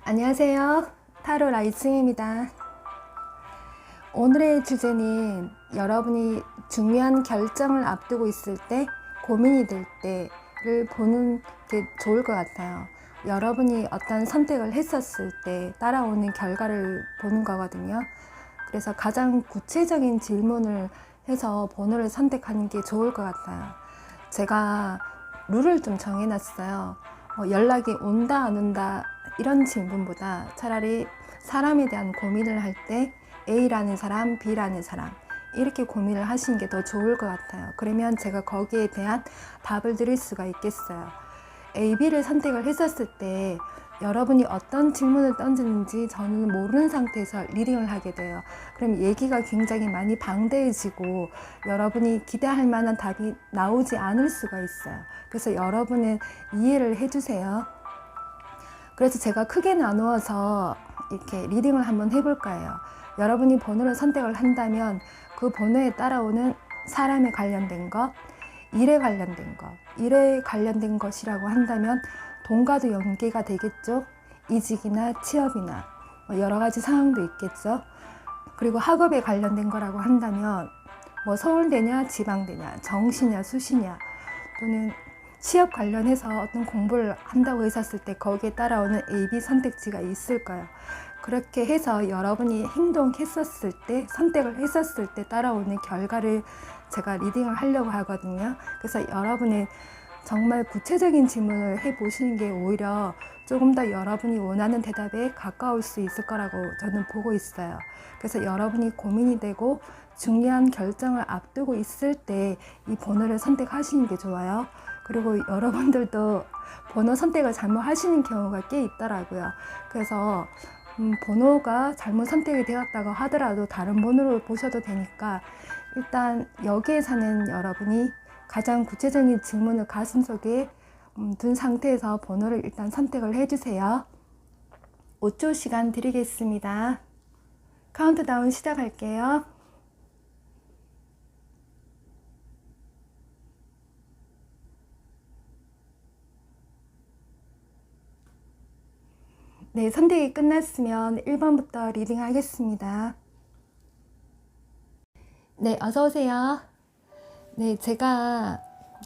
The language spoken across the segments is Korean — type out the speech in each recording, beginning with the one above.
안녕하세요. 타로 라이징입니다. 오늘의 주제는 여러분이 중요한 결정을 앞두고 있을 때, 고민이 될 때를 보는 게 좋을 것 같아요. 여러분이 어떤 선택을 했었을 때 따라오는 결과를 보는 거거든요. 그래서 가장 구체적인 질문을 해서 번호를 선택하는 게 좋을 것 같아요. 제가 룰을 좀 정해놨어요. 연락이 온다 안 온다 이런 질문보다 차라리 사람에 대한 고민을 할 때 A라는 사람, B라는 사람 이렇게 고민을 하시는 게 더 좋을 것 같아요. 그러면 제가 거기에 대한 답을 드릴 수가 있겠어요. A, B를 선택을 했었을 때 여러분이 어떤 질문을 던지는지 저는 모르는 상태에서 리딩을 하게 돼요. 그럼 얘기가 굉장히 많이 방대해지고 여러분이 기대할 만한 답이 나오지 않을 수가 있어요. 그래서 여러분은 이해를 해주세요. 그래서 제가 크게 나누어서 이렇게 리딩을 한번 해볼까 해요. 여러분이 번호를 선택을 한다면 그 번호에 따라오는 사람에 관련된 것, 일에 관련된 것, 일에 관련된 것이라고 한다면 돈과도 연계가 되겠죠. 이직이나 취업이나 여러 가지 상황도 있겠죠. 그리고 학업에 관련된 거라고 한다면 서울대냐 지방대냐, 정시냐 수시냐, 또는 취업 관련해서 어떤 공부를 한다고 했었을 때 거기에 따라오는 A, B 선택지가 있을까요? 그렇게 해서 여러분이 행동했었을 때, 선택을 했었을 때 따라오는 결과를 제가 리딩을 하려고 하거든요. 그래서 여러분이 정말 구체적인 질문을 해보시는 게 오히려 조금 더 여러분이 원하는 대답에 가까울 수 있을 거라고 저는 보고 있어요. 그래서 여러분이 고민이 되고 중요한 결정을 앞두고 있을 때 이 번호를 선택하시는 게 좋아요. 그리고 여러분들도 번호 선택을 잘못 하시는 경우가 꽤 있더라고요. 그래서 번호가 잘못 선택이 되었다고 하더라도 다른 번호를 보셔도 되니까 일단 여기에 사는 여러분이 가장 구체적인 질문을 가슴속에 둔 상태에서 번호를 일단 선택을 해주세요. 5초 시간 드리겠습니다. 카운트다운 시작할게요. 네, 선택이 끝났으면 1번부터 리딩 하겠습니다. 네, 어서오세요. 네, 제가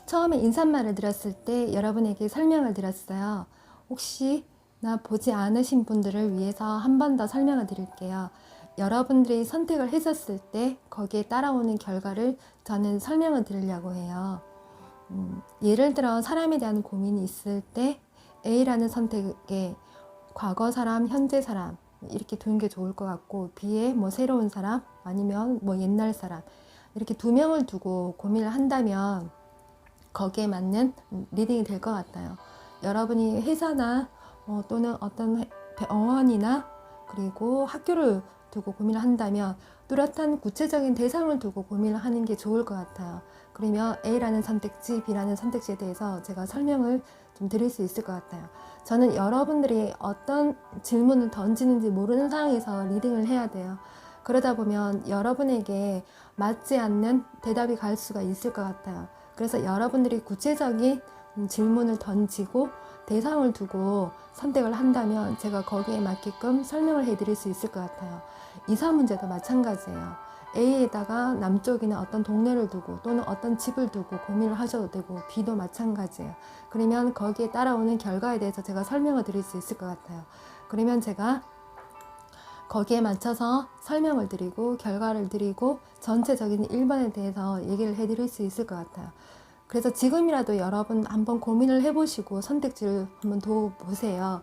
처음에 인사말을 드렸을 때 여러분에게 설명을 드렸어요. 혹시 나 보지 않으신 분들을 위해서 한 번 더 설명을 드릴게요. 여러분들이 선택을 했었을 때 거기에 따라오는 결과를 저는 설명을 드리려고 해요. 예를 들어 사람에 대한 고민이 있을 때 A라는 선택에 과거 사람, 현재 사람 이렇게 두는 게 좋을 것 같고, B에 새로운 사람 아니면 옛날 사람 이렇게 두 명을 두고 고민을 한다면 거기에 맞는 리딩이 될 것 같아요. 여러분이 회사나 또는 어떤 병원이나 그리고 학교를 두고 고민을 한다면 뚜렷한 구체적인 대상을 두고 고민을 하는 게 좋을 것 같아요. 그러면 A라는 선택지, B라는 선택지에 대해서 제가 설명을 좀 드릴 수 있을 것 같아요. 저는 여러분들이 어떤 질문을 던지는지 모르는 상황에서 리딩을 해야 돼요. 그러다 보면 여러분에게 맞지 않는 대답이 갈 수가 있을 것 같아요. 그래서 여러분들이 구체적인 질문을 던지고 대상을 두고 선택을 한다면 제가 거기에 맞게끔 설명을 해드릴 수 있을 것 같아요. 이사 문제도 마찬가지예요. A에다가 남쪽이나 어떤 동네를 두고 또는 어떤 집을 두고 고민을 하셔도 되고, B도 마찬가지예요. 그러면 거기에 따라오는 결과에 대해서 제가 설명을 드릴 수 있을 것 같아요. 그러면 제가 거기에 맞춰서 설명을 드리고 결과를 드리고 전체적인 1번에 대해서 얘기를 해드릴 수 있을 것 같아요. 그래서 지금이라도 여러분 한번 고민을 해보시고 선택지를 한번 더 보세요.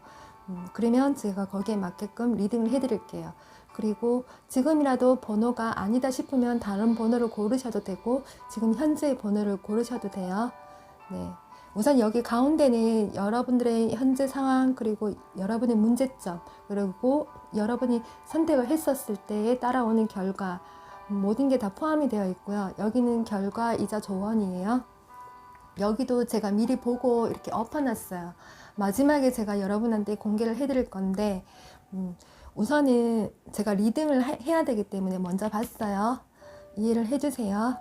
그러면 제가 거기에 맞게끔 리딩을 해드릴게요. 그리고 지금이라도 번호가 아니다 싶으면 다른 번호를 고르셔도 되고 지금 현재의 번호를 고르셔도 돼요. 네. 우선 여기 가운데는 여러분들의 현재 상황, 그리고 여러분의 문제점, 그리고 여러분이 선택을 했었을 때에 따라오는 결과, 모든 게 다 포함이 되어 있고요. 여기는 결과이자 조언이에요. 여기도 제가 미리 보고 이렇게 엎어놨어요. 마지막에 제가 여러분한테 공개를 해드릴 건데 우선은 제가 리딩을 해야 되기 때문에 먼저 봤어요. 이해를 해주세요.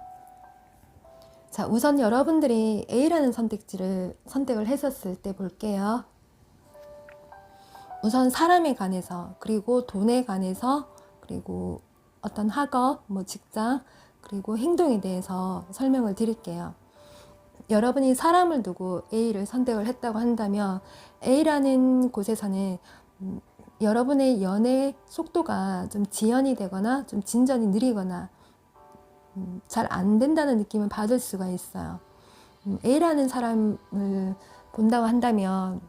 자, 우선 여러분들이 A라는 선택지를 선택을 했었을 때 볼게요. 우선 사람에 관해서, 그리고 돈에 관해서, 그리고 어떤 학업, 뭐 직장, 그리고 행동에 대해서 설명을 드릴게요. 여러분이 사람을 두고 A를 선택을 했다고 한다면 A라는 곳에서는 여러분의 연애 속도가 좀 지연이 되거나 좀 진전이 느리거나 잘 안 된다는 느낌을 받을 수가 있어요. A라는 사람을 본다고 한다면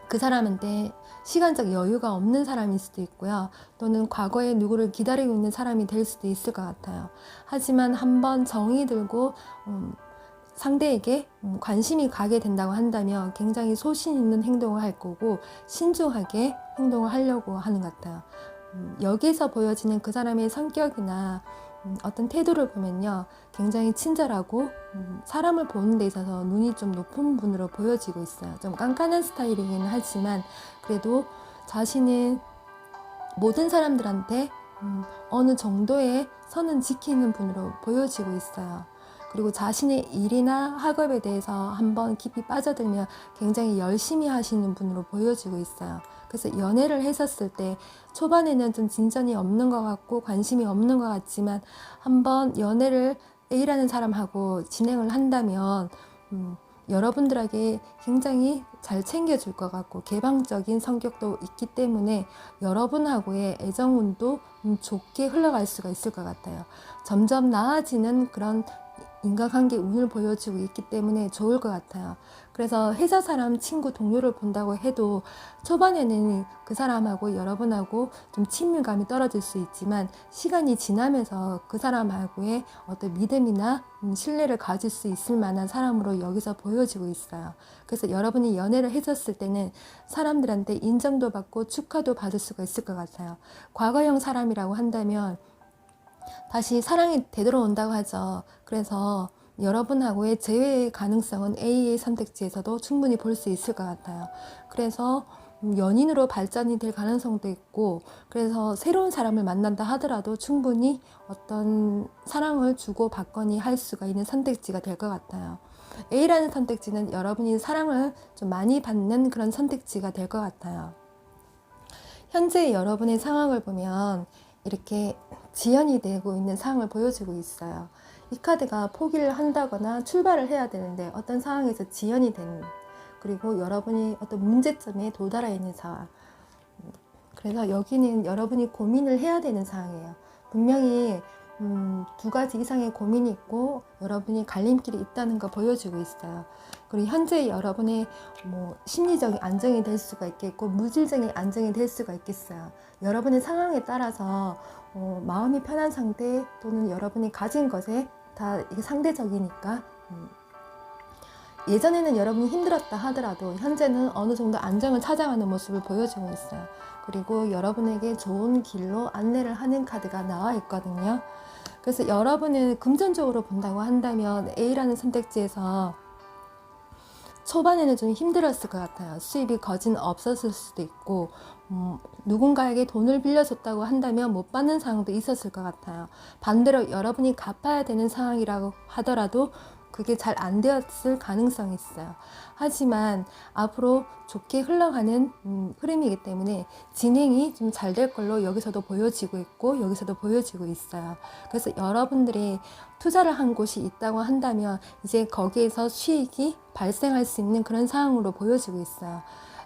그 사람한테 시간적 여유가 없는 사람일 수도 있고요. 또는 과거에 누구를 기다리고 있는 사람이 될 수도 있을 것 같아요. 하지만 한번 정이 들고 상대에게 관심이 가게 된다고 한다면 굉장히 소신 있는 행동을 할 거고 신중하게 행동을 하려고 하는 것 같아요. 여기서 보여지는 그 사람의 성격이나 어떤 태도를 보면요, 굉장히 친절하고 사람을 보는 데 있어서 눈이 좀 높은 분으로 보여지고 있어요. 좀 깐깐한 스타일이긴 하지만 그래도 자신은 모든 사람들한테 어느 정도의 선은 지키는 분으로 보여지고 있어요. 그리고 자신의 일이나 학업에 대해서 한번 깊이 빠져들면 굉장히 열심히 하시는 분으로 보여지고 있어요. 그래서 연애를 했었을 때 초반에는 좀 진전이 없는 것 같고 관심이 없는 것 같지만 한번 연애를 A라는 사람하고 진행을 한다면 여러분들에게 굉장히 잘 챙겨줄 것 같고 개방적인 성격도 있기 때문에 여러분하고의 애정운도 좋게 흘러갈 수가 있을 것 같아요. 점점 나아지는 그런 인간관계 운을 보여주고 있기 때문에 좋을 것 같아요. 그래서 회사 사람, 친구, 동료를 본다고 해도 초반에는 그 사람하고 여러분하고 좀 친밀감이 떨어질 수 있지만 시간이 지나면서 그 사람하고의 어떤 믿음이나 신뢰를 가질 수 있을 만한 사람으로 여기서 보여지고 있어요. 그래서 여러분이 연애를 했었을 때는 사람들한테 인정도 받고 축하도 받을 수가 있을 것 같아요. 과거형 사람이라고 한다면 다시 사랑이 되돌아온다고 하죠. 그래서 여러분하고의 재회의 가능성은 A의 선택지에서도 충분히 볼 수 있을 것 같아요. 그래서 연인으로 발전이 될 가능성도 있고, 그래서 새로운 사람을 만난다 하더라도 충분히 어떤 사랑을 주고 받거니 할 수가 있는 선택지가 될 것 같아요. A라는 선택지는 여러분이 사랑을 좀 많이 받는 그런 선택지가 될 것 같아요. 현재 여러분의 상황을 보면 이렇게 지연이 되고 있는 상황을 보여주고 있어요. 이 카드가 포기를 한다거나 출발을 해야 되는데 어떤 상황에서 지연이 되는, 그리고 여러분이 어떤 문제점에 도달해 있는 상황. 그래서 여기는 여러분이 고민을 해야 되는 상황이에요. 분명히 두 가지 이상의 고민이 있고 여러분이 갈림길이 있다는 거 보여주고 있어요. 그리고 현재 여러분의 심리적인 안정이 될 수가 있겠고 물질적인 안정이 될 수가 있겠어요. 여러분의 상황에 따라서 마음이 편한 상태 또는 여러분이 가진 것에 다 이게 상대적이니까 예전에는 여러분이 힘들었다 하더라도 현재는 어느 정도 안정을 찾아가는 모습을 보여주고 있어요. 그리고 여러분에게 좋은 길로 안내를 하는 카드가 나와 있거든요. 그래서 여러분을 금전적으로 본다고 한다면 A라는 선택지에서 초반에는 좀 힘들었을 것 같아요. 수입이 거진 없었을 수도 있고 누군가에게 돈을 빌려줬다고 한다면 못 받는 상황도 있었을 것 같아요. 반대로 여러분이 갚아야 되는 상황이라고 하더라도 그게 잘 안 되었을 가능성이 있어요. 하지만 앞으로 좋게 흘러가는 흐름이기 때문에 진행이 좀 잘 될 걸로 여기서도 보여지고 있고 여기서도 보여지고 있어요. 그래서 여러분들이 투자를 한 곳이 있다고 한다면 이제 거기에서 수익이 발생할 수 있는 그런 상황으로 보여지고 있어요.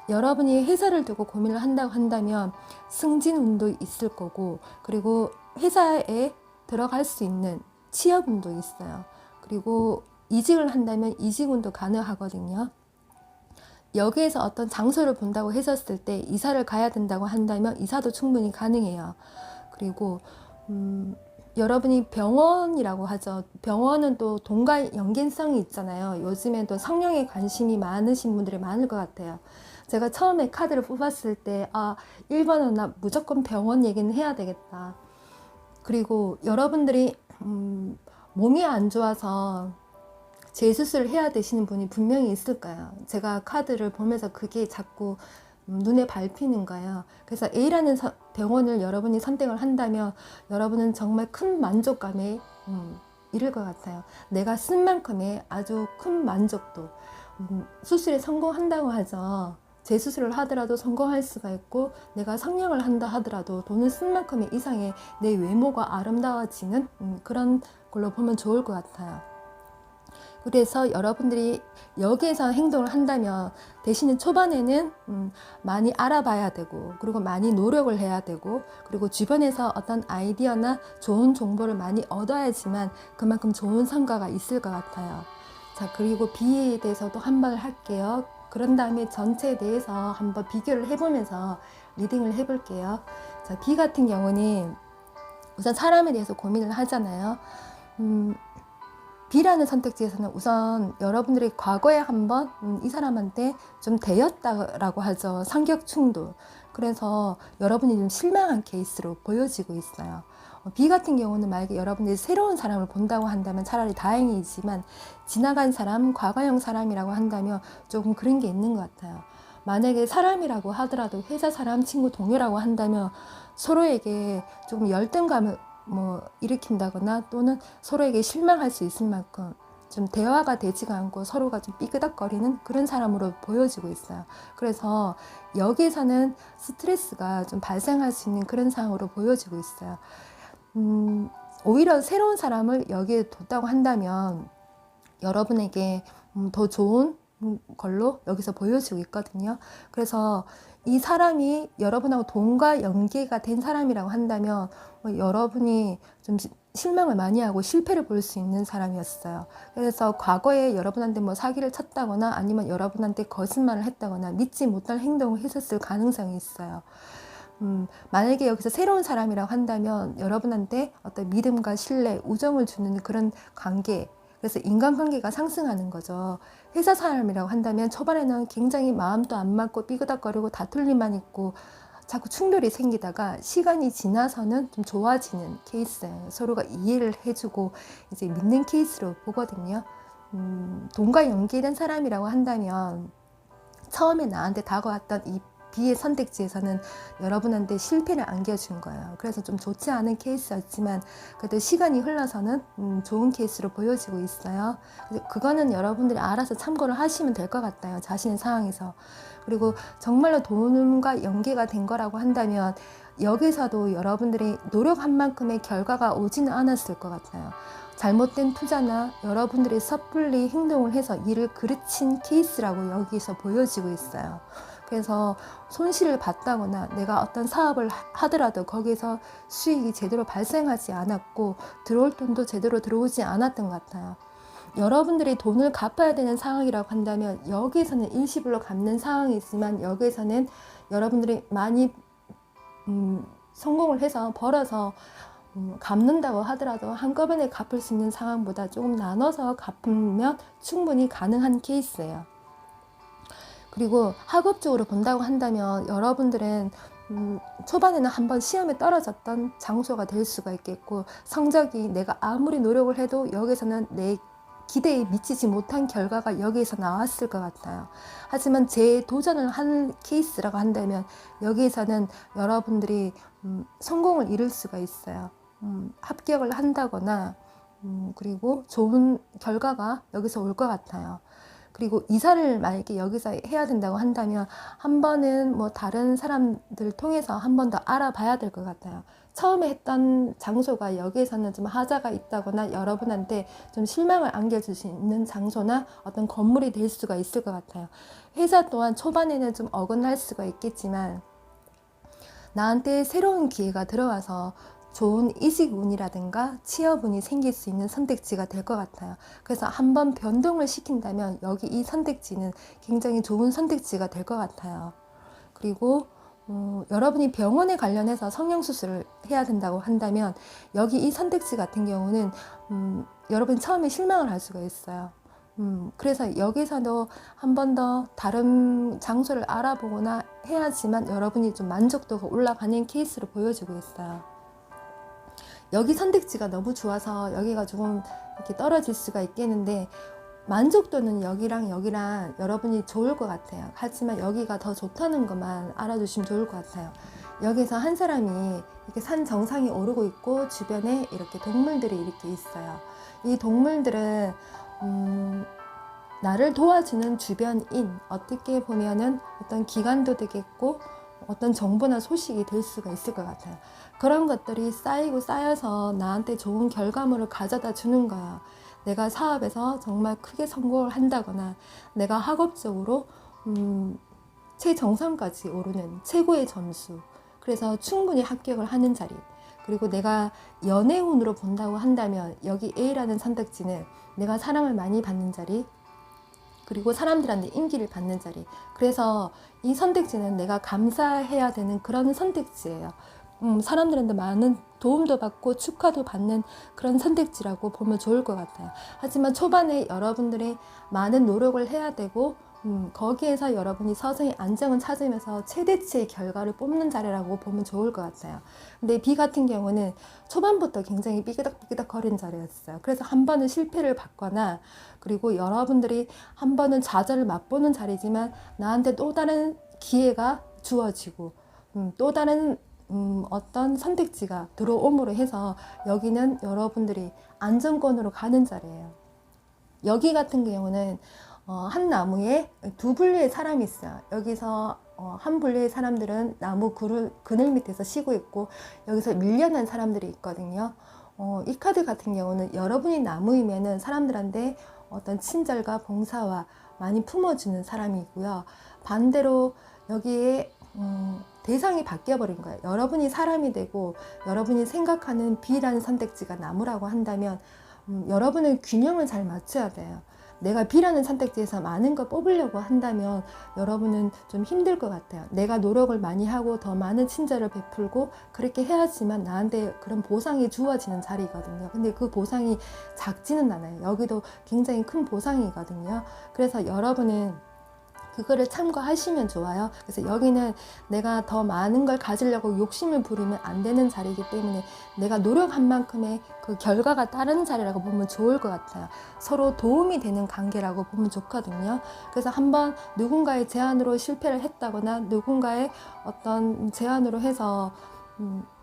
여러분이 회사를 두고 고민을 한다고 한다면 승진운도 있을 거고, 그리고 회사에 들어갈 수 있는 취업운도 있어요. 그리고 이직을 한다면 이직운도 가능하거든요. 여기에서 어떤 장소를 본다고 했었을 때 이사를 가야 된다고 한다면 이사도 충분히 가능해요. 그리고 여러분이 병원이라고 하죠. 병원은 또 돈과 연계성이 있잖아요. 요즘엔 또 성령에 관심이 많으신 분들이 많을 것 같아요. 제가 처음에 카드를 뽑았을 때 1번은 나 무조건 병원 얘기는 해야 되겠다. 그리고 여러분들이 몸이 안 좋아서 재수술을 해야 되시는 분이 분명히 있을 거예요. 제가 카드를 보면서 그게 자꾸 눈에 밟히는 거예요. 그래서 A라는 병원을 여러분이 선택을 한다면 여러분은 정말 큰 만족감에 이를 것 같아요. 내가 쓴 만큼의 아주 큰 만족도. 수술에 성공한다고 하죠. 재수술을 하더라도 성공할 수가 있고, 내가 성형을 한다 하더라도 돈을 쓴 만큼의 이상의 내 외모가 아름다워지는 그런 걸로 보면 좋을 것 같아요. 그래서 여러분들이 여기에서 행동을 한다면 대신에 초반에는 많이 알아봐야 되고, 그리고 많이 노력을 해야 되고, 그리고 주변에서 어떤 아이디어나 좋은 정보를 많이 얻어야지만 그만큼 좋은 성과가 있을 것 같아요. 자, 그리고 B에 대해서도 한번 할게요. 그런 다음에 전체에 대해서 한번 비교를 해보면서 리딩을 해볼게요. 자, B 같은 경우는 우선 사람에 대해서 고민을 하잖아요. B라는 선택지에서는 우선 여러분들이 과거에 한번 이 사람한테 좀 대였다라고 하죠. 성격 충돌. 그래서 여러분이 좀 실망한 케이스로 보여지고 있어요. B 같은 경우는 만약에 여러분들이 새로운 사람을 본다고 한다면 차라리 다행이지만, 지나간 사람, 과거형 사람이라고 한다면 조금 그런 게 있는 것 같아요. 만약에 사람이라고 하더라도 회사 사람, 친구, 동료라고 한다면 서로에게 조금 열등감을 일으킨다거나 또는 서로에게 실망할 수 있을 만큼 좀 대화가 되지가 않고 서로가 좀 삐그덕거리는 그런 사람으로 보여지고 있어요. 그래서 여기에서는 스트레스가 좀 발생할 수 있는 그런 상황으로 보여지고 있어요. 오히려 새로운 사람을 여기에 뒀다고 한다면 여러분에게 더 좋은 걸로 여기서 보여지고 있거든요. 그래서 이 사람이 여러분하고 돈과 연계가 된 사람이라고 한다면 여러분이 좀 실망을 많이 하고 실패를 볼 수 있는 사람이었어요. 그래서 과거에 여러분한테 사기를 쳤다거나 아니면 여러분한테 거짓말을 했다거나 믿지 못할 행동을 했었을 가능성이 있어요. 만약에 여기서 새로운 사람이라고 한다면 여러분한테 어떤 믿음과 신뢰, 우정을 주는 그런 관계, 그래서 인간관계가 상승하는 거죠. 회사 사람이라고 한다면 초반에는 굉장히 마음도 안 맞고 삐그덕거리고 다툴 일만 있고 자꾸 충돌이 생기다가 시간이 지나서는 좀 좋아지는 케이스예요. 서로가 이해를 해주고 이제 믿는 케이스로 보거든요. 돈과 연계된 사람이라고 한다면 처음에 나한테 다가왔던 이 B의 선택지에서는 여러분한테 실패를 안겨준 거예요. 그래서 좀 좋지 않은 케이스였지만 그래도 시간이 흘러서는 좋은 케이스로 보여지고 있어요. 그거는 여러분들이 알아서 참고를 하시면 될 것 같아요. 자신의 상황에서. 그리고 정말로 돈과 연계가 된 거라고 한다면 여기서도 여러분들이 노력한 만큼의 결과가 오지는 않았을 것 같아요. 잘못된 투자나 여러분들이 섣불리 행동을 해서 일을 그르친 케이스라고 여기서 보여지고 있어요. 그래서 손실을 봤다거나 내가 어떤 사업을 하더라도 거기에서 수익이 제대로 발생하지 않았고 들어올 돈도 제대로 들어오지 않았던 것 같아요. 여러분들이 돈을 갚아야 되는 상황이라고 한다면 여기에서는 일시불로 갚는 상황이 있지만 여기에서는 여러분들이 많이 성공을 해서 벌어서 갚는다고 하더라도 한꺼번에 갚을 수 있는 상황보다 조금 나눠서 갚으면 충분히 가능한 케이스예요. 그리고 학업적으로 본다고 한다면 여러분들은 초반에는 한번 시험에 떨어졌던 장소가 될 수가 있겠고, 성적이 내가 아무리 노력을 해도 여기서는 내 기대에 미치지 못한 결과가 여기에서 나왔을 것 같아요. 하지만 재도전을 한 케이스라고 한다면 여기에서는 여러분들이 성공을 이룰 수가 있어요. 합격을 한다거나 그리고 좋은 결과가 여기서 올 것 같아요. 그리고 이사를 만약에 여기서 해야 된다고 한다면 한 번은 다른 사람들 통해서 한 번 더 알아봐야 될 것 같아요. 처음에 했던 장소가 여기에서는 좀 하자가 있다거나 여러분한테 좀 실망을 안겨줄 수 있는 장소나 어떤 건물이 될 수가 있을 것 같아요. 회사 또한 초반에는 좀 어긋날 수가 있겠지만 나한테 새로운 기회가 들어와서 좋은 이직운이라든가 취업운이 생길 수 있는 선택지가 될 것 같아요. 그래서 한번 변동을 시킨다면 여기 이 선택지는 굉장히 좋은 선택지가 될 것 같아요. 그리고 여러분이 병원에 관련해서 성형수술을 해야 된다고 한다면 여기 이 선택지 같은 경우는 여러분이 처음에 실망을 할 수가 있어요. 그래서 여기서도 한 번 더 다른 장소를 알아보거나 해야지만 여러분이 좀 만족도가 올라가는 케이스로 보여지고 있어요. 여기 선택지가 너무 좋아서 여기가 조금 이렇게 떨어질 수가 있겠는데 만족도는 여기랑 여러분이 좋을 것 같아요. 하지만 여기가 더 좋다는 것만 알아두시면 좋을 것 같아요. 여기서 한 사람이 이렇게 산 정상에 오르고 있고 주변에 이렇게 동물들이 이렇게 있어요. 이 동물들은 나를 도와주는 주변인, 어떻게 보면은 어떤 기관도 되겠고 어떤 정보나 소식이 될 수가 있을 것 같아요. 그런 것들이 쌓이고 쌓여서 나한테 좋은 결과물을 가져다 주는 거야. 내가 사업에서 정말 크게 성공을 한다거나 내가 학업적으로 최정상까지 오르는 최고의 점수, 그래서 충분히 합격을 하는 자리, 그리고 내가 연애운으로 본다고 한다면 여기 A라는 선택지는 내가 사랑을 많이 받는 자리, 그리고 사람들한테 인기를 받는 자리. 그래서 이 선택지는 내가 감사해야 되는 그런 선택지예요. 사람들한테 많은 도움도 받고 축하도 받는 그런 선택지라고 보면 좋을 것 같아요. 하지만 초반에 여러분들이 많은 노력을 해야 되고 거기에서 여러분이 서서히 안정을 찾으면서 최대치의 결과를 뽑는 자리라고 보면 좋을 것 같아요. 근데 B 같은 경우는 초반부터 굉장히 삐그덕삐그덕 거리는 자리였어요. 그래서 한 번은 실패를 받거나, 그리고 여러분들이 한 번은 좌절을 맛보는 자리지만 나한테 또 다른 기회가 주어지고 또 다른 어떤 선택지가 들어옴으로 해서 여기는 여러분들이 안정권으로 가는 자리예요. 여기 같은 경우는 한 나무에 두 분류의 사람이 있어요. 여기서 한 분류의 사람들은 나무 그늘 밑에서 쉬고 있고, 여기서 밀려난 사람들이 있거든요. 이 카드 같은 경우는 여러분이 나무이면은 사람들한테 어떤 친절과 봉사와 많이 품어주는 사람이 있고요. 반대로 여기에 대상이 바뀌어버린 거예요. 여러분이 사람이 되고 여러분이 생각하는 B라는 선택지가 나무라고 한다면 여러분은 균형을 잘 맞춰야 돼요. 내가 B라는 선택지에서 많은 걸 뽑으려고 한다면 여러분은 좀 힘들 것 같아요. 내가 노력을 많이 하고 더 많은 친절을 베풀고 그렇게 해야지만 나한테 그런 보상이 주어지는 자리거든요. 근데 그 보상이 작지는 않아요. 여기도 굉장히 큰 보상이거든요. 그래서 여러분은 그거를 참고하시면 좋아요. 그래서 여기는 내가 더 많은 걸 가지려고 욕심을 부리면 안 되는 자리이기 때문에 내가 노력한 만큼의 그 결과가 따르는 자리라고 보면 좋을 것 같아요. 서로 도움이 되는 관계라고 보면 좋거든요. 그래서 한번 누군가의 제안으로 실패를 했다거나 누군가의 어떤 제안으로 해서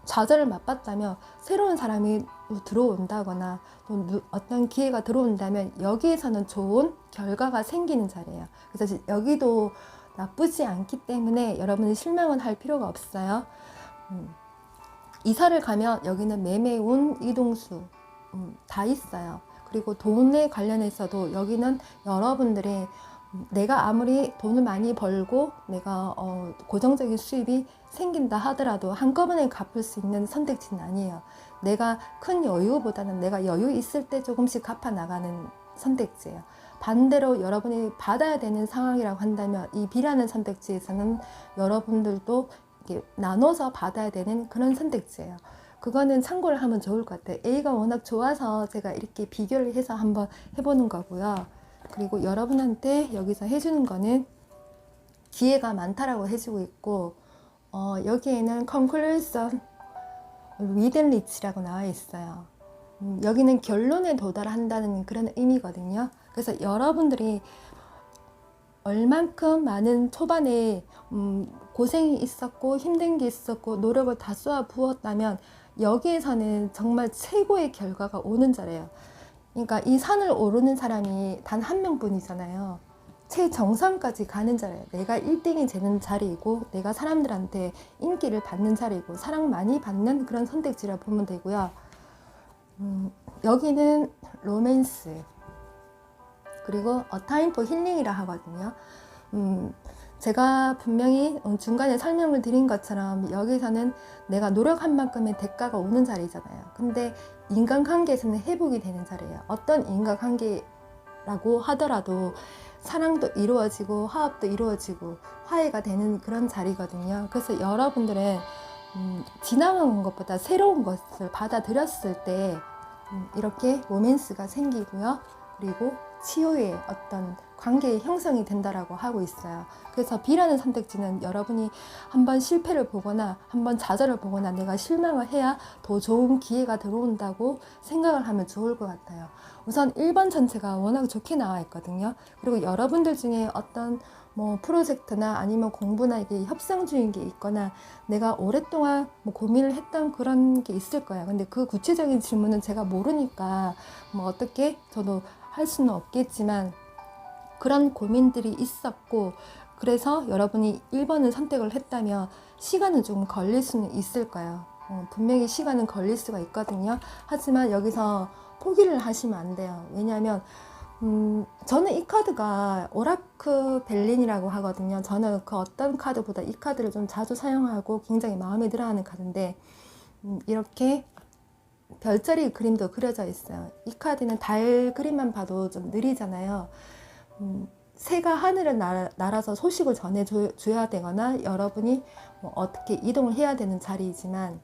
좌절을 맛봤다면 새로운 사람이 들어온다거나 또 어떤 기회가 들어온다면 여기에서는 좋은 결과가 생기는 자리예요. 그래서 여기도 나쁘지 않기 때문에 여러분이 실망은 할 필요가 없어요. 이사를 가면 여기는 매매운, 이동수 다 있어요. 그리고 돈에 관련해서도 여기는 여러분들의 내가 아무리 돈을 많이 벌고 내가 고정적인 수입이 생긴다 하더라도 한꺼번에 갚을 수 있는 선택지는 아니에요. 내가 큰 여유보다는 내가 여유 있을 때 조금씩 갚아 나가는 선택지예요. 반대로 여러분이 받아야 되는 상황이라고 한다면 이 B라는 선택지에서는 여러분들도 이렇게 나눠서 받아야 되는 그런 선택지예요. 그거는 참고를 하면 좋을 것 같아요. A가 워낙 좋아서 제가 이렇게 비교를 해서 한번 해보는 거고요. 그리고 여러분한테 여기서 해주는 거는 기회가 많다라고 해주고 있고, 여기에는 conclusion within reach라고 나와 있어요. 여기는 결론에 도달한다는 그런 의미거든요. 그래서 여러분들이 얼만큼 많은 초반에 고생이 있었고 힘든 게 있었고 노력을 다 쏟아 부었다면 여기에서는 정말 최고의 결과가 오는 자리예요. 그러니까 이 산을 오르는 사람이 단 한 명뿐이잖아요. 최정상까지 가는 자리예요. 내가 1등이 되는 자리이고 내가 사람들한테 인기를 받는 자리이고 사랑 많이 받는 그런 선택지라 보면 되고요. 여기는 로맨스, 그리고 A Time for Healing이라 하거든요. 제가 분명히 중간에 설명을 드린 것처럼 여기서는 내가 노력한 만큼의 대가가 오는 자리잖아요. 근데 인간관계에서는 회복이 되는 자리예요. 어떤 인간관계라고 하더라도 사랑도 이루어지고 화합도 이루어지고 화해가 되는 그런 자리거든요. 그래서 여러분들은 지나간 것보다 새로운 것을 받아들였을 때 이렇게 로맨스가 생기고요. 그리고 치유의 어떤 관계의 형성이 된다라고 하고 있어요. 그래서 B라는 선택지는 여러분이 한번 실패를 보거나 한번 좌절을 보거나 내가 실망을 해야 더 좋은 기회가 들어온다고 생각을 하면 좋을 것 같아요. 우선 1번 전체가 워낙 좋게 나와 있거든요. 그리고 여러분들 중에 어떤 프로젝트나 아니면 공부나 이게 협상 중인 게 있거나 내가 오랫동안 고민을 했던 그런 게 있을 거예요. 근데 그 구체적인 질문은 제가 모르니까 어떻게 저도 할 수는 없겠지만 그런 고민들이 있었고, 그래서 여러분이 1번을 선택을 했다면 시간은 좀 걸릴 수는 있을 거예요. 분명히 시간은 걸릴 수가 있거든요. 하지만 여기서 포기를 하시면 안 돼요. 왜냐하면 저는 이 카드가 오라크 벨린이라고 하거든요. 저는 그 어떤 카드보다 이 카드를 좀 자주 사용하고 굉장히 마음에 들어하는 카드인데, 이렇게 별자리 그림도 그려져 있어요. 이 카드는 달 그림만 봐도 좀 느리잖아요. 새가 하늘을 날아서 소식을 전해줘야 되거나 여러분이 뭐 어떻게 이동을 해야 되는 자리이지만,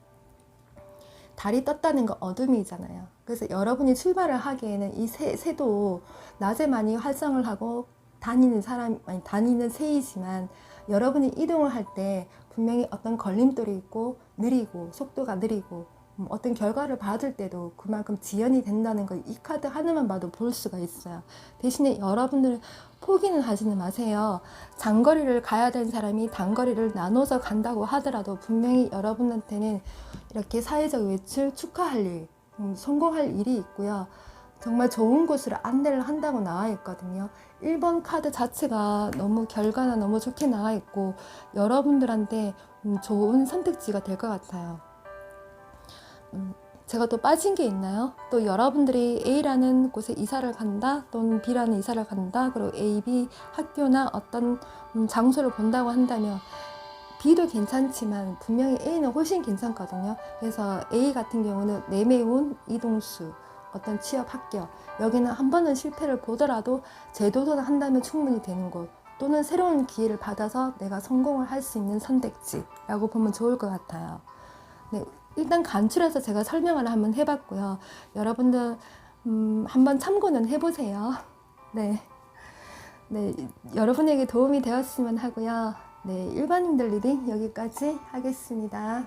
달이 떴다는 건 어둠이잖아요. 그래서 여러분이 출발을 하기에는 이 새도 낮에 많이 활성을 하고 다니는 새이지만, 여러분이 이동을 할 때 분명히 어떤 걸림돌이 있고 느리고 속도가 느리고 어떤 결과를 받을 때도 그만큼 지연이 된다는 걸 이 카드 하나만 봐도 볼 수가 있어요. 대신에 여러분들 포기는 하지는 마세요. 장거리를 가야 되는 사람이 단거리를 나눠서 간다고 하더라도 분명히 여러분한테는 이렇게 사회적 외출 축하할 일, 성공할 일이 있고요. 정말 좋은 곳으로 안내를 한다고 나와 있거든요. 1번 카드 자체가 너무 결과나 너무 좋게 나와 있고 여러분들한테 좋은 선택지가 될 것 같아요. 제가 또 빠진 게 있나요? 또 여러분들이 A라는 곳에 이사를 간다, 또는 B라는 이사를 간다, 그리고 A, B 학교나 어떤 장소를 본다고 한다면 B도 괜찮지만 분명히 A는 훨씬 괜찮거든요. 그래서 A 같은 경우는 내매운 이동수, 어떤 취업 합격, 여기는 한 번은 실패를 보더라도 재도전을 한다면 충분히 되는 곳, 또는 새로운 기회를 받아서 내가 성공을 할 수 있는 선택지라고 보면 좋을 것 같아요. 네, 일단 간추려서 제가 설명을 한번 해봤고요. 여러분들 한번 참고는 해보세요. 네, 여러분에게 도움이 되었으면 하고요. 네, 일반인들 리딩 여기까지 하겠습니다.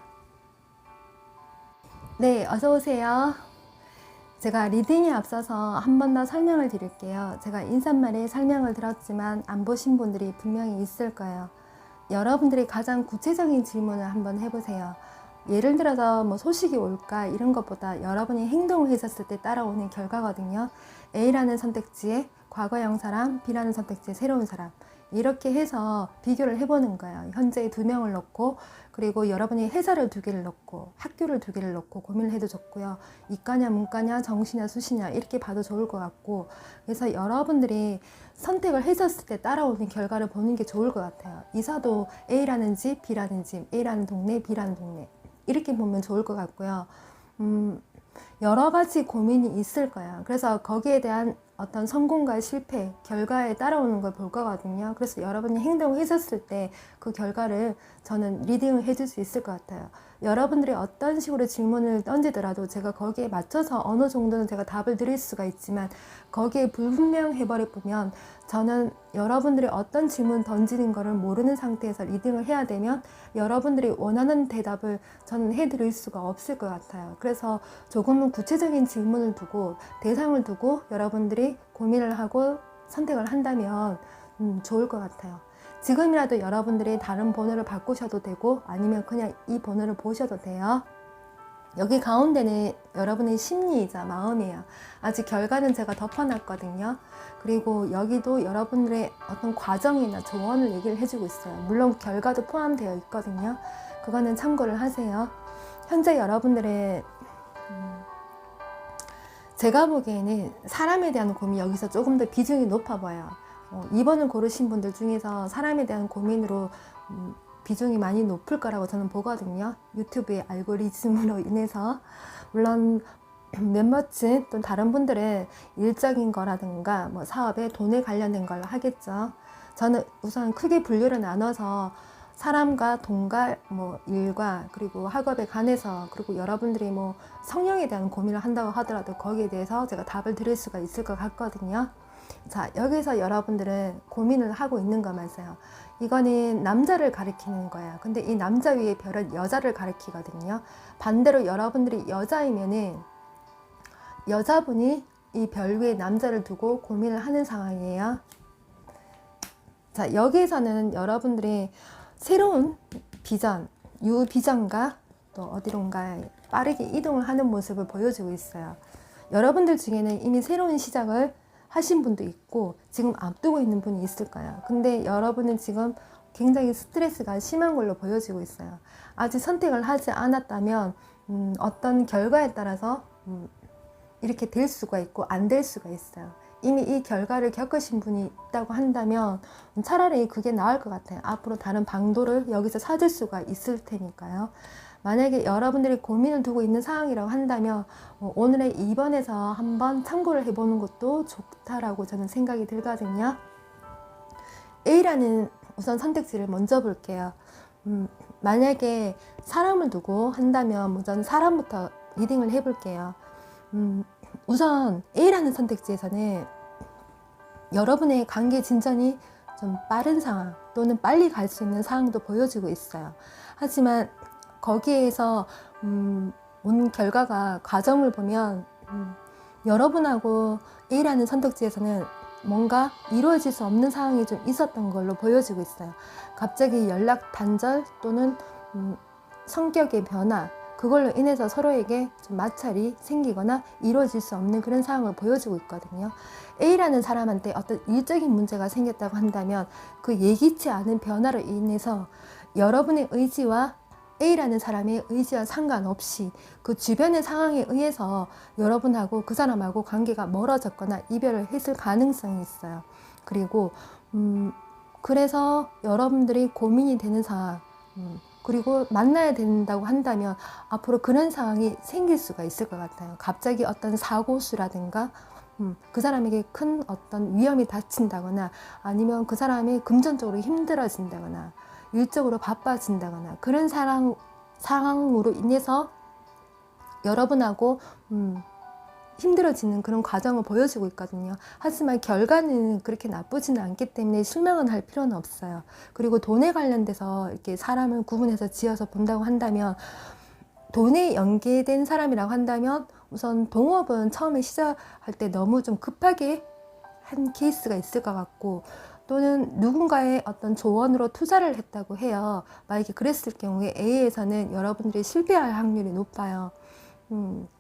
네, 어서 오세요. 제가 리딩에 앞서서 한 번 더 설명을 드릴게요. 제가 인사말에 설명을 들었지만 안 보신 분들이 분명히 있을 거예요. 여러분들이 가장 구체적인 질문을 한번 해보세요. 예를 들어서 뭐 소식이 올까 이런 것보다 여러분이 행동을 했었을 때 따라오는 결과거든요. A라는 선택지에 과거형 사람, B라는 선택지에 새로운 사람, 이렇게 해서 비교를 해보는 거예요. 현재 2명을 넣고, 그리고 여러분이 회사를 2개를 넣고 학교를 2개를 넣고 고민을 해도 좋고요. 이과냐 문과냐 정시냐 수시냐 이렇게 봐도 좋을 것 같고, 그래서 여러분들이 선택을 했었을 때 따라오는 결과를 보는 게 좋을 것 같아요. 이사도 A라는 집, B라는 집, A라는 동네, B라는 동네 이렇게 보면 좋을 것 같고요. 여러 가지 고민이 있을 거예요. 그래서 거기에 대한 어떤 성공과 실패, 결과에 따라오는 걸 볼 거거든요. 그래서 여러분이 행동을 했었을 때 그 결과를 저는 리딩을 해줄 수 있을 것 같아요. 여러분들이 어떤 식으로 질문을 던지더라도 제가 거기에 맞춰서 어느 정도는 제가 답을 드릴 수가 있지만, 거기에 불분명해버리면 저는 여러분들이 어떤 질문 던지는 거를 모르는 상태에서 리딩을 해야 되면 여러분들이 원하는 대답을 저는 해드릴 수가 없을 것 같아요. 그래서 조금은 구체적인 질문을 두고 대상을 두고 여러분들이 고민을 하고 선택을 한다면 좋을 것 같아요. 지금이라도 여러분들이 다른 번호를 바꾸셔도 되고 아니면 그냥 이 번호를 보셔도 돼요. 여기 가운데는 여러분의 심리이자 마음이에요. 아직 결과는 제가 덮어놨거든요. 그리고 여기도 여러분들의 어떤 과정이나 조언을 얘기를 해주고 있어요. 물론 결과도 포함되어 있거든요. 그거는 참고를 하세요. 현재 여러분들의 제가 보기에는 사람에 대한 고민이 여기서 조금 더 비중이 높아 보여요. 2번을 고르신 분들 중에서 사람에 대한 고민으로 비중이 많이 높을 거라고 저는 보거든요. 유튜브의 알고리즘으로 인해서. 물론 몇몇은 또 다른 분들은 일적인 거라든가 뭐 사업에 돈에 관련된 걸 하겠죠. 저는 우선 크게 분류를 나눠서 사람과 돈과 뭐 일과 그리고 학업에 관해서, 그리고 여러분들이 뭐 성형에 대한 고민을 한다고 하더라도 거기에 대해서 제가 답을 드릴 수가 있을 것 같거든요. 자, 여기서 여러분들은 고민을 하고 있는 거면서요. 이거는 남자를 가리키는 거예요. 근데 이 남자 위에 별은 여자를 가리키거든요. 반대로 여러분들이 여자이면은 여자분이 이 별 위에 남자를 두고 고민을 하는 상황이에요. 자, 여기에서는 여러분들이 새로운 비전, 유비전과 또 어디론가 빠르게 이동을 하는 모습을 보여주고 있어요. 여러분들 중에는 이미 새로운 시작을 하신 분도 있고 지금 앞두고 있는 분이 있을 거예요. 근데 여러분은 지금 굉장히 스트레스가 심한 걸로 보여지고 있어요. 아직 선택을 하지 않았다면 어떤 결과에 따라서 이렇게 될 수가 있고 안 될 수가 있어요. 이미 이 결과를 겪으신 분이 있다고 한다면 차라리 그게 나을 것 같아요. 앞으로 다른 방도를 여기서 찾을 수가 있을 테니까요. 만약에 여러분들이 고민을 두고 있는 상황이라고 한다면 오늘의 2번에서 한번 참고를 해보는 것도 좋다라고 저는 생각이 들거든요. A라는 우선 선택지를 먼저 볼게요. 만약에 사람을 두고 한다면 우선 사람부터 리딩을 해볼게요. 우선 A라는 선택지에서는 여러분의 관계 진전이 좀 빠른 상황 또는 빨리 갈 수 있는 상황도 보여지고 있어요. 하지만 거기에서 온 결과가 과정을 보면 여러분하고 A라는 선택지에서는 뭔가 이루어질 수 없는 상황이 좀 있었던 걸로 보여지고 있어요. 갑자기 연락 단절 또는 성격의 변화, 그걸로 인해서 서로에게 좀 마찰이 생기거나 이루어질 수 없는 그런 상황을 보여주고 있거든요. A라는 사람한테 어떤 일적인 문제가 생겼다고 한다면 그 예기치 않은 변화로 인해서 여러분의 의지와 A라는 사람의 의지와 상관없이 그 주변의 상황에 의해서 여러분하고 그 사람하고 관계가 멀어졌거나 이별을 했을 가능성이 있어요. 그리고 그래서 여러분들이 고민이 되는 상황, 그리고 만나야 된다고 한다면 앞으로 그런 상황이 생길 수가 있을 것 같아요. 갑자기 어떤 사고수라든가 그 사람에게 큰 어떤 위험이 닥친다거나 아니면 그 사람이 금전적으로 힘들어진다거나 일적으로 바빠진다거나 그런 상황으로 인해서 여러분하고 힘들어지는 그런 과정을 보여주고 있거든요. 하지만 결과는 그렇게 나쁘지는 않기 때문에 실망은 할 필요는 없어요. 그리고 돈에 관련돼서 이렇게 사람을 구분해서 지어서 본다고 한다면 돈에 연계된 사람이라고 한다면 우선 동업은 처음에 시작할 때 너무 좀 급하게 한 케이스가 있을 것 같고 또는 누군가의 어떤 조언으로 투자를 했다고 해요. 만약에 그랬을 경우에 A에서는 여러분들이 실패할 확률이 높아요.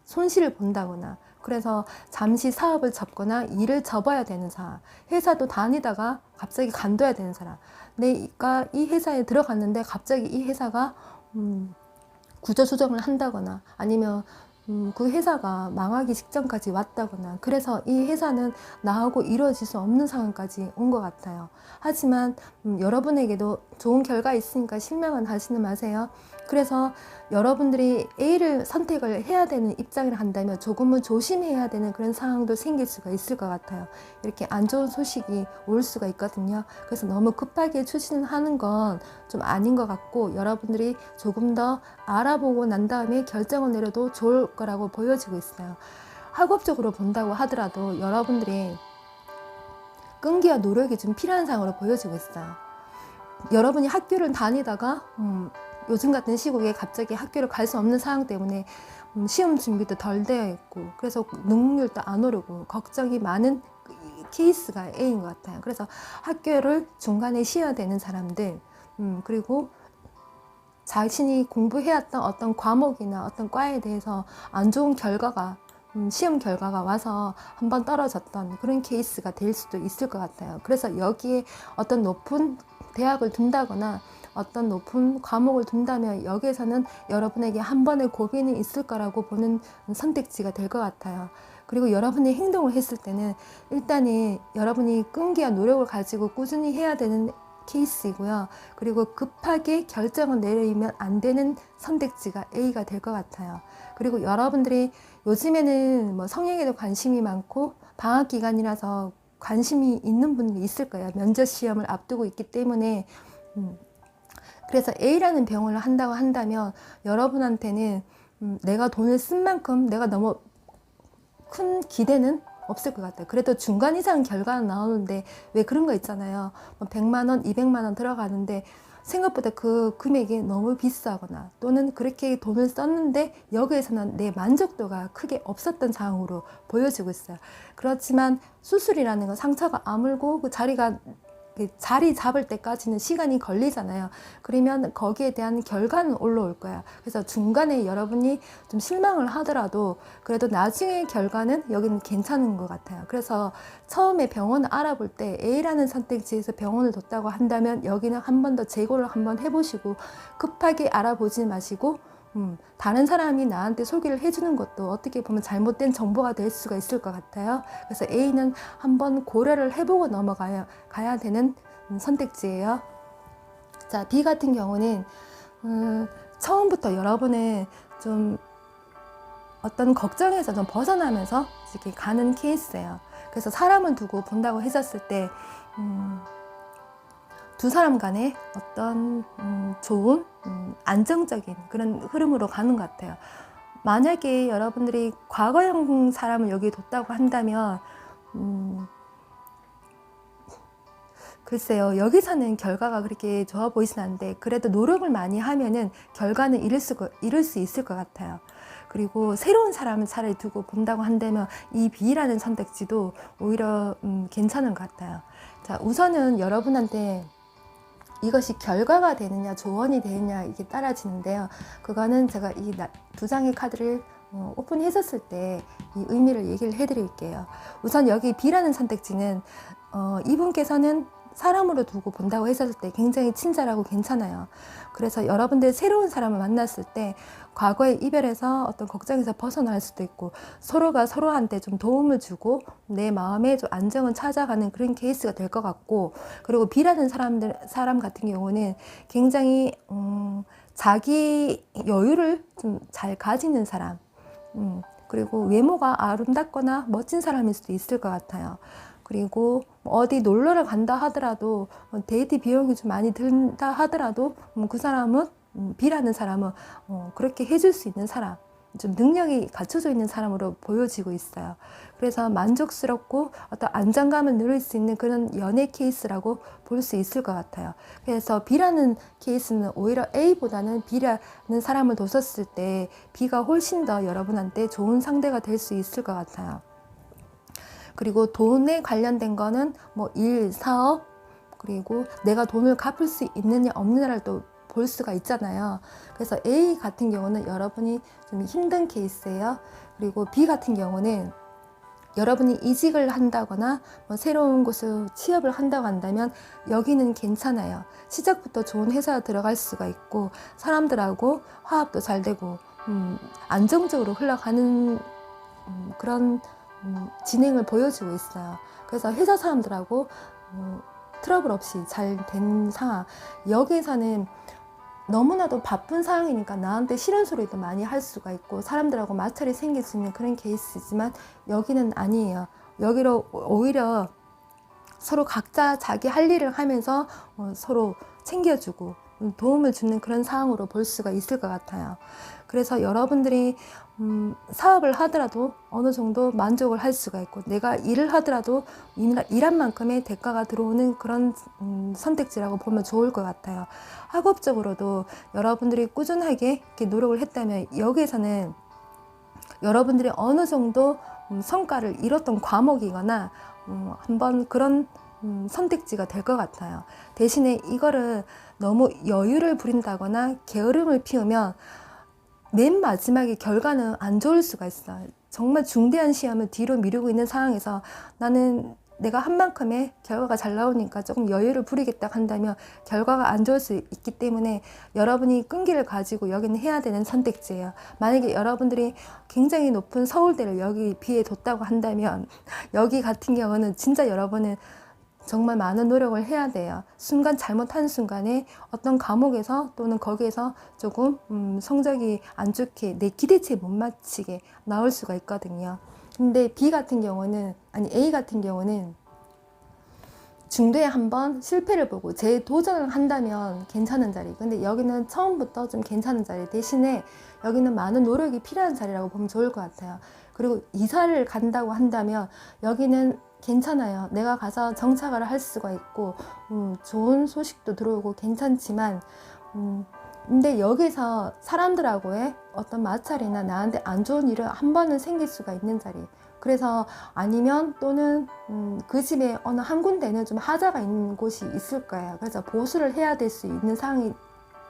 손실을 본다거나 그래서 잠시 사업을 접거나 일을 접어야 되는 사람, 회사도 다니다가 갑자기 간둬야 되는 사람, 내가 이 회사에 들어갔는데 갑자기 이 회사가 구조조정을 한다거나 아니면 그 회사가 망하기 직전까지 왔다거나 그래서 이 회사는 나하고 이루어질 수 없는 상황까지 온 것 같아요. 하지만 여러분에게도 좋은 결과 있으니까 실망은 하시는 마세요. 그래서 여러분들이 A를 선택을 해야 되는 입장이라 한다면 조금은 조심해야 되는 그런 상황도 생길 수가 있을 것 같아요. 이렇게 안 좋은 소식이 올 수가 있거든요. 그래서 너무 급하게 추진하는 건 좀 아닌 것 같고 여러분들이 조금 더 알아보고 난 다음에 결정을 내려도 좋을 거라고 보여지고 있어요. 학업적으로 본다고 하더라도 여러분들이 끈기와 노력이 좀 필요한 상황으로 보여지고 있어요. 여러분이 학교를 다니다가 요즘 같은 시국에 갑자기 학교를 갈 수 없는 상황 때문에 시험 준비도 덜 되어 있고 그래서 능률도 안 오르고 걱정이 많은 케이스가 A인 것 같아요. 그래서 학교를 중간에 쉬어야 되는 사람들 그리고 자신이 공부해왔던 어떤 과목이나 어떤 과에 대해서 안 좋은 결과가 시험 결과가 와서 한번 떨어졌던 그런 케이스가 될 수도 있을 것 같아요. 그래서 여기에 어떤 높은 대학을 둔다거나 어떤 높은 과목을 둔다면 여기에서는 여러분에게 한 번의 고민이 있을 거라고 보는 선택지가 될 것 같아요. 그리고 여러분이 행동을 했을 때는 일단은 여러분이 끈기와 노력을 가지고 꾸준히 해야 되는 케이스이고요. 그리고 급하게 결정을 내리면 안 되는 선택지가 A가 될 것 같아요. 그리고 여러분들이 요즘에는 뭐 성형에도 관심이 많고 방학 기간이라서 관심이 있는 분들이 있을 거예요. 면접 시험을 앞두고 있기 때문에 그래서 A라는 병원을 한다고 한다면 여러분한테는 내가 돈을 쓴 만큼 내가 너무 큰 기대는 없을 것 같아요. 그래도 중간 이상 결과가 나오는데 왜 그런 거 있잖아요. 100만 원, 200만 원 들어가는데 생각보다 그 금액이 너무 비싸거나 또는 그렇게 돈을 썼는데 여기에서는 내 만족도가 크게 없었던 상황으로 보여지고 있어요. 그렇지만 수술이라는 건 상처가 아물고 그 자리가 자리 잡을 때까지는 시간이 걸리잖아요. 그러면 거기에 대한 결과는 올라올 거예요. 그래서 중간에 여러분이 좀 실망을 하더라도 그래도 나중에 결과는 여기는 괜찮은 것 같아요. 그래서 처음에 병원을 알아볼 때 A라는 선택지에서 병원을 뒀다고 한다면 여기는 한 번 더 재고를 한번 해보시고 급하게 알아보지 마시고 다른 사람이 나한테 소개를 해주는 것도 어떻게 보면 잘못된 정보가 될 수가 있을 것 같아요. 그래서 A는 한번 고려를 해보고 가야 되는 선택지예요. 자, B 같은 경우는 처음부터 여러분은 좀 어떤 걱정에서 좀 벗어나면서 이렇게 가는 케이스예요. 그래서 사람을 두고 본다고 했었을 때 두 사람 간에 어떤 좋은 안정적인 그런 흐름으로 가는 것 같아요. 만약에 여러분들이 과거형 사람을 여기에 뒀다고 한다면 글쎄요, 여기서는 결과가 그렇게 좋아 보이진 않는데 그래도 노력을 많이 하면은 결과는 이룰 수 있을 것 같아요. 그리고 새로운 사람을 차라리 두고 본다고 한다면 이 B라는 선택지도 오히려 괜찮은 것 같아요. 자, 우선은 여러분한테 이것이 결과가 되느냐 조언이 되느냐 이게 따라지는데요. 그거는 제가 이 두 장의 카드를 오픈했었을 때 이 의미를 얘기를 해드릴게요. 우선 여기 B라는 선택지는 이분께서는 사람으로 두고 본다고 했었을 때 굉장히 친절하고 괜찮아요. 그래서 여러분들 새로운 사람을 만났을 때 과거의 이별에서 어떤 걱정에서 벗어날 수도 있고 서로가 서로한테 좀 도움을 주고 내 마음에 좀 안정을 찾아가는 그런 케이스가 될 것 같고, 그리고 B라는 사람 같은 경우는 굉장히 자기 여유를 좀 잘 가지는 사람, 그리고 외모가 아름답거나 멋진 사람일 수도 있을 것 같아요. 그리고 어디 놀러를 간다 하더라도 데이트 비용이 좀 많이 든다 하더라도 그 사람은 B라는 사람은 그렇게 해줄 수 있는 사람, 좀 능력이 갖춰져 있는 사람으로 보여지고 있어요. 그래서 만족스럽고 어떤 안정감을 누릴 수 있는 그런 연애 케이스라고 볼 수 있을 것 같아요. 그래서 B라는 케이스는 오히려 A보다는 B라는 사람을 뒀었을 때 B가 훨씬 더 여러분한테 좋은 상대가 될 수 있을 것 같아요. 그리고 돈에 관련된 거는 뭐 일, 사업, 그리고 내가 돈을 갚을 수 있느냐 없느냐를 또 볼 수가 있잖아요. 그래서 A 같은 경우는 여러분이 좀 힘든 케이스예요. 그리고 B 같은 경우는 여러분이 이직을 한다거나 뭐 새로운 곳을 취업을 한다고 한다면 여기는 괜찮아요. 시작부터 좋은 회사에 들어갈 수가 있고 사람들하고 화합도 잘 되고 안정적으로 흘러가는 그런 진행을 보여주고 있어요. 그래서 회사 사람들하고 트러블 없이 잘 된 상황. 여기에서는 너무나도 바쁜 상황이니까 나한테 싫은 소리도 많이 할 수가 있고 사람들하고 마찰이 생길 수 있는 그런 케이스지만 여기는 아니에요. 여기로 오히려 서로 각자 자기 할 일을 하면서 서로 챙겨주고 도움을 주는 그런 상황으로 볼 수가 있을 것 같아요. 그래서 여러분들이 사업을 하더라도 어느 정도 만족을 할 수가 있고 내가 일을 하더라도 일한 만큼의 대가가 들어오는 그런 선택지라고 보면 좋을 것 같아요. 학업적으로도 여러분들이 꾸준하게 이렇게 노력을 했다면 여기에서는 여러분들이 어느 정도 성과를 이뤘던 과목이거나 한번 그런 선택지가 될 것 같아요. 대신에 이거를 너무 여유를 부린다거나 게으름을 피우면 맨 마지막에 결과는 안 좋을 수가 있어요. 정말 중대한 시험을 뒤로 미루고 있는 상황에서 나는 내가 한 만큼의 결과가 잘 나오니까 조금 여유를 부리겠다 한다면 결과가 안 좋을 수 있기 때문에 여러분이 끈기를 가지고 여기는 해야 되는 선택지예요. 만약에 여러분들이 굉장히 높은 서울대를 여기 B에 뒀다고 한다면 여기 같은 경우는 진짜 여러분은 정말 많은 노력을 해야 돼요. 순간 잘못한 순간에 어떤 과목에서 또는 거기에서 조금 성적이 안 좋게 내 기대치에 못 맞추게 나올 수가 있거든요. 근데 B 같은 경우는 A 같은 경우는 중도에 한번 실패를 보고 재도전을 한다면 괜찮은 자리. 근데 여기는 처음부터 좀 괜찮은 자리 대신에 여기는 많은 노력이 필요한 자리라고 보면 좋을 것 같아요. 그리고 이사를 간다고 한다면 여기는 괜찮아요. 내가 가서 정착을 할 수가 있고 좋은 소식도 들어오고 괜찮지만 근데 여기서 사람들하고의 어떤 마찰이나 나한테 안 좋은 일은 한 번은 생길 수가 있는 자리. 그래서 아니면 또는 그 집에 어느 한 군데는 좀 하자가 있는 곳이 있을 거예요. 그래서 보수를 해야 될 수 있는 상황이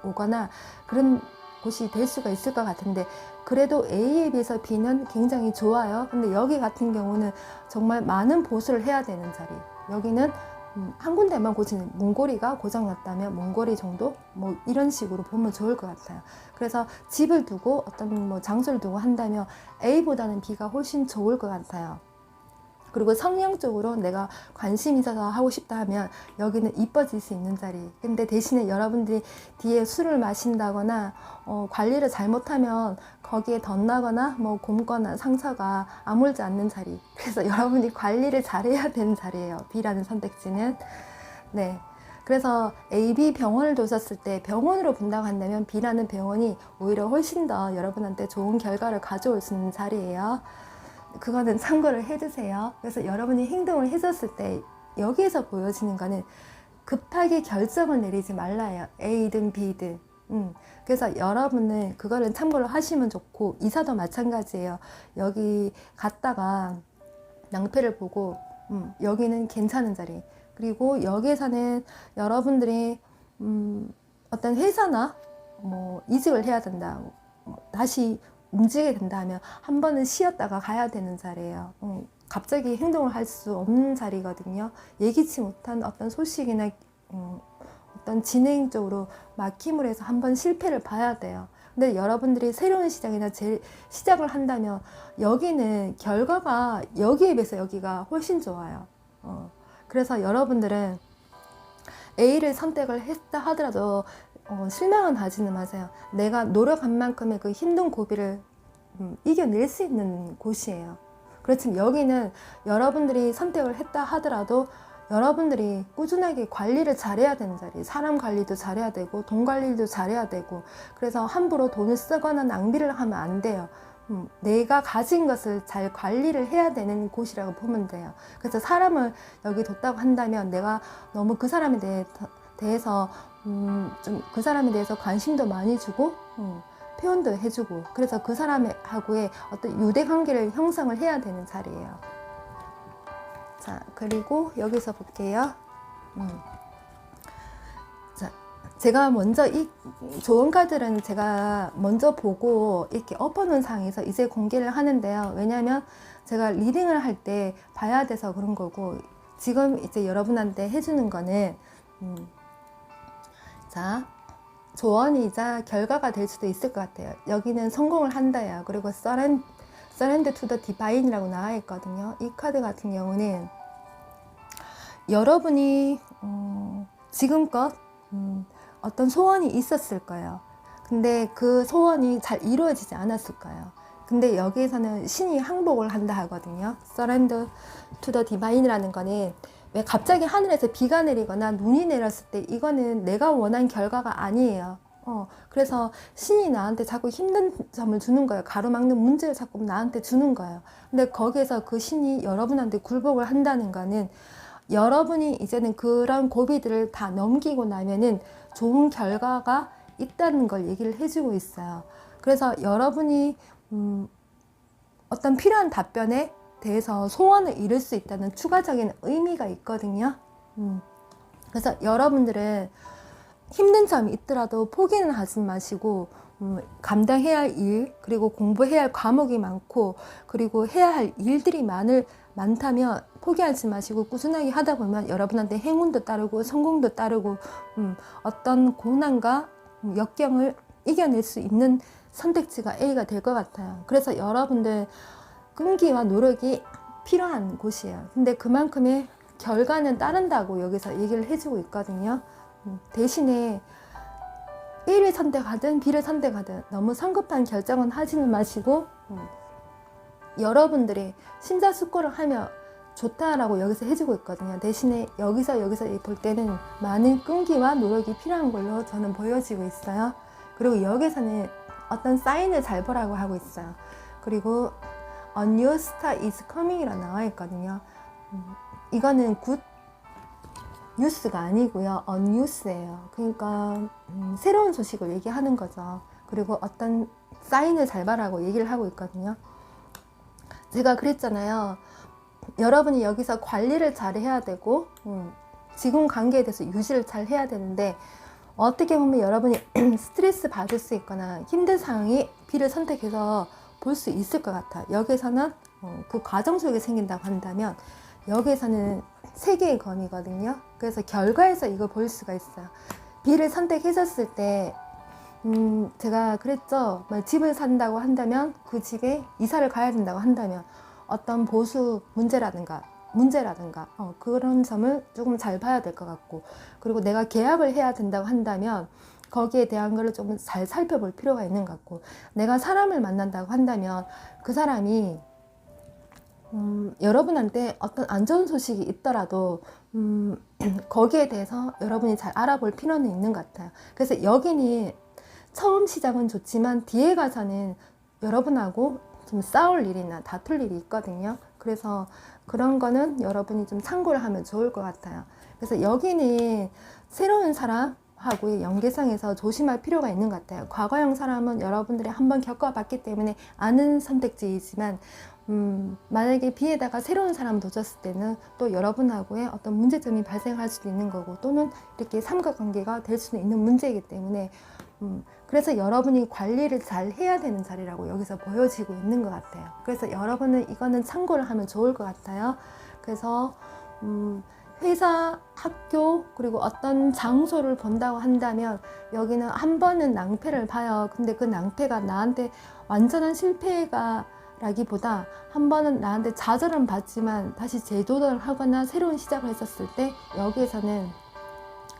오거나 그런 곳이 될 수가 있을 것 같은데, 그래도 A에 비해서 B는 굉장히 좋아요. 근데 여기 같은 경우는 정말 많은 보수를 해야 되는 자리. 여기는 한 군데만 고치는, 문고리가 고장났다면 문고리 정도? 뭐 이런 식으로 보면 좋을 것 같아요. 그래서 집을 두고 어떤 뭐 장소를 두고 한다면 A보다는 B가 훨씬 좋을 것 같아요. 그리고 성향적으로 내가 관심 있어서 하고 싶다 하면 여기는 이뻐질 수 있는 자리. 근데 대신에 여러분들이 뒤에 술을 마신다거나 관리를 잘못하면 거기에 덧나거나 뭐 곪거나 상처가 아물지 않는 자리. 그래서 여러분이 관리를 잘해야 되는 자리예요. B라는 선택지는. 네. 그래서 A, B 병원을 두셨을 때 병원으로 본다고 한다면 B라는 병원이 오히려 훨씬 더 여러분한테 좋은 결과를 가져올 수 있는 자리예요. 그거는 참고를 해주세요. 그래서 여러분이 행동을 해줬을 때 여기에서 보여지는 거는 급하게 결정을 내리지 말라요. A든 B든. 그래서 여러분은 그거는 참고를 하시면 좋고, 이사도 마찬가지예요. 여기 갔다가 낭패를 보고 여기는 괜찮은 자리. 그리고 여기에서는 여러분들이 어떤 회사나 뭐 이직을 해야 된다, 다시 움직이게 된다 하면 한 번은 쉬었다가 가야 되는 자리예요. 갑자기 행동을 할 수 없는 자리거든요. 예기치 못한 어떤 소식이나 어떤 진행적으로 막힘을 해서 한 번 실패를 봐야 돼요. 근데 여러분들이 새로운 시작이나 시작을 한다면 여기는 결과가 여기에 비해서 여기가 훨씬 좋아요. 그래서 여러분들은 A를 선택을 했다 하더라도 실망은 하지는 마세요. 내가 노력한 만큼의 그 힘든 고비를 이겨낼 수 있는 곳이에요. 그렇지만 여기는 여러분들이 선택을 했다 하더라도 여러분들이 꾸준하게 관리를 잘해야 되는 자리, 사람 관리도 잘해야 되고 돈 관리도 잘해야 되고, 그래서 함부로 돈을 쓰거나 낭비를 하면 안 돼요. 내가 가진 것을 잘 관리를 해야 되는 곳이라고 보면 돼요. 그래서 사람을 여기 뒀다고 한다면 내가 너무 그 사람에 대해서 좀 그 사람에 대해서 관심도 많이 주고 표현도 해주고, 그래서 그 사람하고의 어떤 유대 관계를 형성을 해야 되는 자리예요. 자, 그리고 여기서 볼게요. 자, 제가 먼저 이 좋은 카드는 제가 먼저 보고 이렇게 엎어놓은 상황에서 이제 공개를 하는데요. 왜냐하면 제가 리딩을 할 때 봐야 돼서 그런 거고, 지금 이제 여러분한테 해주는 거는 자, 조언이자 결과가 될 수도 있을 것 같아요. 여기는 성공을 한다요. 그리고 Surrender to the Divine이라고 나와 있거든요. 이 카드 같은 경우는 여러분이 지금껏 어떤 소원이 있었을 거예요. 근데 그 소원이 잘 이루어지지 않았을 거예요. 근데 여기에서는 신이 항복을 한다 하거든요. Surrender to the Divine이라는 거는 왜 갑자기 하늘에서 비가 내리거나 눈이 내렸을 때 이거는 내가 원한 결과가 아니에요. 그래서 신이 나한테 자꾸 힘든 점을 주는 거예요. 가로막는 문제를 자꾸 나한테 주는 거예요. 근데 거기에서 그 신이 여러분한테 굴복을 한다는 거는 여러분이 이제는 그런 고비들을 다 넘기고 나면은 좋은 결과가 있다는 걸 얘기를 해주고 있어요. 그래서 여러분이 어떤 필요한 답변에 대해서 소원을 이룰 수 있다는 추가적인 의미가 있거든요. 그래서 여러분들은 힘든 점이 있더라도 포기는 하지 마시고 감당해야 할 일, 그리고 공부해야 할 과목이 많고, 그리고 해야 할 일들이 많다면 포기하지 마시고 꾸준하게 하다 보면 여러분한테 행운도 따르고 성공도 따르고 어떤 고난과 역경을 이겨낼 수 있는 선택지가 A가 될 것 같아요. 그래서 여러분들 끈기와 노력이 필요한 곳이에요. 근데 그만큼의 결과는 따른다고 여기서 얘기를 해주고 있거든요. 대신에 A를 선택하든 B를 선택하든 너무 성급한 결정은 하지는 마시고 여러분들이 심사숙고를 하며 좋다라고 여기서 해주고 있거든요. 대신에 여기서 볼 때는 많은 끈기와 노력이 필요한 걸로 저는 보여지고 있어요. 그리고 여기서는 어떤 사인을 잘 보라고 하고 있어요. 그리고 A new star is coming이라 나와 있거든요. 이거는 굿 뉴스가 아니고요. 언뉴스예요. 그러니까 새로운 소식을 얘기하는 거죠. 그리고 어떤 사인을 잘 봐라고 얘기를 하고 있거든요. 제가 그랬잖아요. 여러분이 여기서 관리를 잘 해야 되고, 지금 관계에 대해서 유지를 잘 해야 되는데, 어떻게 보면 여러분이 스트레스 받을 수 있거나 힘든 상황이 B를 선택해서 볼 수 있을 것 같아요. 여기서는 그 과정 속에 생긴다고 한다면, 여기에서는 세 개의 건이거든요. 그래서 결과에서 이걸 볼 수가 있어요. B를 선택했었을 때, 제가 그랬죠. 집을 산다고 한다면 그 집에 이사를 가야 된다고 한다면 어떤 보수 문제라든가 그런 점을 조금 잘 봐야 될 것 같고, 그리고 내가 계약을 해야 된다고 한다면 거기에 대한 거를 조금 잘 살펴볼 필요가 있는 것 같고, 내가 사람을 만난다고 한다면 그 사람이 여러분한테 어떤 안 좋은 소식이 있더라도 거기에 대해서 여러분이 잘 알아볼 필요는 있는 것 같아요. 그래서 여기는 처음 시작은 좋지만 뒤에 가서는 여러분하고 좀 싸울 일이나 다툴 일이 있거든요. 그래서 그런 거는 여러분이 좀 참고를 하면 좋을 것 같아요. 그래서 여기는 새로운 사람하고의 연계성에서 조심할 필요가 있는 것 같아요. 과거형 사람은 여러분들이 한번 겪어봤기 때문에 아는 선택지이지만 만약에 B에다가 새로운 사람 뒀었을 때는 또 여러분하고의 어떤 문제점이 발생할 수도 있는 거고, 또는 이렇게 삼각관계가 될 수도 있는 문제이기 때문에 그래서 여러분이 관리를 잘 해야 되는 자리라고 여기서 보여지고 있는 것 같아요. 그래서 여러분은 이거는 참고를 하면 좋을 것 같아요. 그래서 회사, 학교, 그리고 어떤 장소를 본다고 한다면 여기는 한 번은 낭패를 봐요. 근데 그 낭패가 나한테 완전한 실패가 라기보다 한 번은 나한테 좌절은 받지만 다시 재도전을 하거나 새로운 시작을 했었을 때 여기에서는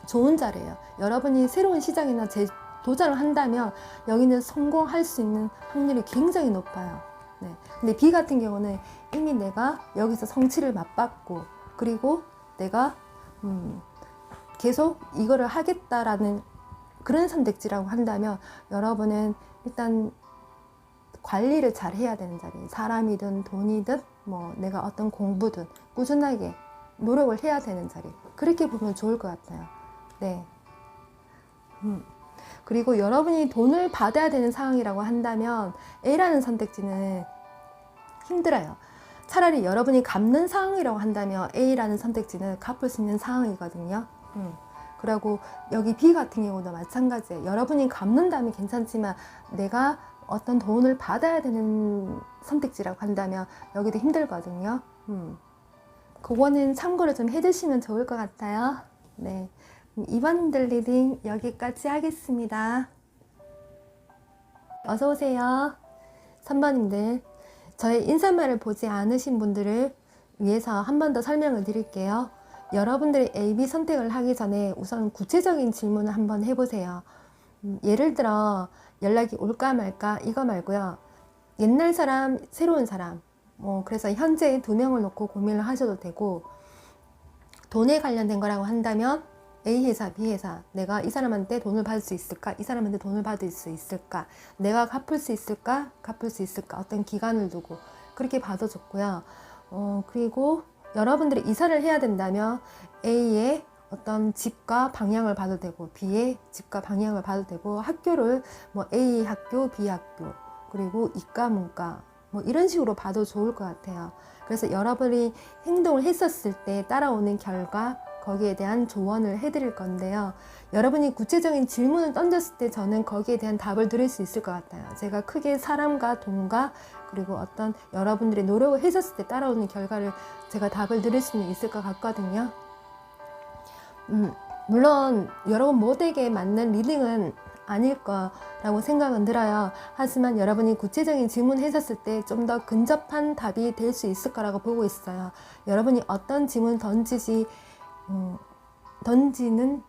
좋은 자리예요. 여러분이 새로운 시작이나 재도전을 한다면 여기는 성공할 수 있는 확률이 굉장히 높아요. 네. 근데 B 같은 경우는 이미 내가 여기서 성취를 맛봤고, 그리고 내가 계속 이거를 하겠다라는 그런 선택지라고 한다면 여러분은 일단 관리를 잘 해야 되는 자리예요. 사람이든 돈이든 뭐 내가 어떤 공부든 꾸준하게 노력을 해야 되는 자리. 그렇게 보면 좋을 것 같아요. 네. 그리고 여러분이 돈을 받아야 되는 상황이라고 한다면 A라는 선택지는 힘들어요. 차라리 여러분이 갚는 상황이라고 한다면 A라는 선택지는 갚을 수 있는 상황이거든요. 그리고 여기 B 같은 경우도 마찬가지예요. 여러분이 갚는다면 괜찮지만 내가 어떤 돈을 받아야 되는 선택지라고 한다면 여기도 힘들거든요. 그거는 참고를 좀 해두시면 좋을 것 같아요. 네. 이번 흔들 리딩 여기까지 하겠습니다. 어서 오세요. 3번님들, 저의 인사말을 보지 않으신 분들을 위해서 한 번 더 설명을 드릴게요. 여러분들이 A, B 선택을 하기 전에 우선 구체적인 질문을 한번 해보세요. 예를 들어 연락이 올까 말까 이거 말고요. 옛날 사람, 새로운 사람, 그래서 현재 2명을 놓고 고민을 하셔도 되고, 돈에 관련된 거라고 한다면 A 회사, B 회사, 내가 이 사람한테 돈을 받을 수 있을까? 이 사람한테 돈을 받을 수 있을까? 내가 갚을 수 있을까? 갚을 수 있을까? 어떤 기간을 두고 그렇게 봐도 좋고요. 그리고 여러분들이 이사를 해야 된다면 A의 어떤 집과 방향을 봐도 되고, B의 집과 방향을 봐도 되고, 학교를 뭐 A 학교, B 학교, 그리고 이과, 문과 뭐 이런 식으로 봐도 좋을 것 같아요. 그래서 여러분이 행동을 했었을 때 따라오는 결과, 거기에 대한 조언을 해드릴 건데요. 여러분이 구체적인 질문을 던졌을 때 저는 거기에 대한 답을 드릴 수 있을 것 같아요. 제가 크게 사람과 돈과 그리고 어떤 여러분들이 노력을 했었을 때 따라오는 결과를 제가 답을 드릴 수는 있을 것 같거든요. 물론 여러분 모두에게 맞는 리딩은 아닐 거라고 생각은 들어요. 하지만 여러분이 구체적인 질문을 했었을 때 좀 더 근접한 답이 될 수 있을 거라고 보고 있어요. 여러분이 어떤 질문을 던지는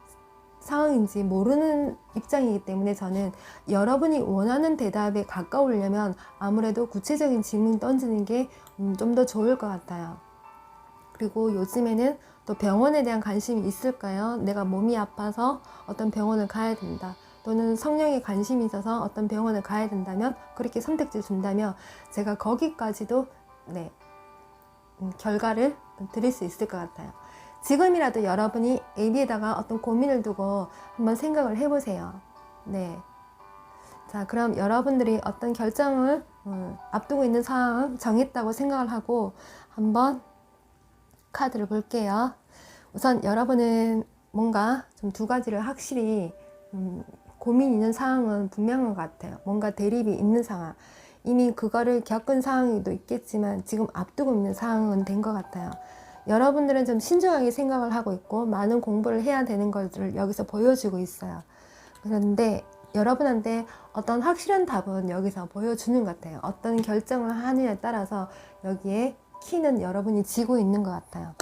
상황인지 모르는 입장이기 때문에 저는 여러분이 원하는 대답에 가까우려면 아무래도 구체적인 질문 던지는 게 좀 더 좋을 것 같아요. 그리고 요즘에는 또 병원에 대한 관심이 있을까요? 내가 몸이 아파서 어떤 병원을 가야 된다. 또는 성령에 관심이 있어서 어떤 병원을 가야 된다면, 그렇게 선택지를 준다면 제가 거기까지도 결과를 드릴 수 있을 것 같아요. 지금이라도 여러분이 AB에다가 어떤 고민을 두고 한번 생각을 해보세요. 네. 자, 그럼 여러분들이 어떤 결정을 앞두고 있는 상황 정했다고 생각을 하고 한번 카드를 볼게요. 우선 여러분은 뭔가 좀 두 가지를 확실히 고민 있는 상황은 분명한 것 같아요. 뭔가 대립이 있는 상황. 이미 그거를 겪은 상황도 있겠지만 지금 앞두고 있는 상황은 된 것 같아요. 여러분들은 좀 신중하게 생각을 하고 있고 많은 공부를 해야 되는 것들을 여기서 보여주고 있어요. 그런데 여러분한테 어떤 확실한 답은 여기서 보여주는 것 같아요. 어떤 결정을 하느냐에 따라서 여기에 키는 여러분이 쥐고 있는 것 같아요.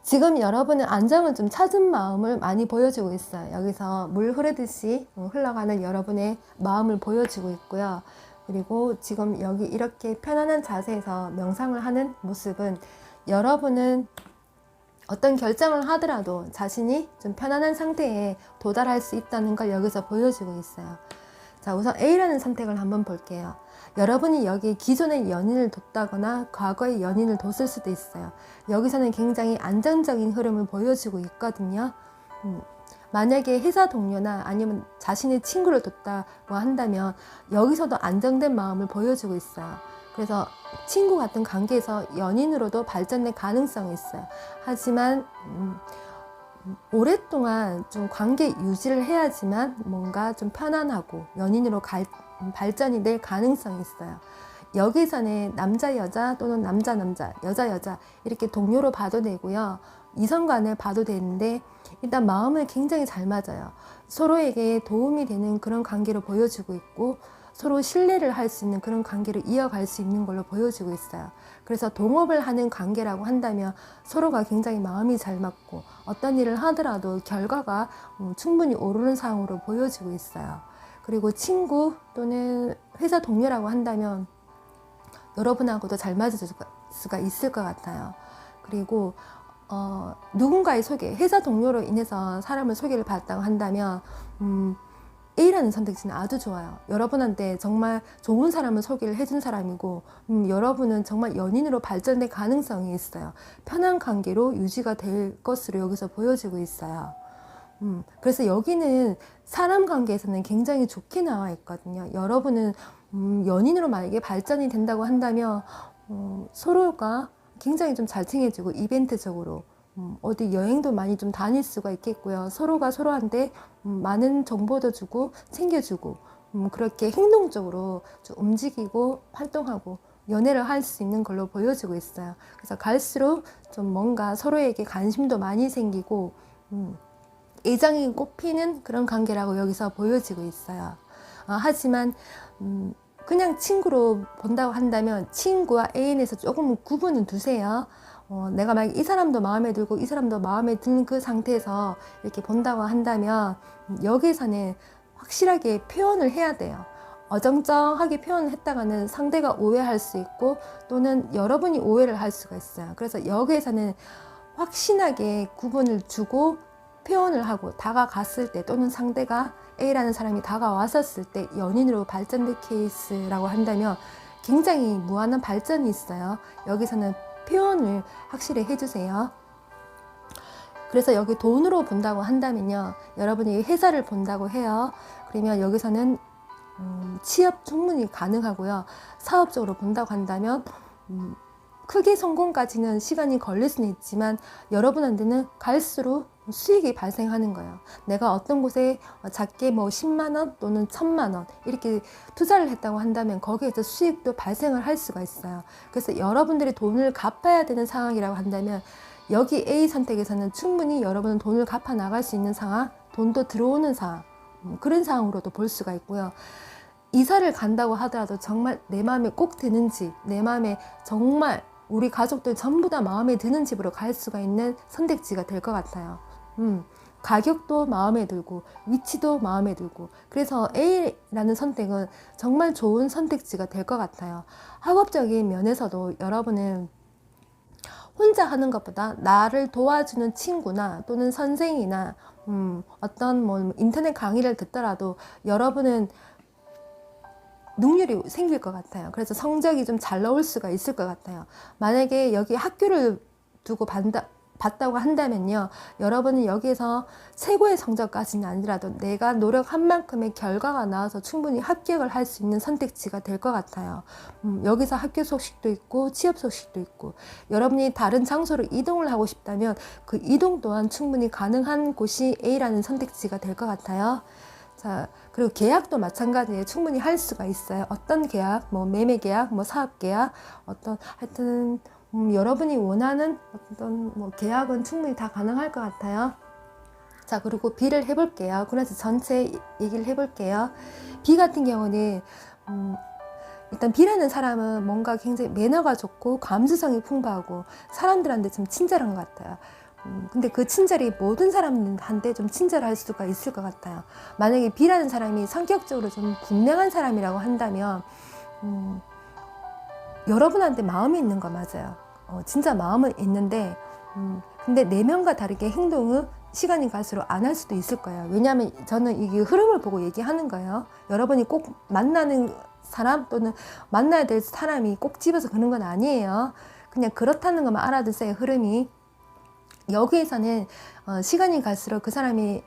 지금 여러분은 안정을 좀 찾은 마음을 많이 보여주고 있어요. 여기서 물 흐르듯이 흘러가는 여러분의 마음을 보여주고 있고요. 그리고 지금 여기 이렇게 편안한 자세에서 명상을 하는 모습은 여러분은 어떤 결정을 하더라도 자신이 좀 편안한 상태에 도달할 수 있다는 걸 여기서 보여주고 있어요. 자, 우선 A라는 선택을 한번 볼게요. 여러분이 여기 기존의 연인을 뒀다거나 과거의 연인을 뒀을 수도 있어요. 여기서는 굉장히 안정적인 흐름을 보여주고 있거든요. 만약에 회사 동료나 아니면 자신의 친구를 뒀다고 한다면 여기서도 안정된 마음을 보여주고 있어요. 그래서 친구 같은 관계에서 연인으로도 발전될 가능성이 있어요. 하지만 오랫동안 좀 관계 유지를 해야지만 뭔가 좀 편안하고 연인으로 발전이 될 가능성이 있어요. 여기서는 남자 여자 또는 남자 남자 여자 여자 이렇게 동료로 봐도 되고요. 이성간을 봐도 되는데 일단 마음을 굉장히 잘 맞아요. 서로에게 도움이 되는 그런 관계로 보여주고 있고 서로 신뢰를 할 수 있는 그런 관계를 이어갈 수 있는 걸로 보여주고 있어요. 그래서 동업을 하는 관계라고 한다면 서로가 굉장히 마음이 잘 맞고 어떤 일을 하더라도 결과가 충분히 오르는 상황으로 보여지고 있어요. 그리고 친구 또는 회사 동료라고 한다면 여러분하고도 잘 맞을 수가 있을 것 같아요. 그리고 누군가의 소개, 회사 동료로 인해서 사람을 소개를 받았다고 한다면 A라는 선택지는 아주 좋아요. 여러분한테 정말 좋은 사람을 소개를 해준 사람이고 여러분은 정말 연인으로 발전될 가능성이 있어요. 편한 관계로 유지가 될 것으로 여기서 보여지고 있어요. 그래서 여기는 사람 관계에서는 굉장히 좋게 나와 있거든요. 여러분은 연인으로 만약에 발전이 된다고 한다면 서로가 굉장히 좀 잘 챙겨주고 이벤트적으로 어디 여행도 많이 좀 다닐 수가 있겠고요. 서로가 서로한테 많은 정보도 주고 챙겨주고 그렇게 행동적으로 좀 움직이고 활동하고 연애를 할 수 있는 걸로 보여지고 있어요. 그래서 갈수록 좀 뭔가 서로에게 관심도 많이 생기고 애정이 꽃피는 그런 관계라고 여기서 보여지고 있어요. 하지만 그냥 친구로 본다고 한다면 친구와 애인에서 조금 구분은 두세요. 내가 만약 이 사람도 마음에 들고 이 사람도 마음에 드는 그 상태에서 이렇게 본다고 한다면 여기서는 확실하게 표현을 해야 돼요. 어정쩡하게 표현을 했다가는 상대가 오해할 수 있고 또는 여러분이 오해를 할 수가 있어요. 그래서 여기에서는 확신하게 구분을 주고 표현을 하고 다가갔을 때 또는 상대가 A라는 사람이 다가왔었을 때 연인으로 발전된 케이스라고 한다면 굉장히 무한한 발전이 있어요. 여기서는 표현을 확실히 해주세요. 그래서 여기 돈으로 본다고 한다면요. 여러분이 회사를 본다고 해요. 그러면 여기서는 취업 충분히 가능하고요. 사업적으로 본다고 한다면 크게 성공까지는 시간이 걸릴 수는 있지만 여러분한테는 갈수록 수익이 발생하는 거예요. 내가 어떤 곳에 작게 뭐 10만 원 또는 1000만 원 이렇게 투자를 했다고 한다면 거기에서 수익도 발생을 할 수가 있어요. 그래서 여러분들이 돈을 갚아야 되는 상황이라고 한다면 여기 A 선택에서는 충분히 여러분은 돈을 갚아 나갈 수 있는 상황, 돈도 들어오는 상황, 그런 상황으로도 볼 수가 있고요. 이사를 간다고 하더라도 정말 내 마음에 꼭 드는지, 내 마음에 정말 우리 가족들 전부 다 마음에 드는 집으로 갈 수가 있는 선택지가 될 것 같아요. 가격도 마음에 들고 위치도 마음에 들고 그래서 A라는 선택은 정말 좋은 선택지가 될 것 같아요. 학업적인 면에서도 여러분은 혼자 하는 것보다 나를 도와주는 친구나 또는 선생이나 어떤 뭐 인터넷 강의를 듣더라도 여러분은 능률이 생길 것 같아요. 그래서 성적이 좀 잘 나올 수가 있을 것 같아요. 만약에 여기 학교를 두고 봤다고 한다면요, 여러분은 여기에서 최고의 성적까지는 아니라도 내가 노력한 만큼의 결과가 나와서 충분히 합격을 할 수 있는 선택지가 될 것 같아요. 여기서 학교 소식도 있고 취업 소식도 있고, 여러분이 다른 장소로 이동을 하고 싶다면 그 이동 또한 충분히 가능한 곳이 A라는 선택지가 될 것 같아요. 자, 그리고 계약도 마찬가지예요. 충분히 할 수가 있어요. 어떤 계약, 뭐 매매 계약, 뭐 사업 계약, 어떤 하여튼 여러분이 원하는 어떤 뭐 계약은 충분히 다 가능할 것 같아요. 자, 그리고 B를 해볼게요. 그래서 전체 얘기를 해볼게요. B 같은 경우는 일단 B라는 사람은 뭔가 굉장히 매너가 좋고 감수성이 풍부하고 사람들한테 좀 친절한 것 같아요. 근데 그 친절이 모든 사람한테 좀 친절할 수가 있을 것 같아요. 만약에 B라는 사람이 성격적으로 좀 분명한 사람이라고 한다면 여러분한테 마음이 있는 거 맞아요. 진짜 마음은 있는데 근데 내면과 다르게 행동을 시간이 갈수록 안 할 수도 있을 거예요. 왜냐하면 저는 이게 흐름을 보고 얘기하는 거예요. 여러분이 꼭 만나는 사람 또는 만나야 될 사람이 꼭 집어서 그런 건 아니에요. 그냥 그렇다는 것만 알아두세요. 흐름이. 여기에서는 시간이 갈수록 그 사람이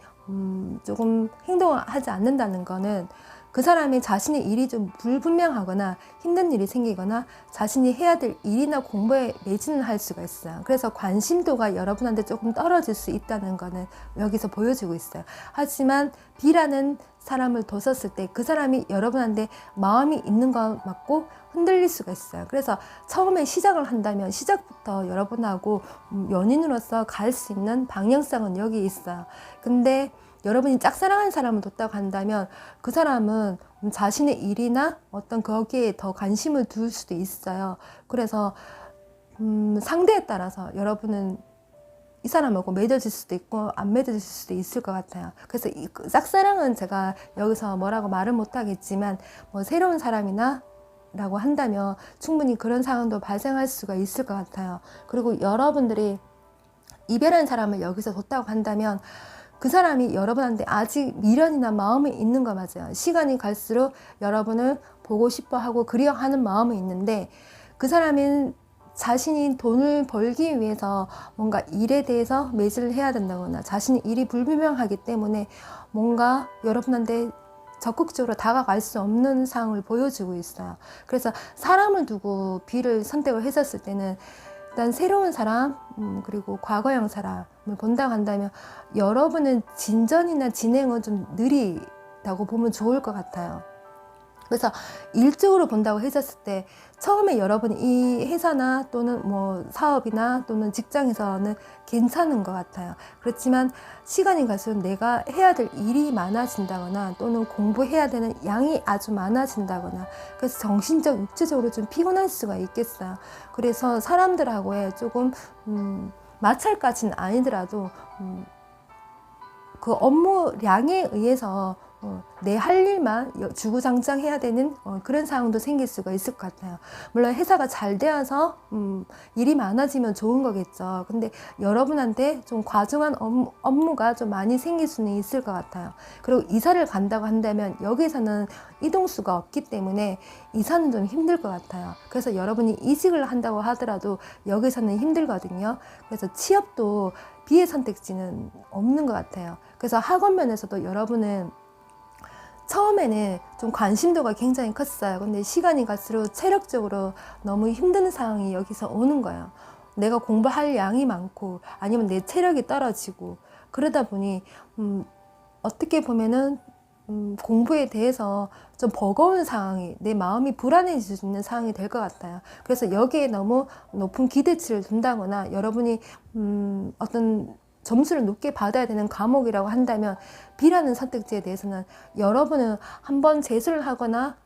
조금 행동을 하지 않는다는 거는 그 사람이 자신의 일이 좀 불분명하거나 힘든 일이 생기거나 자신이 해야 될 일이나 공부에 매진을 할 수가 있어요. 그래서 관심도가 여러분한테 조금 떨어질 수 있다는 거는 여기서 보여주고 있어요. 하지만 B라는 사람을 뒀었을 때 그 사람이 여러분한테 마음이 있는 거 맞고 흔들릴 수가 있어요. 그래서 처음에 시작을 한다면 시작부터 여러분하고 연인으로서 갈 수 있는 방향성은 여기 있어요. 근데 여러분이 짝사랑한 사람을 뒀다고 한다면 그 사람은 자신의 일이나 어떤 거기에 더 관심을 둘 수도 있어요. 그래서 상대에 따라서 여러분은 이 사람하고 맺어질 수도 있고 안 맺어질 수도 있을 것 같아요. 그래서 이 짝사랑은 제가 여기서 뭐라고 말은 못하겠지만 뭐 새로운 사람이나 라고 한다면 충분히 그런 상황도 발생할 수가 있을 것 같아요. 그리고 여러분들이 이별한 사람을 여기서 뒀다고 한다면 그 사람이 여러분한테 아직 미련이나 마음이 있는 거 맞아요. 시간이 갈수록 여러분을 보고 싶어 하고 그리워하는 마음이 있는데 그 사람은 자신이 돈을 벌기 위해서 뭔가 일에 대해서 매질을 해야 된다거나 자신의 일이 불분명하기 때문에 뭔가 여러분한테 적극적으로 다가갈 수 없는 상황을 보여주고 있어요. 그래서 사람을 두고 B를 선택을 했었을 때는 일단 새로운 사람 그리고 과거형 사람을 본다고 한다면 여러분은 진전이나 진행은 좀 느리다고 보면 좋을 것 같아요. 그래서 일적으로 본다고 했었을 때 처음에 여러분이 이 회사나 또는 뭐 사업이나 또는 직장에서는 괜찮은 것 같아요. 그렇지만 시간이 갈수록 내가 해야 될 일이 많아진다거나 또는 공부해야 되는 양이 아주 많아진다거나 그래서 정신적, 육체적으로 좀 피곤할 수가 있겠어요. 그래서 사람들하고의 조금 마찰까지는 아니더라도 그 업무량에 의해서 내 할 일만 주구장창 해야 되는 그런 상황도 생길 수가 있을 것 같아요. 물론 회사가 잘 되어서 일이 많아지면 좋은 거겠죠. 근데 여러분한테 좀 과중한 업무가 좀 많이 생길 수는 있을 것 같아요. 그리고 이사를 간다고 한다면 여기서는 이동수가 없기 때문에 이사는 좀 힘들 것 같아요. 그래서 여러분이 이직을 한다고 하더라도 여기서는 힘들거든요. 그래서 취업도 B의 선택지는 없는 것 같아요. 그래서 학원 면에서도 여러분은 처음에는 좀 관심도가 굉장히 컸어요. 근데 시간이 갈수록 체력적으로 너무 힘든 상황이 여기서 오는 거예요. 내가 공부할 양이 많고 아니면 내 체력이 떨어지고 그러다 보니 어떻게 보면은 공부에 대해서 좀 버거운 상황이 내 마음이 불안해질 수 있는 상황이 될 것 같아요. 그래서 여기에 너무 높은 기대치를 둔다거나 여러분이 어떤 점수를 높게 받아야 되는 과목이라고 한다면 B라는 선택지에 대해서는 여러분은 한번 재수를 하거나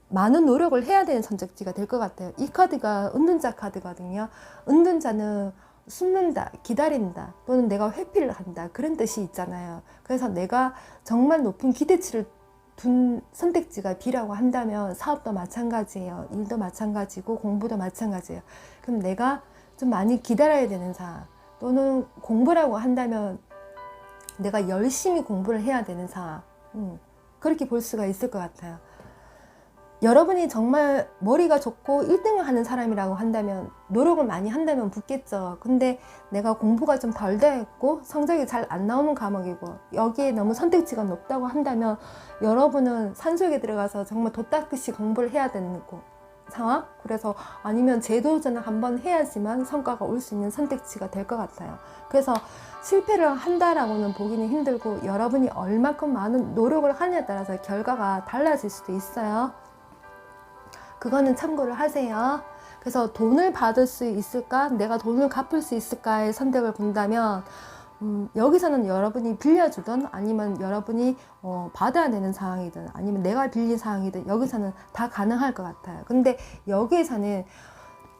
많은 노력을 해야 되는 선택지가 될 것 같아요. 이 카드가 은둔자 카드거든요. 은둔자는 숨는다, 기다린다, 또는 내가 회피를 한다 그런 뜻이 있잖아요. 그래서 내가 정말 높은 기대치를 둔 선택지가 B라고 한다면 사업도 마찬가지예요. 일도 마찬가지고 공부도 마찬가지예요. 그럼 내가 좀 많이 기다려야 되는 상황 또는 공부라고 한다면 내가 열심히 공부를 해야 되는 상황 그렇게 볼 수가 있을 것 같아요. 여러분이 정말 머리가 좋고 1등을 하는 사람이라고 한다면, 노력을 많이 한다면 붙겠죠. 근데 내가 공부가 좀 덜 되어 있고 성적이 잘 안 나오는 과목이고 여기에 너무 선택지가 높다고 한다면, 여러분은 산속에 들어가서 정말 도닦듯이 공부를 해야 되는 상황? 그래서 아니면 재도전을 한번 해야지만 성과가 올 수 있는 선택지가 될 것 같아요. 그래서 실패를 한다라고는 보기는 힘들고, 여러분이 얼마큼 많은 노력을 하느냐에 따라서 결과가 달라질 수도 있어요. 그거는 참고를 하세요. 그래서 돈을 받을 수 있을까? 내가 돈을 갚을 수 있을까의 선택을 본다면, 여기서는 여러분이 빌려주든 아니면 여러분이 받아야 되는 상황이든 아니면 내가 빌린 상황이든 여기서는 다 가능할 것 같아요. 근데 여기에서는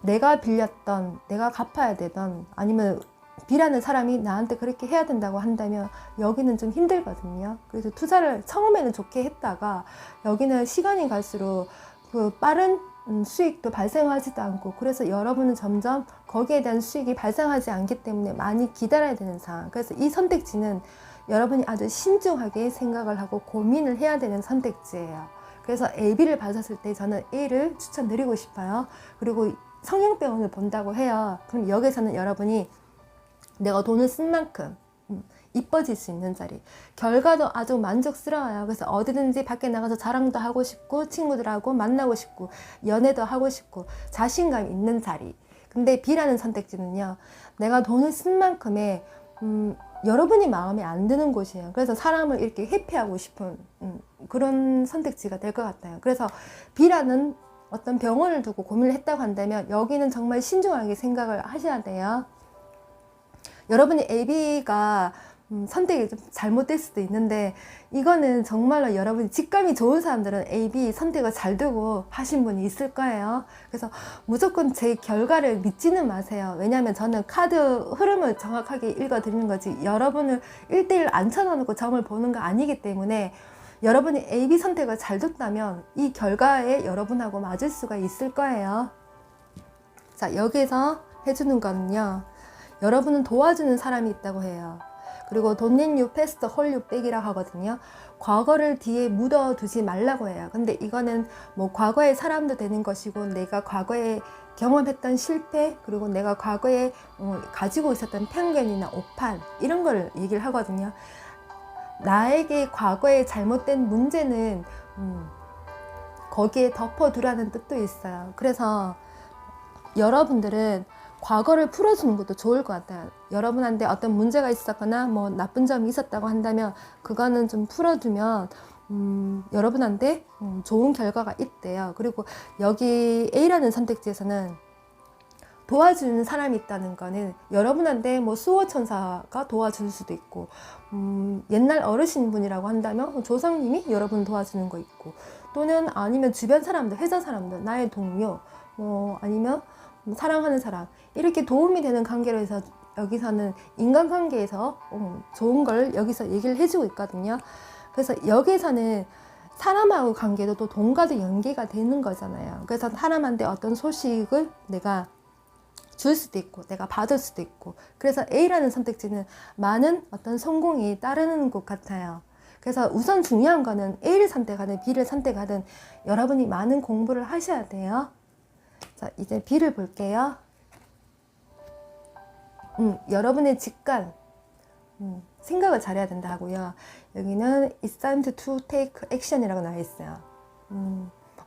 내가 빌렸던, 내가 갚아야 되던 아니면 B라는 사람이 나한테 그렇게 해야 된다고 한다면 여기는 좀 힘들거든요. 그래서 투자를 처음에는 좋게 했다가 여기는 시간이 갈수록 그 빠른 수익도 발생하지도 않고, 그래서 여러분은 점점 거기에 대한 수익이 발생하지 않기 때문에 많이 기다려야 되는 상황. 그래서 이 선택지는 여러분이 아주 신중하게 생각을 하고 고민을 해야 되는 선택지예요. 그래서 AB를 받았을 때 저는 A를 추천드리고 싶어요. 그리고 성형병원을 본다고 해요. 그럼 여기서는 여러분이 내가 돈을 쓴 만큼 이뻐질 수 있는 자리, 결과도 아주 만족스러워요. 그래서 어디든지 밖에 나가서 자랑도 하고 싶고 친구들하고 만나고 싶고 연애도 하고 싶고 자신감 있는 자리. 근데 B라는 선택지는요, 내가 돈을 쓴 만큼의 여러분이 마음에 안 드는 곳이에요. 그래서 사람을 이렇게 회피하고 싶은 그런 선택지가 될 것 같아요. 그래서 B라는 어떤 병원을 두고 고민을 했다고 한다면 여기는 정말 신중하게 생각을 하셔야 돼요. 여러분이 AB가 선택이 좀 잘못될 수도 있는데, 이거는 정말로 여러분이 직감이 좋은 사람들은 AB 선택을 잘 두고 하신 분이 있을 거예요. 그래서 무조건 제 결과를 믿지는 마세요. 왜냐하면 저는 카드 흐름을 정확하게 읽어드리는 거지 여러분을 1대1 앉혀놓고 점을 보는 거 아니기 때문에, 여러분이 AB 선택을 잘 뒀다면 이 결과에 여러분하고 맞을 수가 있을 거예요. 자, 여기서 해주는 거는요, 여러분은 도와주는 사람이 있다고 해요. 그리고 Don't let you past hold you back이라고 하거든요. 과거를 뒤에 묻어두지 말라고 해요. 근데 이거는 뭐 과거의 사람도 되는 것이고, 내가 과거에 경험했던 실패, 그리고 내가 과거에 가지고 있었던 편견이나 오판, 이런 걸 얘기를 하거든요. 나에게 과거에 잘못된 문제는 거기에 덮어두라는 뜻도 있어요. 그래서 여러분들은 과거를 풀어주는 것도 좋을 것 같아요. 여러분한테 어떤 문제가 있었거나 뭐 나쁜 점이 있었다고 한다면 그거는 좀 풀어두면 여러분한테 좋은 결과가 있대요. 그리고 여기 A라는 선택지에서는 도와주는 사람이 있다는 거는 여러분한테 뭐 수호천사가 도와줄 수도 있고, 옛날 어르신분이라고 한다면 조상님이 여러분 도와주는 거 있고, 또는 아니면 주변 사람들, 회사 사람들, 나의 동료, 뭐 아니면 사랑하는 사람, 이렇게 도움이 되는 관계로 해서 여기서는 인간관계에서 좋은 걸 여기서 얘기를 해주고 있거든요. 그래서 여기서는 사람하고 관계도 또 돈과도 연계가 되는 거잖아요. 그래서 사람한테 어떤 소식을 내가 줄 수도 있고 내가 받을 수도 있고, 그래서 A라는 선택지는 많은 어떤 성공이 따르는 것 같아요. 그래서 우선 중요한 거는 A를 선택하든 B를 선택하든 여러분이 많은 공부를 하셔야 돼요. 자, 이제 B를 볼게요. 여러분의 직관, 생각을 잘해야 된다 하고요. 여기는 It's time to take action이라고 나와 있어요.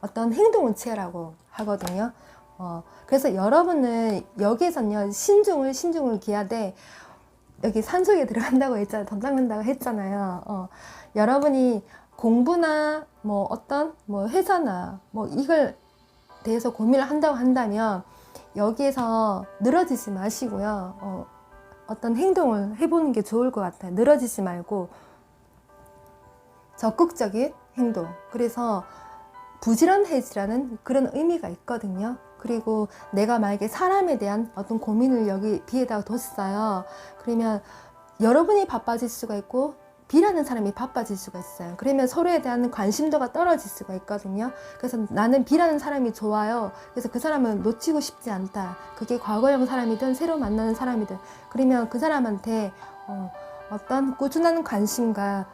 어떤 행동을 취하라고 하거든요. 그래서 여러분은 여기에서는요, 신중을 기하되, 여기 산속에 들어간다고 했잖아요. 돈 닦는다고 했잖아요. 여러분이 공부나 뭐 어떤 뭐 회사나 뭐 이걸 대해서 고민을 한다고 한다면 여기에서 늘어지지 마시고요. 어떤 행동을 해보는 게 좋을 것 같아요. 늘어지지 말고 적극적인 행동. 그래서 부지런해지라는 그런 의미가 있거든요. 그리고 내가 만약에 사람에 대한 어떤 고민을 여기 B에다가 뒀어요. 그러면 여러분이 바빠질 수가 있고 B라는 사람이 바빠질 수가 있어요. 그러면 서로에 대한 관심도가 떨어질 수가 있거든요. 그래서 나는 B라는 사람이 좋아요. 그래서 그 사람을 놓치고 싶지 않다. 그게 과거형 사람이든 새로 만나는 사람이든, 그러면 그 사람한테 어떤 꾸준한 관심과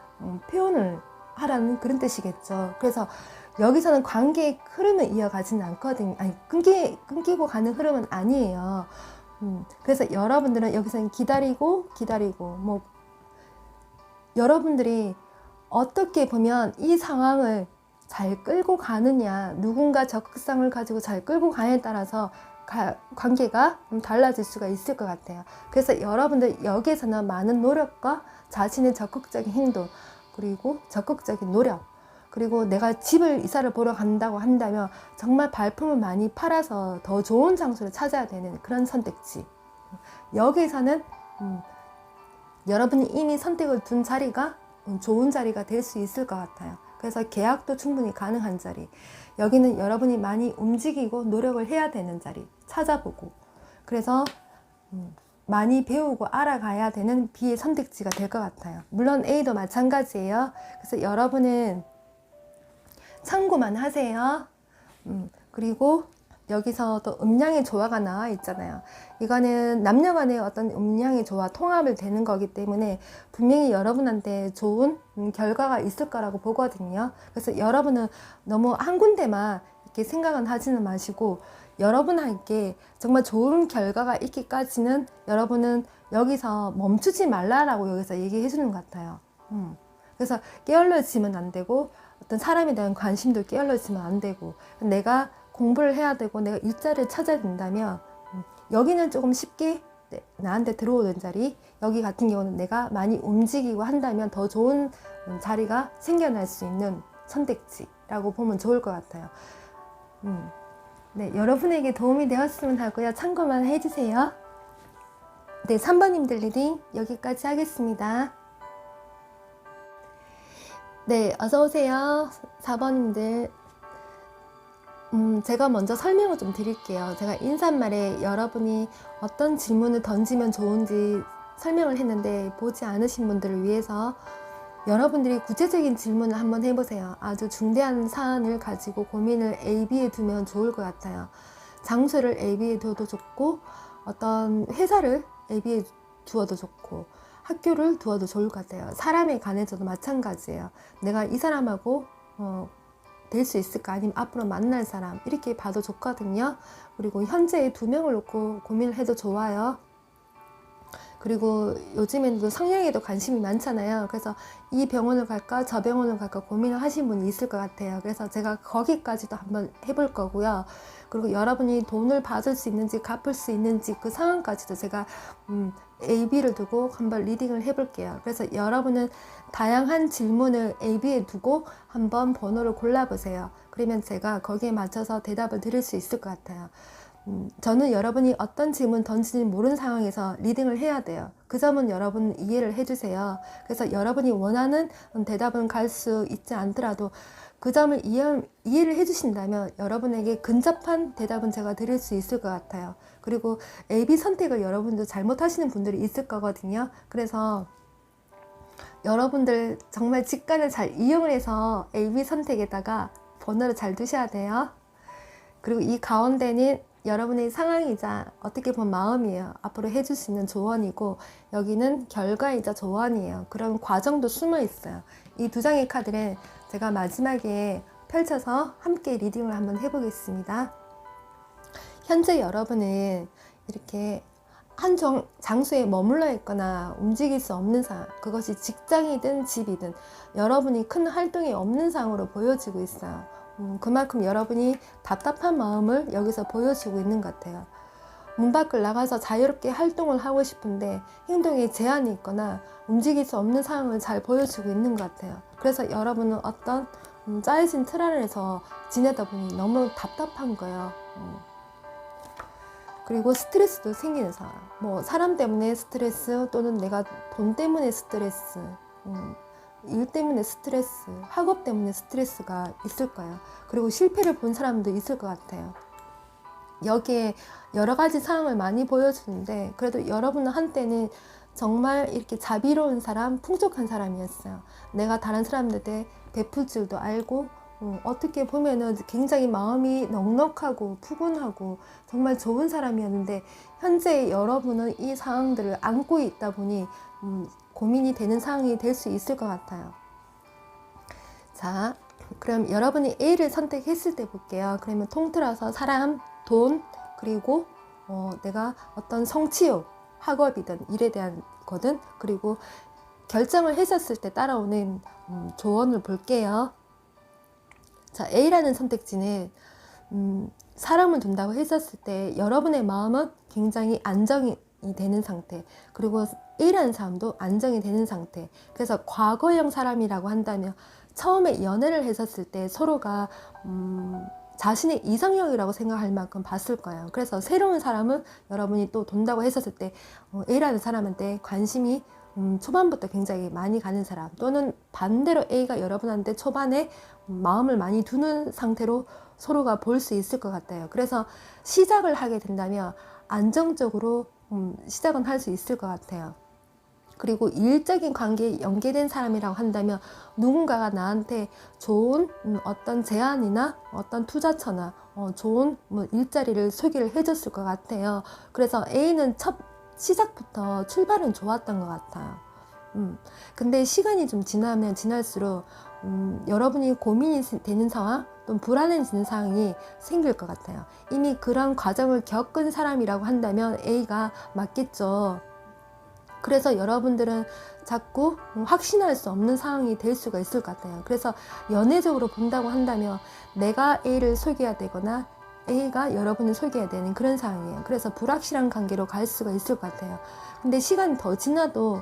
표현을 하라는 그런 뜻이겠죠. 그래서 여기서는 관계의 흐름을 이어가지는 않거든요. 아니, 끊기고 가는 흐름은 아니에요. 그래서 여러분들은 여기서는 기다리고 뭐 여러분들이 어떻게 보면 이 상황을 잘 끌고 가느냐, 누군가 적극성을 가지고 잘 끌고 가냐에 따라서 관계가 달라질 수가 있을 것 같아요. 그래서 여러분들 여기에서는 많은 노력과 자신의 적극적인 행동, 그리고 적극적인 노력, 그리고 내가 집을 이사를 보러 간다고 한다면 정말 발품을 많이 팔아서 더 좋은 장소를 찾아야 되는 그런 선택지. 여기에서는 여러분이 이미 선택을 둔 자리가 좋은 자리가 될 수 있을 것 같아요. 그래서 계약도 충분히 가능한 자리. 여기는 여러분이 많이 움직이고 노력을 해야 되는 자리. 찾아보고. 그래서 많이 배우고 알아가야 되는 B의 선택지가 될 것 같아요. 물론 A도 마찬가지예요. 그래서 여러분은 참고만 하세요. 그리고 여기서 또 음양의 조화가 나와 있잖아요. 이거는 남녀 간의 어떤 음양의 조화, 통합을 되는 거기 때문에 분명히 여러분한테 좋은 결과가 있을 거라고 보거든요. 그래서 여러분은 너무 한 군데만 이렇게 생각은 하지는 마시고 여러분에게 정말 좋은 결과가 있기까지는 여러분은 여기서 멈추지 말라라고 여기서 얘기해 주는 것 같아요. 그래서 게을러지면 안 되고 어떤 사람에 대한 관심도 게을러지면 안 되고 내가 공부를 해야 되고 내가 일자리를 찾아야 된다면 여기는 조금 쉽게 나한테 들어오는 자리, 여기 같은 경우는 내가 많이 움직이고 한다면 더 좋은 자리가 생겨날 수 있는 선택지라고 보면 좋을 것 같아요. 네, 여러분에게 도움이 되었으면 하고요. 참고만 해주세요. 네, 3번님들 리딩 여기까지 하겠습니다. 네, 어서오세요. 4번님들. 제가 먼저 설명을 좀 드릴게요. 제가 인사말에 여러분이 어떤 질문을 던지면 좋은지 설명을 했는데 보지 않으신 분들을 위해서 여러분들이 구체적인 질문을 한번 해보세요. 아주 중대한 사안을 가지고 고민을 A, B에 두면 좋을 것 같아요. 장소를 A, B에 두어도 좋고 어떤 회사를 A, B에 두어도 좋고 학교를 두어도 좋을 것 같아요. 사람에 관해서도 마찬가지예요. 내가 이 사람하고 될 수 있을까? 아니면 앞으로 만날 사람 이렇게 봐도 좋거든요. 그리고 현재의 2명을 놓고 고민을 해도 좋아요. 그리고 요즘에는 성형에도 관심이 많잖아요. 그래서 이 병원을 갈까 저 병원을 갈까 고민을 하신 분이 있을 것 같아요. 그래서 제가 거기까지도 한번 해볼 거고요. 그리고 여러분이 돈을 받을 수 있는지 갚을 수 있는지 그 상황까지도 제가 A, B를 두고 한번 리딩을 해볼게요. 그래서 여러분은 다양한 질문을 A, B에 두고 한번 번호를 골라보세요. 그러면 제가 거기에 맞춰서 대답을 드릴 수 있을 것 같아요. 저는 여러분이 어떤 질문 던지는지 모르는 상황에서 리딩을 해야 돼요. 그 점은 여러분 이해를 해주세요. 그래서 여러분이 원하는 대답은 갈 수 있지 않더라도 그 점을 이해를 해주신다면 여러분에게 근접한 대답은 제가 드릴 수 있을 것 같아요. 그리고 A, B 선택을 여러분도 잘못하시는 분들이 있을 거거든요. 그래서 여러분들 정말 직관을 잘 이용을 해서 A, B 선택에다가 번호를 잘 두셔야 돼요. 그리고 이 가운데는 여러분의 상황이자 어떻게 보면 마음이에요. 앞으로 해줄 수 있는 조언이고 여기는 결과이자 조언이에요. 그런 과정도 숨어 있어요. 이 2장의 카드를 제가 마지막에 펼쳐서 함께 리딩을 한번 해보겠습니다. 현재 여러분은 이렇게 한 장소에 머물러 있거나 움직일 수 없는 상황, 그것이 직장이든 집이든 여러분이 큰 활동이 없는 상황으로 보여지고 있어요. 그만큼 여러분이 답답한 마음을 여기서 보여주고 있는 것 같아요. 문 밖을 나가서 자유롭게 활동을 하고 싶은데 행동에 제한이 있거나 움직일 수 없는 상황을 잘 보여주고 있는 것 같아요. 그래서 여러분은 어떤 짜여진 틀 안에서 지내다 보니 너무 답답한 거예요. 그리고 스트레스도 생기는 상황. 뭐 사람 때문에 스트레스 또는 내가 돈 때문에 스트레스, 일 때문에 스트레스, 학업 때문에 스트레스가 있을 거예요. 그리고 실패를 본 사람도 있을 것 같아요. 여기에 여러 가지 상황을 많이 보여주는데 그래도 여러분은 한때는 정말 이렇게 자비로운 사람, 풍족한 사람이었어요. 내가 다른 사람들한테 베풀 줄도 알고 어떻게 보면은 굉장히 마음이 넉넉하고 푸근하고 정말 좋은 사람이었는데 현재 여러분은 이 상황들을 안고 있다 보니 고민이 되는 상황이 될 수 있을 것 같아요. 자, 그럼 여러분이 A를 선택했을 때 볼게요. 그러면 통틀어서 사람, 돈, 그리고 내가 어떤 성취욕, 학업이든 일에 대한 거든, 그리고 결정을 했었을 때 따라오는 조언을 볼게요. 자, A라는 선택지는 사람을 둔다고 했었을 때 여러분의 마음은 굉장히 안정이 되는 상태, 그리고 A라는 사람도 안정이 되는 상태. 그래서 과거형 사람이라고 한다면 처음에 연애를 했었을 때 서로가 자신의 이상형이라고 생각할 만큼 봤을 거예요. 그래서 새로운 사람은 여러분이 또 돈다고 했었을 때 A라는 사람한테 관심이 초반부터 굉장히 많이 가는 사람, 또는 반대로 A가 여러분한테 초반에 마음을 많이 두는 상태로 서로가 볼 수 있을 것 같아요. 그래서 시작을 하게 된다면 안정적으로 시작은 할 수 있을 것 같아요. 그리고 일적인 관계에 연계된 사람이라고 한다면 누군가가 나한테 좋은 어떤 제안이나 어떤 투자처나 좋은 일자리를 소개를 해줬을 것 같아요. 그래서 A는 첫 시작부터 출발은 좋았던 것 같아요. 근데 시간이 좀 지나면 지날수록 여러분이 고민이 되는 상황, 또 불안해지는 상황이 생길 것 같아요. 이미 그런 과정을 겪은 사람이라고 한다면 A가 맞겠죠. 그래서 여러분들은 자꾸 확신할 수 없는 상황이 될 수가 있을 것 같아요. 그래서 연애적으로 본다고 한다면 내가 A를 소개해야 되거나 A가 여러분을 소개해야 되는 그런 상황이에요. 그래서 불확실한 관계로 갈 수가 있을 것 같아요. 근데 시간이 더 지나도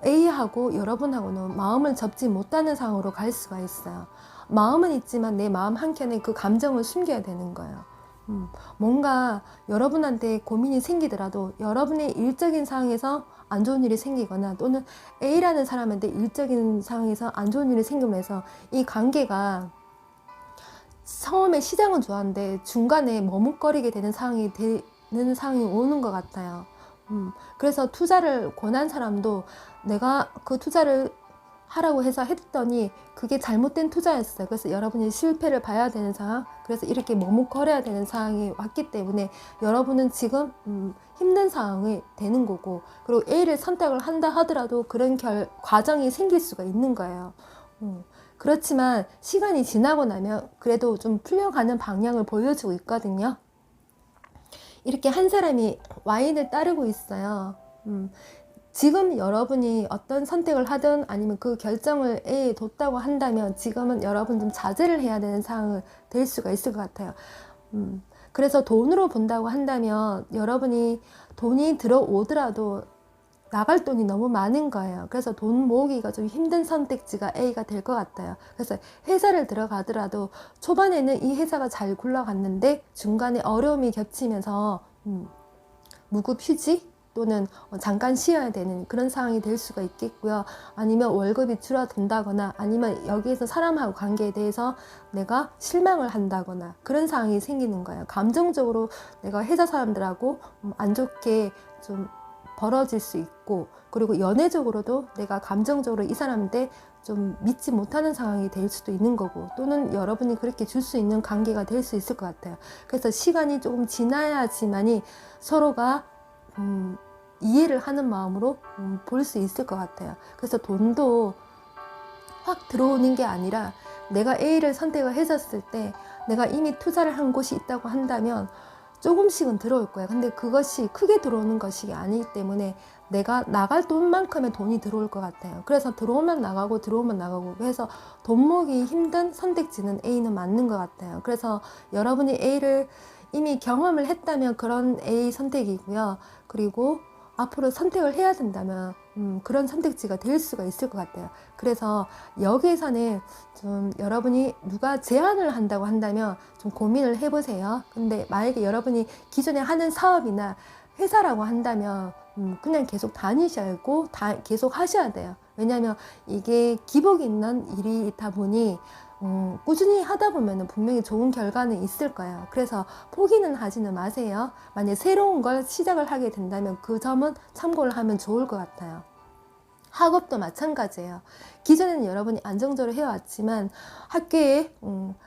A하고 여러분하고는 마음을 접지 못하는 상황으로 갈 수가 있어요. 마음은 있지만 내 마음 한켠에 그 감정을 숨겨야 되는 거예요. 뭔가 여러분한테 고민이 생기더라도 여러분의 일적인 상황에서 안 좋은 일이 생기거나, 또는 A라는 사람한테 일적인 상황에서 안 좋은 일이 생기면서 이 관계가 처음에 시작은 좋았는데 중간에 머뭇거리게 되는 상황이 오는 것 같아요. 그래서 투자를 권한 사람도 내가 그 투자를 하라고 해서 했더니 그게 잘못된 투자였어요. 그래서 여러분이 실패를 봐야 되는 상황, 그래서 이렇게 머뭇거려야 되는 상황이 왔기 때문에 여러분은 지금 힘든 상황이 되는 거고, 그리고 A를 선택을 한다 하더라도 그런 과정이 생길 수가 있는 거예요. 그렇지만 시간이 지나고 나면 그래도 좀 풀려가는 방향을 보여주고 있거든요. 이렇게 한 사람이 와인을 따르고 있어요. 지금 여러분이 어떤 선택을 하든 아니면 그 결정을 A에 뒀다고 한다면 지금은 여러분 좀 자제를 해야 되는 상황이 될 수가 있을 것 같아요. 그래서 돈으로 본다고 한다면 여러분이 돈이 들어오더라도 나갈 돈이 너무 많은 거예요. 그래서 돈 모으기가 좀 힘든 선택지가 A가 될 것 같아요. 그래서 회사를 들어가더라도 초반에는 이 회사가 잘 굴러갔는데 중간에 어려움이 겹치면서 무급휴직 또는 잠깐 쉬어야 되는 그런 상황이 될 수가 있겠고요. 아니면 월급이 줄어든다거나, 아니면 여기에서 사람하고 관계에 대해서 내가 실망을 한다거나 그런 상황이 생기는 거예요. 감정적으로 내가 회사 사람들하고 안 좋게 좀 벌어질 수 있고, 그리고 연애적으로도 내가 감정적으로 이 사람한테 좀 믿지 못하는 상황이 될 수도 있는 거고, 또는 여러분이 그렇게 줄 수 있는 관계가 될 수 있을 것 같아요. 그래서 시간이 조금 지나야지만이 서로가 이해를 하는 마음으로 볼 수 있을 것 같아요. 그래서 돈도 확 들어오는 게 아니라 내가 A를 선택을 했었을 때 내가 이미 투자를 한 곳이 있다고 한다면 조금씩은 들어올 거예요. 근데 그것이 크게 들어오는 것이 아니기 때문에 내가 나갈 돈만큼의 돈이 들어올 것 같아요. 그래서 들어오면 나가고 들어오면 나가고 해서 돈 모으기 힘든 선택지는 A는 맞는 것 같아요. 그래서 여러분이 A를 이미 경험을 했다면 그런 A 선택이고요. 그리고 앞으로 선택을 해야 된다면 그런 선택지가 될 수가 있을 것 같아요. 그래서 여기에서는 좀 여러분이 누가 제안을 한다고 한다면 좀 고민을 해보세요. 근데 만약에 여러분이 기존에 하는 사업이나 회사라고 한다면 그냥 계속 다니셔야 하고 계속 하셔야 돼요. 왜냐하면 이게 기복이 있는 일이다 보니 꾸준히 하다 보면 분명히 좋은 결과는 있을 거예요. 그래서 포기는 하지는 마세요. 만약 새로운 걸 시작을 하게 된다면 그 점은 참고를 하면 좋을 것 같아요. 학업도 마찬가지예요. 기존에는 여러분이 안정적으로 해왔지만 학교에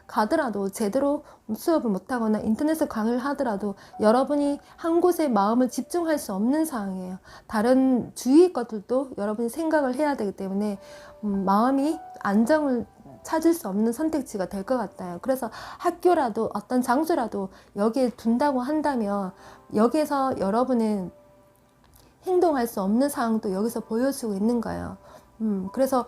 가더라도 제대로 수업을 못하거나 인터넷에 강의를 하더라도 여러분이 한 곳에 마음을 집중할 수 없는 상황이에요. 다른 주위 것들도 여러분이 생각을 해야 되기 때문에 마음이 안정을 찾을 수 없는 선택지가 될 것 같아요. 그래서 학교라도 어떤 장소라도 여기에 둔다고 한다면 여기에서 여러분은 행동할 수 없는 상황도 여기서 보여주고 있는 거예요. 그래서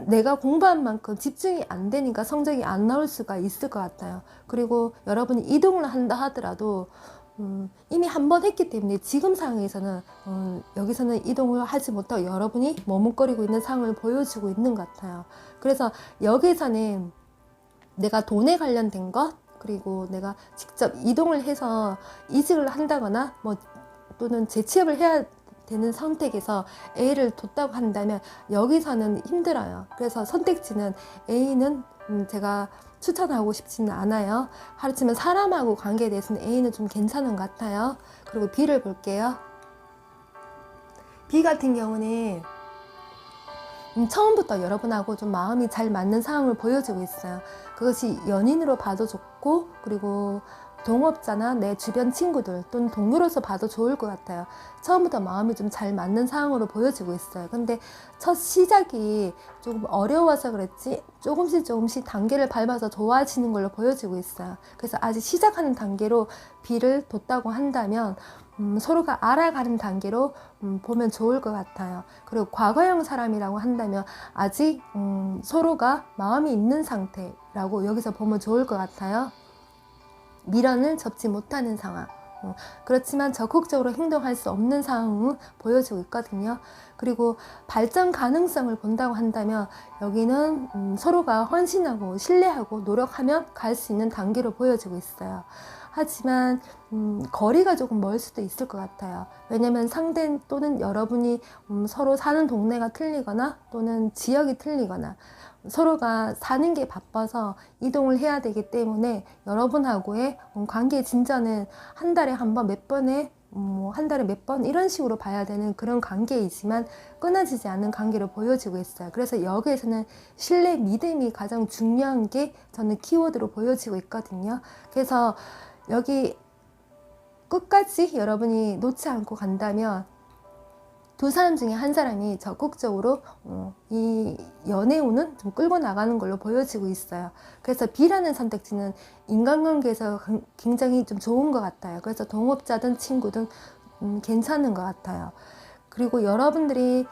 내가 공부한 만큼 집중이 안 되니까 성적이 안 나올 수가 있을 것 같아요. 그리고 여러분이 이동을 한다 하더라도 이미 한 번 했기 때문에 지금 상황에서는 여기서는 이동을 하지 못하고 여러분이 머뭇거리고 있는 상황을 보여주고 있는 것 같아요. 그래서 여기서는 내가 돈에 관련된 것, 그리고 내가 직접 이동을 해서 이직을 한다거나 뭐 또는 재취업을 해야 되는 선택에서 A를 뒀다고 한다면 여기서는 힘들어요. 그래서 선택지는 A는 제가 추천하고 싶지는 않아요. 하지만 사람하고 관계에 대해서는 A는 좀 괜찮은 것 같아요. 그리고 B를 볼게요. B 같은 경우는 처음부터 여러분하고 좀 마음이 잘 맞는 상황을 보여주고 있어요. 그것이 연인으로 봐도 좋고, 그리고 동업자나 내 주변 친구들 또는 동료로서 봐도 좋을 것 같아요. 처음부터 마음이 좀 잘 맞는 상황으로 보여지고 있어요. 근데 첫 시작이 조금 어려워서 그랬지 조금씩 단계를 밟아서 좋아지는 걸로 보여지고 있어요. 그래서 아직 시작하는 단계로 B를 뒀다고 한다면 서로가 알아가는 단계로 보면 좋을 것 같아요. 그리고 과거형 사람이라고 한다면 아직 서로가 마음이 있는 상태라고 여기서 보면 좋을 것 같아요. 미련을 접지 못하는 상황. 그렇지만 적극적으로 행동할 수 없는 상황을 보여주고 있거든요. 그리고 발전 가능성을 본다고 한다면 여기는 서로가 헌신하고 신뢰하고 노력하면 갈 수 있는 단계로 보여지고 있어요. 하지만 거리가 조금 멀 수도 있을 것 같아요. 왜냐면 상대 또는 여러분이 서로 사는 동네가 틀리거나 또는 지역이 틀리거나 서로가 사는 게 바빠서 이동을 해야 되기 때문에 여러분하고의 관계 진전은 한 달에 한 번, 몇 번에 한 달에 몇 번 이런 식으로 봐야 되는 그런 관계이지만 끊어지지 않는 관계로 보여지고 있어요. 그래서 여기에서는 신뢰, 믿음이 가장 중요한 게 저는 키워드로 보여지고 있거든요. 그래서 여기 끝까지 여러분이 놓지 않고 간다면 두 사람 중에 한 사람이 적극적으로 이 연애운은 좀 끌고 나가는 걸로 보여지고 있어요. 그래서 B라는 선택지는 인간관계에서 굉장히 좀 좋은 것 같아요. 그래서 동업자든 친구든 괜찮은 것 같아요. 그리고 여러분들이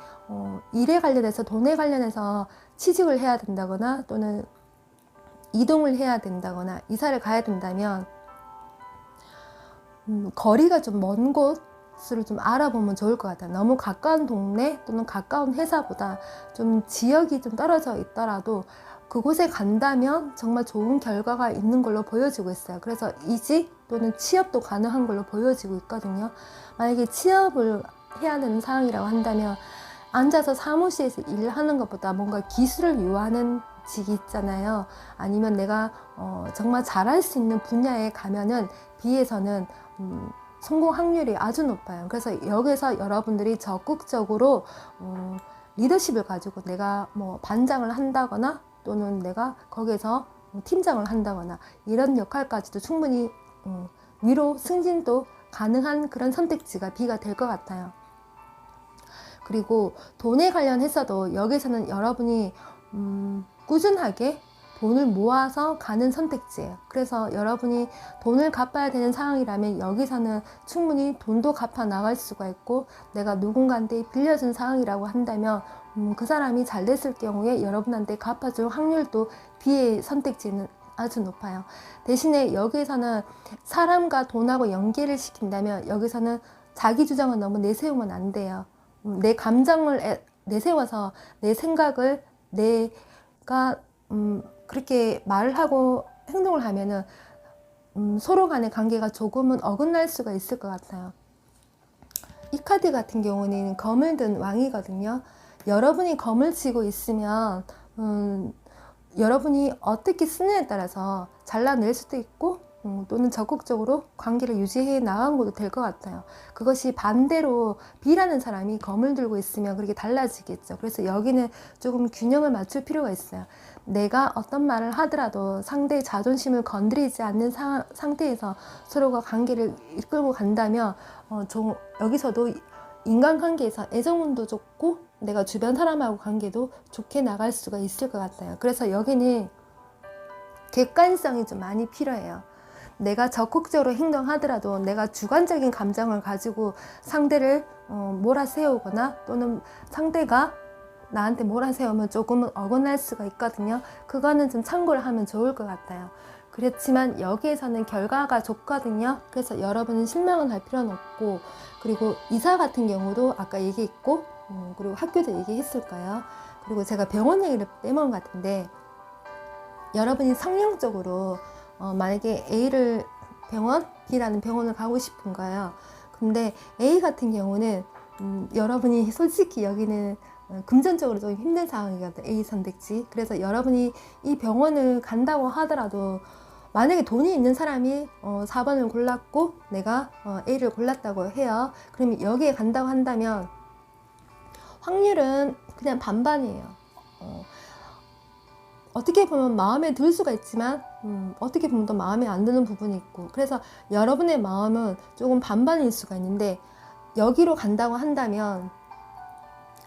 일에 관련해서 돈에 관련해서 취직을 해야 된다거나 또는 이동을 해야 된다거나 이사를 가야 된다면 거리가 좀 먼 곳을 좀 알아보면 좋을 것 같아요. 너무 가까운 동네 또는 가까운 회사보다 좀 지역이 좀 떨어져 있더라도 그곳에 간다면 정말 좋은 결과가 있는 걸로 보여지고 있어요. 그래서 이직 또는 취업도 가능한 걸로 보여지고 있거든요. 만약에 취업을 해야 되는 상황이라고 한다면 앉아서 사무실에서 일을 하는 것보다 뭔가 기술을 요하는 직이 있잖아요. 아니면 내가 정말 잘할 수 있는 분야에 가면은 B에서는 성공 확률이 아주 높아요. 그래서 여기서 여러분들이 적극적으로 리더십을 가지고 내가 뭐 반장을 한다거나 또는 내가 거기에서 팀장을 한다거나 이런 역할까지도 충분히 위로 승진도 가능한 그런 선택지가 B가 될 것 같아요. 그리고 돈에 관련해서도 여기서는 여러분이 꾸준하게 돈을 모아서 가는 선택지예요. 그래서 여러분이 돈을 갚아야 되는 상황이라면 여기서는 충분히 돈도 갚아 나갈 수가 있고 내가 누군가한테 빌려준 상황이라고 한다면 그 사람이 잘 됐을 경우에 여러분한테 갚아줄 확률도 B의 선택지는 아주 높아요. 대신에 여기서는 사람과 돈하고 연계를 시킨다면 여기서는 자기 주장을 너무 내세우면 안 돼요. 내 감정을 내세워서 내 생각을 내가 그렇게 말을 하고 행동을 하면은 서로 간의 관계가 조금은 어긋날 수가 있을 것 같아요. 이 카드 같은 경우는 검을 든 왕이거든요. 여러분이 검을 쥐고 있으면 여러분이 어떻게 쓰느냐에 따라서 잘라낼 수도 있고 또는 적극적으로 관계를 유지해 나간 것도 될 것 같아요. 그것이 반대로 B라는 사람이 검을 들고 있으면 그렇게 달라지겠죠. 그래서 여기는 조금 균형을 맞출 필요가 있어요. 내가 어떤 말을 하더라도 상대의 자존심을 건드리지 않는 상태에서 서로가 관계를 이끌고 간다면 여기서도 인간관계에서 애정운도 좋고 내가 주변 사람하고 관계도 좋게 나갈 수가 있을 것 같아요. 그래서 여기는 객관성이 좀 많이 필요해요. 내가 적극적으로 행동하더라도 내가 주관적인 감정을 가지고 상대를 몰아세우거나 또는 상대가 나한테 몰아세우면 조금은 어긋날 수가 있거든요. 그거는 좀 참고를 하면 좋을 것 같아요. 그렇지만 여기에서는 결과가 좋거든요. 그래서 여러분은 실망은 할 필요는 없고, 그리고 이사 같은 경우도 아까 얘기했고, 그리고 학교도 얘기했을 거예요. 그리고 제가 병원 얘기를 빼먹은 것 같은데, 여러분이 성령적으로 만약에 A를 병원, B라는 병원을 가고 싶은 거예요. 근데 A 같은 경우는 여러분이 솔직히 여기는 금전적으로 좀 힘든 상황이거든요. A 선택지. 그래서 여러분이 이 병원을 간다고 하더라도 만약에 돈이 있는 사람이 4번을 골랐고 내가 A를 골랐다고 해요. 그러면 여기에 간다고 한다면 확률은 그냥 반반이에요. 어떻게 보면 마음에 들 수가 있지만 어떻게 보면 또 마음에 안 드는 부분이 있고, 그래서 여러분의 마음은 조금 반반일 수가 있는데 여기로 간다고 한다면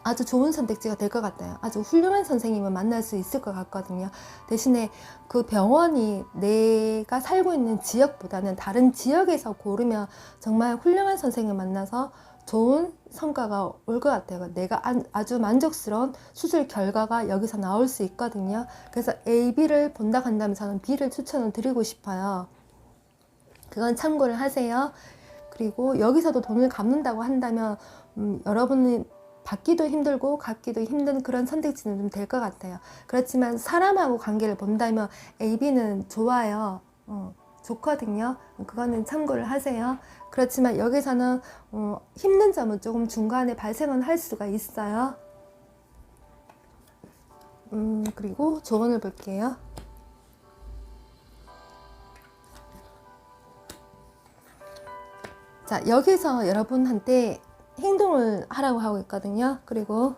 아주 좋은 선택지가 될 것 같아요. 아주 훌륭한 선생님을 만날 수 있을 것 같거든요. 대신에 그 병원이 내가 살고 있는 지역보다는 다른 지역에서 고르면 정말 훌륭한 선생님을 만나서 좋은 성과가 올 것 같아요. 내가 아주 만족스러운 수술 결과가 여기서 나올 수 있거든요. 그래서 A, B를 본다 한다면 저는 B를 추천을 드리고 싶어요. 그건 참고를 하세요. 그리고 여기서도 돈을 갚는다고 한다면 여러분이 받기도 힘들고 갚기도 힘든 그런 선택지는 좀 될 것 같아요. 그렇지만 사람하고 관계를 본다면 A, B는 좋아요. 좋거든요. 그거는 참고를 하세요. 그렇지만 여기서는 힘든 점은 조금 중간에 발생은 할 수가 있어요. 그리고 조언을 볼게요. 자, 여기서 여러분한테 행동을 하라고 하고 있거든요. 그리고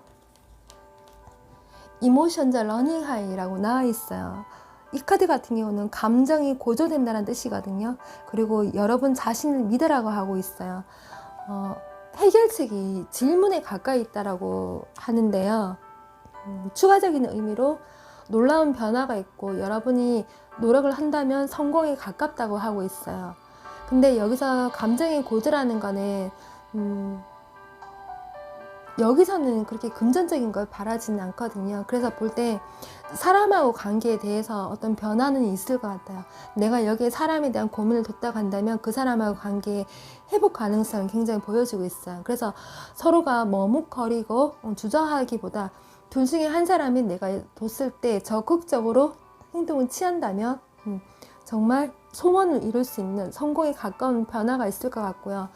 이모션자 러닝 하이라고 나와 있어요. 이 카드 같은 경우는 감정이 고조된다는 뜻이거든요. 그리고 여러분 자신을 믿으라고 하고 있어요. 해결책이 질문에 가까이 있다라고 하는데요. 추가적인 의미로 놀라운 변화가 있고 여러분이 노력을 한다면 성공에 가깝다고 하고 있어요. 근데 여기서 감정이 고조라는 거는 여기서는 그렇게 금전적인 걸 바라지는 않거든요. 그래서 볼 때 사람하고 관계에 대해서 어떤 변화는 있을 것 같아요. 내가 여기에 사람에 대한 고민을 뒀다고 한다면 그 사람하고 관계의 회복 가능성을 굉장히 보여주고 있어요. 그래서 서로가 머뭇거리고 주저하기보다 둘 중에 한 사람이 내가 뒀을 때 적극적으로 행동을 취한다면 정말 소원을 이룰 수 있는 성공에 가까운 변화가 있을 것 같고요.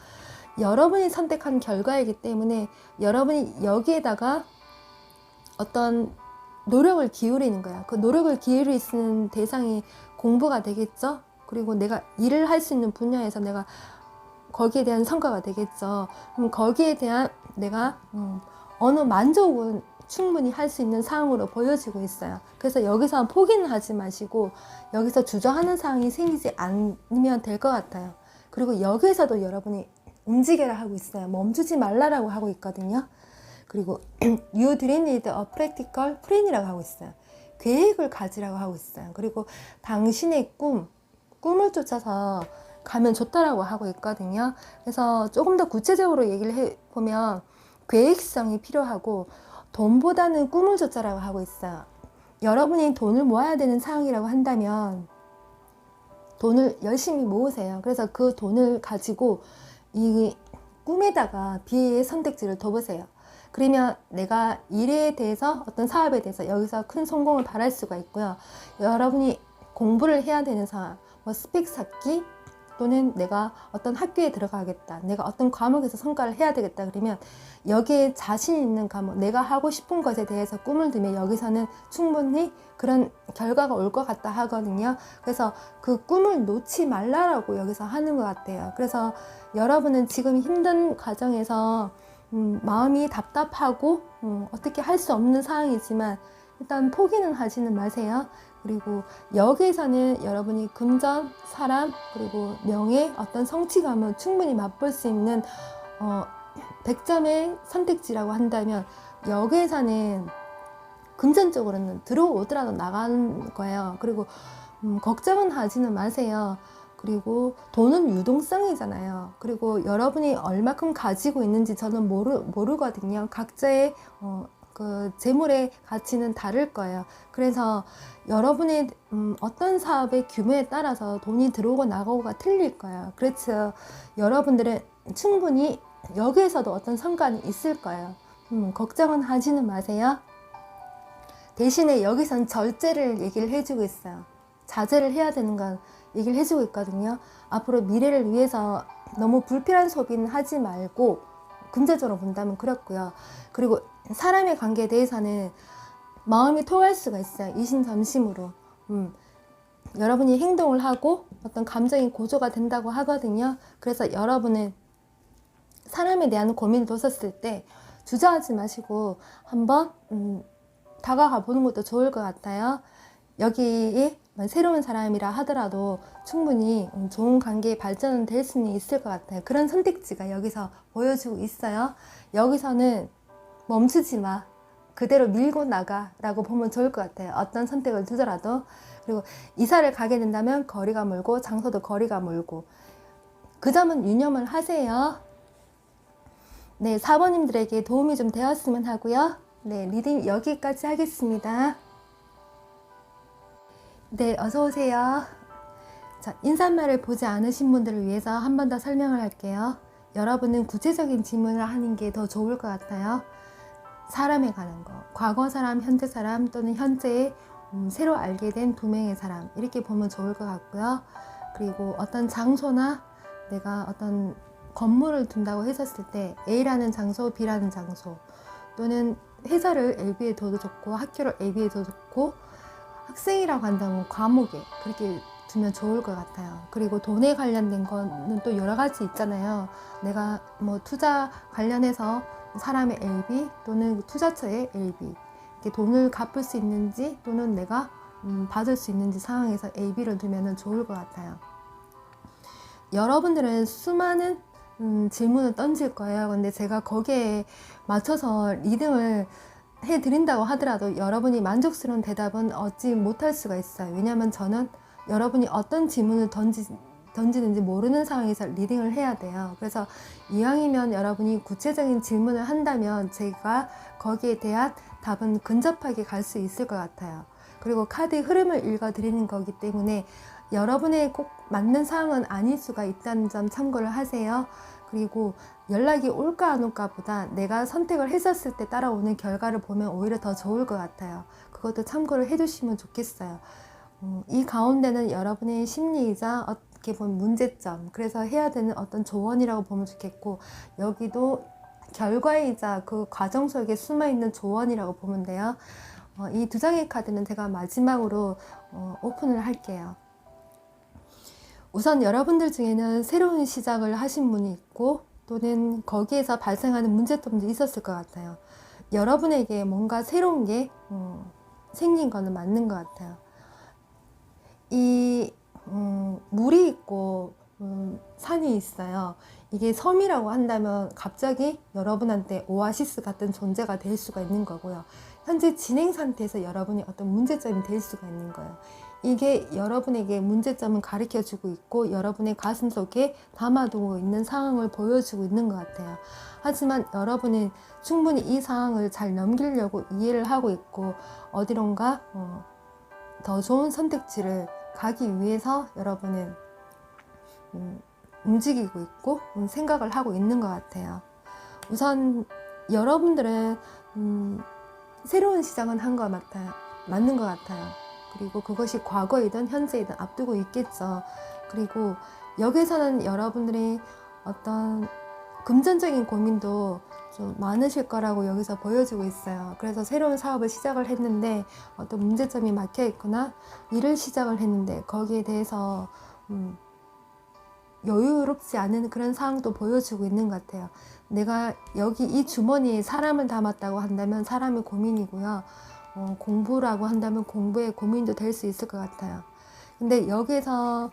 여러분이 선택한 결과이기 때문에 여러분이 여기에다가 어떤 노력을 기울이는 거야. 그 노력을 기울일 수 있는 대상이 공부가 되겠죠. 그리고 내가 일을 할 수 있는 분야에서 내가 거기에 대한 성과가 되겠죠. 그럼 거기에 대한 내가 어느 만족은 충분히 할 수 있는 상황으로 보여지고 있어요. 그래서 여기서 포기는 하지 마시고 여기서 주저하는 상황이 생기지 않으면 될 것 같아요. 그리고 여기에서도 여러분이 움직여라 하고 있어요. 멈추지 말라라고 하고 있거든요. 그리고 You do need a practical plan이라고 하고 있어요. 계획을 가지라고 하고 있어요. 그리고 당신의 꿈을 쫓아서 가면 좋다라고 하고 있거든요. 그래서 조금 더 구체적으로 얘기를 해보면 계획성이 필요하고 돈보다는 꿈을 쫓아라고 하고 있어요. 여러분이 돈을 모아야 되는 상황이라고 한다면 돈을 열심히 모으세요. 그래서 그 돈을 가지고 이 꿈에다가 B의 선택지를 둬보세요. 그러면 내가 일에 대해서 어떤 사업에 대해서 여기서 큰 성공을 바랄 수가 있고요. 여러분이 공부를 해야 되는 상황, 뭐 스펙 쌓기 또는 내가 어떤 학교에 들어가겠다, 내가 어떤 과목에서 성과를 해야 되겠다 그러면 여기에 자신 있는 과목, 내가 하고 싶은 것에 대해서 꿈을 들면 여기서는 충분히 그런 결과가 올 것 같다 하거든요. 그래서 그 꿈을 놓지 말라라고 여기서 하는 것 같아요. 그래서 여러분은 지금 힘든 과정에서 마음이 답답하고 어떻게 할 수 없는 상황이지만 일단 포기는 하지는 마세요. 그리고 여기에서는 여러분이 금전, 사람, 그리고 명예, 어떤 성취감을 충분히 맛볼 수 있는 100점의 선택지라고 한다면 여기에서는 금전적으로는 들어오더라도 나가는 거예요. 그리고 걱정은 하지는 마세요. 그리고 돈은 유동성이잖아요. 그리고 여러분이 얼마큼 가지고 있는지 저는 모르거든요. 각자의 그 재물의 가치는 다를 거예요. 그래서 여러분의 어떤 사업의 규모에 따라서 돈이 들어오고 나가고가 틀릴 거예요. 그렇죠. 여러분들은 충분히 여기에서도 어떤 성과는 있을 거예요. 걱정은 하지는 마세요. 대신에 여기선 절제를 얘기를 해주고 있어요. 자제를 해야 되는 건 얘기를 해주고 있거든요. 앞으로 미래를 위해서 너무 불필요한 소비는 하지 말고, 금전적으로 본다면 그렇고요. 그리고 사람의 관계에 대해서는 마음이 통할 수가 있어요. 이심점심으로. 여러분이 행동을 하고 어떤 감정이 고조가 된다고 하거든요. 그래서 여러분은 사람에 대한 고민을 뒀었을 때 주저하지 마시고 한번 다가가 보는 것도 좋을 것 같아요. 여기에 새로운 사람이라 하더라도 충분히 좋은 관계의 발전은 될 수는 있을 것 같아요. 그런 선택지가 여기서 보여주고 있어요. 여기서는 멈추지 마, 그대로 밀고 나가 라고 보면 좋을 것 같아요. 어떤 선택을 주더라도. 그리고 이사를 가게 된다면 거리가 멀고 장소도 거리가 멀고, 그 점은 유념을 하세요. 네, 4번님들에게 도움이 좀 되었으면 하고요. 네, 리딩 여기까지 하겠습니다. 네, 어서 오세요. 자, 인사말을 보지 않으신 분들을 위해서 한 번 더 설명을 할게요. 여러분은 구체적인 질문을 하는 게 더 좋을 것 같아요. 사람에 관한 거, 과거 사람, 현재 사람, 또는 현재의 새로 알게 된 두 명의 사람, 이렇게 보면 좋을 것 같고요. 그리고 어떤 장소나 내가 어떤 건물을 둔다고 했었을 때 A라는 장소, B라는 장소, 또는 회사를 AB에 둬도 좋고 학교를 AB에 둬도 좋고, 학생이라고 한다면 과목에 그렇게 두면 좋을 것 같아요. 그리고 돈에 관련된 거는 또 여러 가지 있잖아요. 내가 뭐 투자 관련해서 사람의 LB 또는 투자처의 LB, 이렇게 돈을 갚을 수 있는지 또는 내가 받을 수 있는지 상황에서 AB를 두면 좋을 것 같아요. 여러분들은 수많은 질문을 던질 거예요. 근데 제가 거기에 맞춰서 리딩을 해드린다고 하더라도 여러분이 만족스러운 대답은 얻지 못할 수가 있어요. 왜냐하면 저는 여러분이 어떤 질문을 던지는지 모르는 상황에서 리딩을 해야 돼요. 그래서 이왕이면 여러분이 구체적인 질문을 한다면 제가 거기에 대한 답은 근접하게 갈 수 있을 것 같아요. 그리고 카드의 흐름을 읽어드리는 거기 때문에 여러분의 꼭 맞는 상황은 아닐 수가 있다는 점 참고를 하세요. 그리고 연락이 올까 안 올까 보다 내가 선택을 했었을 때 따라오는 결과를 보면 오히려 더 좋을 것 같아요. 그것도 참고를 해주시면 좋겠어요. 이 가운데는 여러분의 심리이자 어떻게 보면 문제점, 그래서 해야 되는 어떤 조언이라고 보면 좋겠고, 여기도 결과이자 그 과정 속에 숨어있는 조언이라고 보면 돼요. 이 두 장의 카드는 제가 마지막으로 오픈을 할게요. 우선 여러분들 중에는 새로운 시작을 하신 분이 있고, 또는 거기에서 발생하는 문제점도 있었을 것 같아요. 여러분에게 뭔가 새로운 게 생긴 거는 맞는 것 같아요. 이 물이 있고 산이 있어요. 이게 섬이라고 한다면 갑자기 여러분한테 오아시스 같은 존재가 될 수가 있는 거고요. 현재 진행 상태에서 여러분이 어떤 문제점이 될 수가 있는 거예요. 이게 여러분에게 문제점을 가르쳐 주고 있고 여러분의 가슴 속에 담아두고 있는 상황을 보여주고 있는 것 같아요. 하지만 여러분은 충분히 이 상황을 잘 넘기려고 이해를 하고 있고, 어디론가 더 좋은 선택지를 가기 위해서 여러분은 움직이고 있고 생각을 하고 있는 것 같아요. 우선 여러분들은 새로운 시작은 한 것 같아요. 맞는 것 같아요. 그리고 그것이 과거이든 현재이든 앞두고 있겠죠. 그리고 여기서는 여러분들이 어떤 금전적인 고민도 좀 많으실 거라고 여기서 보여지고 있어요. 그래서 새로운 사업을 시작을 했는데 어떤 문제점이 막혀 있거나 일을 시작을 했는데 거기에 대해서 여유롭지 않은 그런 상황도 보여주고 있는 것 같아요. 내가 여기 이 주머니에 사람을 담았다고 한다면 사람의 고민이고요. 공부라고 한다면 공부의 고민도 될 수 있을 것 같아요. 근데 여기서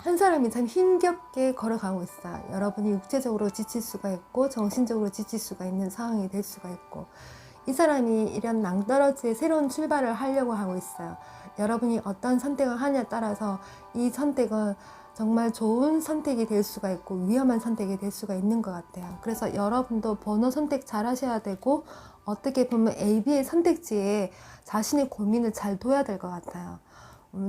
한 사람이 참 힘겹게 걸어가고 있어요. 여러분이 육체적으로 지칠 수가 있고 정신적으로 지칠 수가 있는 상황이 될 수가 있고, 이 사람이 이런 낭떠러지의 새로운 출발을 하려고 하고 있어요. 여러분이 어떤 선택을 하냐에 따라서 이 선택은 정말 좋은 선택이 될 수가 있고 위험한 선택이 될 수가 있는 것 같아요. 그래서 여러분도 번호 선택 잘 하셔야 되고, 어떻게 보면 AB의 선택지에 자신의 고민을 잘 둬야 될 것 같아요.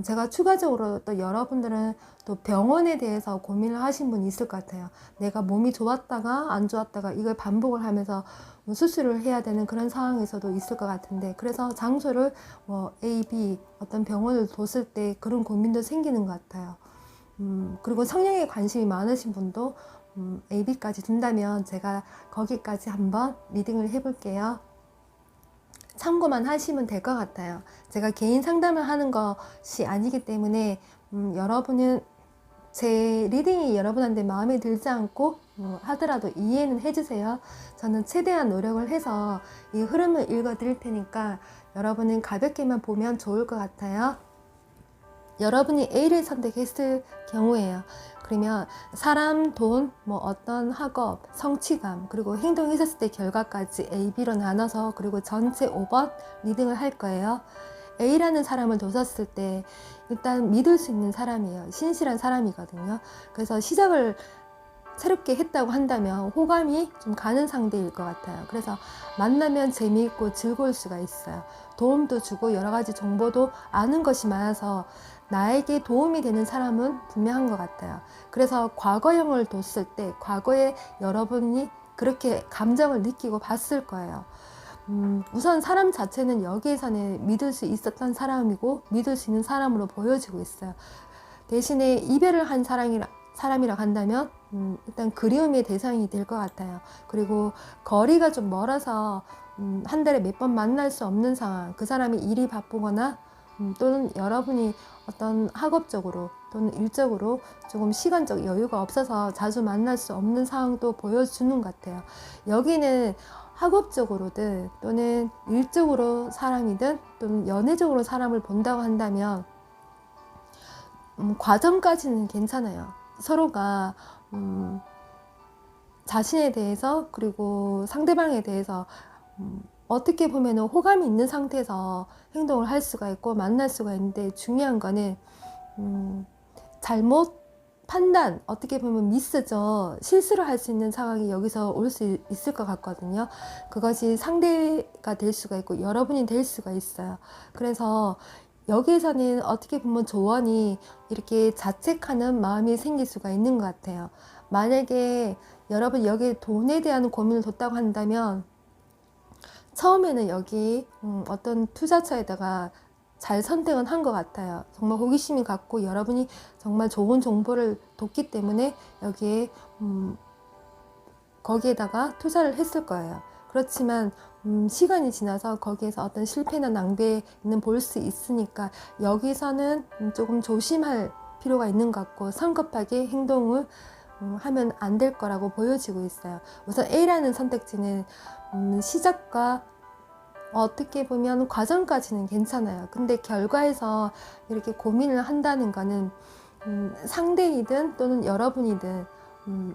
제가 추가적으로 또 여러분들은 또 병원에 대해서 고민을 하신 분이 있을 것 같아요. 내가 몸이 좋았다가 안 좋았다가 이걸 반복을 하면서 수술을 해야 되는 그런 상황에서도 있을 것 같은데, 그래서 장소를 뭐 A, B 어떤 병원을 뒀을 때 그런 고민도 생기는 것 같아요. 그리고 성형에 관심이 많으신 분도 A, B까지 둔다면 제가 거기까지 한번 리딩을 해볼게요. 참고만 하시면 될 것 같아요. 제가 개인 상담을 하는 것이 아니기 때문에 여러분은 제 리딩이 여러분한테 마음에 들지 않고 하더라도 이해는 해주세요. 저는 최대한 노력을 해서 이 흐름을 읽어 드릴 테니까 여러분은 가볍게만 보면 좋을 것 같아요. 여러분이 A를 선택했을 경우에요. 그러면 사람, 돈, 뭐 어떤 학업, 성취감, 그리고 행동했었을 때 결과까지 A, B로 나눠서 그리고 전체 5번 리딩을 할 거예요. A라는 사람을 뒀었을 때 일단 믿을 수 있는 사람이에요. 신실한 사람이거든요. 그래서 시작을 새롭게 했다고 한다면 호감이 좀 가는 상대일 것 같아요. 그래서 만나면 재미있고 즐거울 수가 있어요. 도움도 주고 여러 가지 정보도 아는 것이 많아서 나에게 도움이 되는 사람은 분명한 것 같아요. 그래서 과거형을 뒀을 때 과거에 여러분이 그렇게 감정을 느끼고 봤을 거예요. 우선 사람 자체는 여기에서는 믿을 수 있었던 사람이고 믿을 수 있는 사람으로 보여지고 있어요. 대신에 이별을 한 사람이라 한다면 일단 그리움의 대상이 될 것 같아요. 그리고 거리가 좀 멀어서 한 달에 몇 번 만날 수 없는 상황, 그 사람이 일이 바쁘거나 또는 여러분이 어떤 학업적으로 또는 일적으로 조금 시간적 여유가 없어서 자주 만날 수 없는 상황도 보여주는 것 같아요. 여기는 학업적으로든 또는 일적으로 사람이든 또는 연애적으로 사람을 본다고 한다면 과정까지는 괜찮아요. 서로가 자신에 대해서 그리고 상대방에 대해서 어떻게 보면 호감이 있는 상태에서 행동을 할 수가 있고 만날 수가 있는데, 중요한 거는 잘못 판단, 어떻게 보면 미스죠. 실수를 할 수 있는 상황이 여기서 올 수 있을 것 같거든요. 그것이 상대가 될 수가 있고 여러분이 될 수가 있어요. 그래서 여기에서는 어떻게 보면 조언이 이렇게 자책하는 마음이 생길 수가 있는 것 같아요. 만약에 여러분 여기 돈에 대한 고민을 뒀다고 한다면 처음에는 여기 어떤 투자처에다가 잘 선택은 한 것 같아요. 정말 호기심이 갖고 여러분이 정말 좋은 정보를 뒀기 때문에 여기에 거기에다가 투자를 했을 거예요. 그렇지만 시간이 지나서 거기에서 어떤 실패나 낭비는 볼 수 있으니까 여기서는 조금 조심할 필요가 있는 것 같고 성급하게 행동을 하면 안 될 거라고 보여지고 있어요. 우선 A라는 선택지는 시작과 어떻게 보면 과정까지는 괜찮아요. 근데 결과에서 이렇게 고민을 한다는 거는 상대이든 또는 여러분이든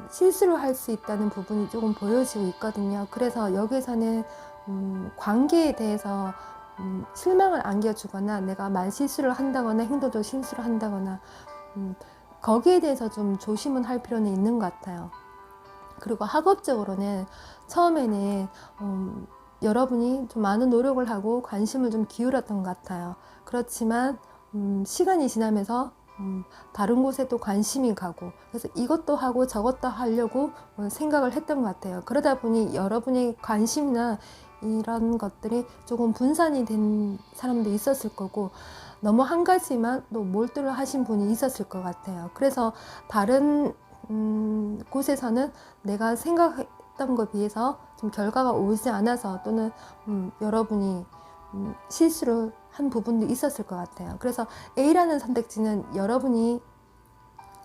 실수를 할 수 있다는 부분이 조금 보여지고 있거든요. 그래서 여기서는 관계에 대해서 실망을 안겨주거나 내가 말실수를 한다거나 행동도 실수를 한다거나 거기에 대해서 좀 조심은 할 필요는 있는 것 같아요. 그리고 학업적으로는 처음에는 여러분이 좀 많은 노력을 하고 관심을 좀 기울였던 것 같아요. 그렇지만 시간이 지나면서 다른 곳에 또 관심이 가고 그래서 이것도 하고 저것도 하려고 생각을 했던 것 같아요. 그러다 보니 여러분의 관심이나 이런 것들이 조금 분산이 된 사람도 있었을 거고 너무 한 가지만 또 몰두를 하신 분이 있었을 것 같아요. 그래서 다른 곳에서는 내가 생각했던 것에 비해서 좀 결과가 오지 않아서 또는 여러분이 실수를 한 부분도 있었을 것 같아요. 그래서 A라는 선택지는 여러분이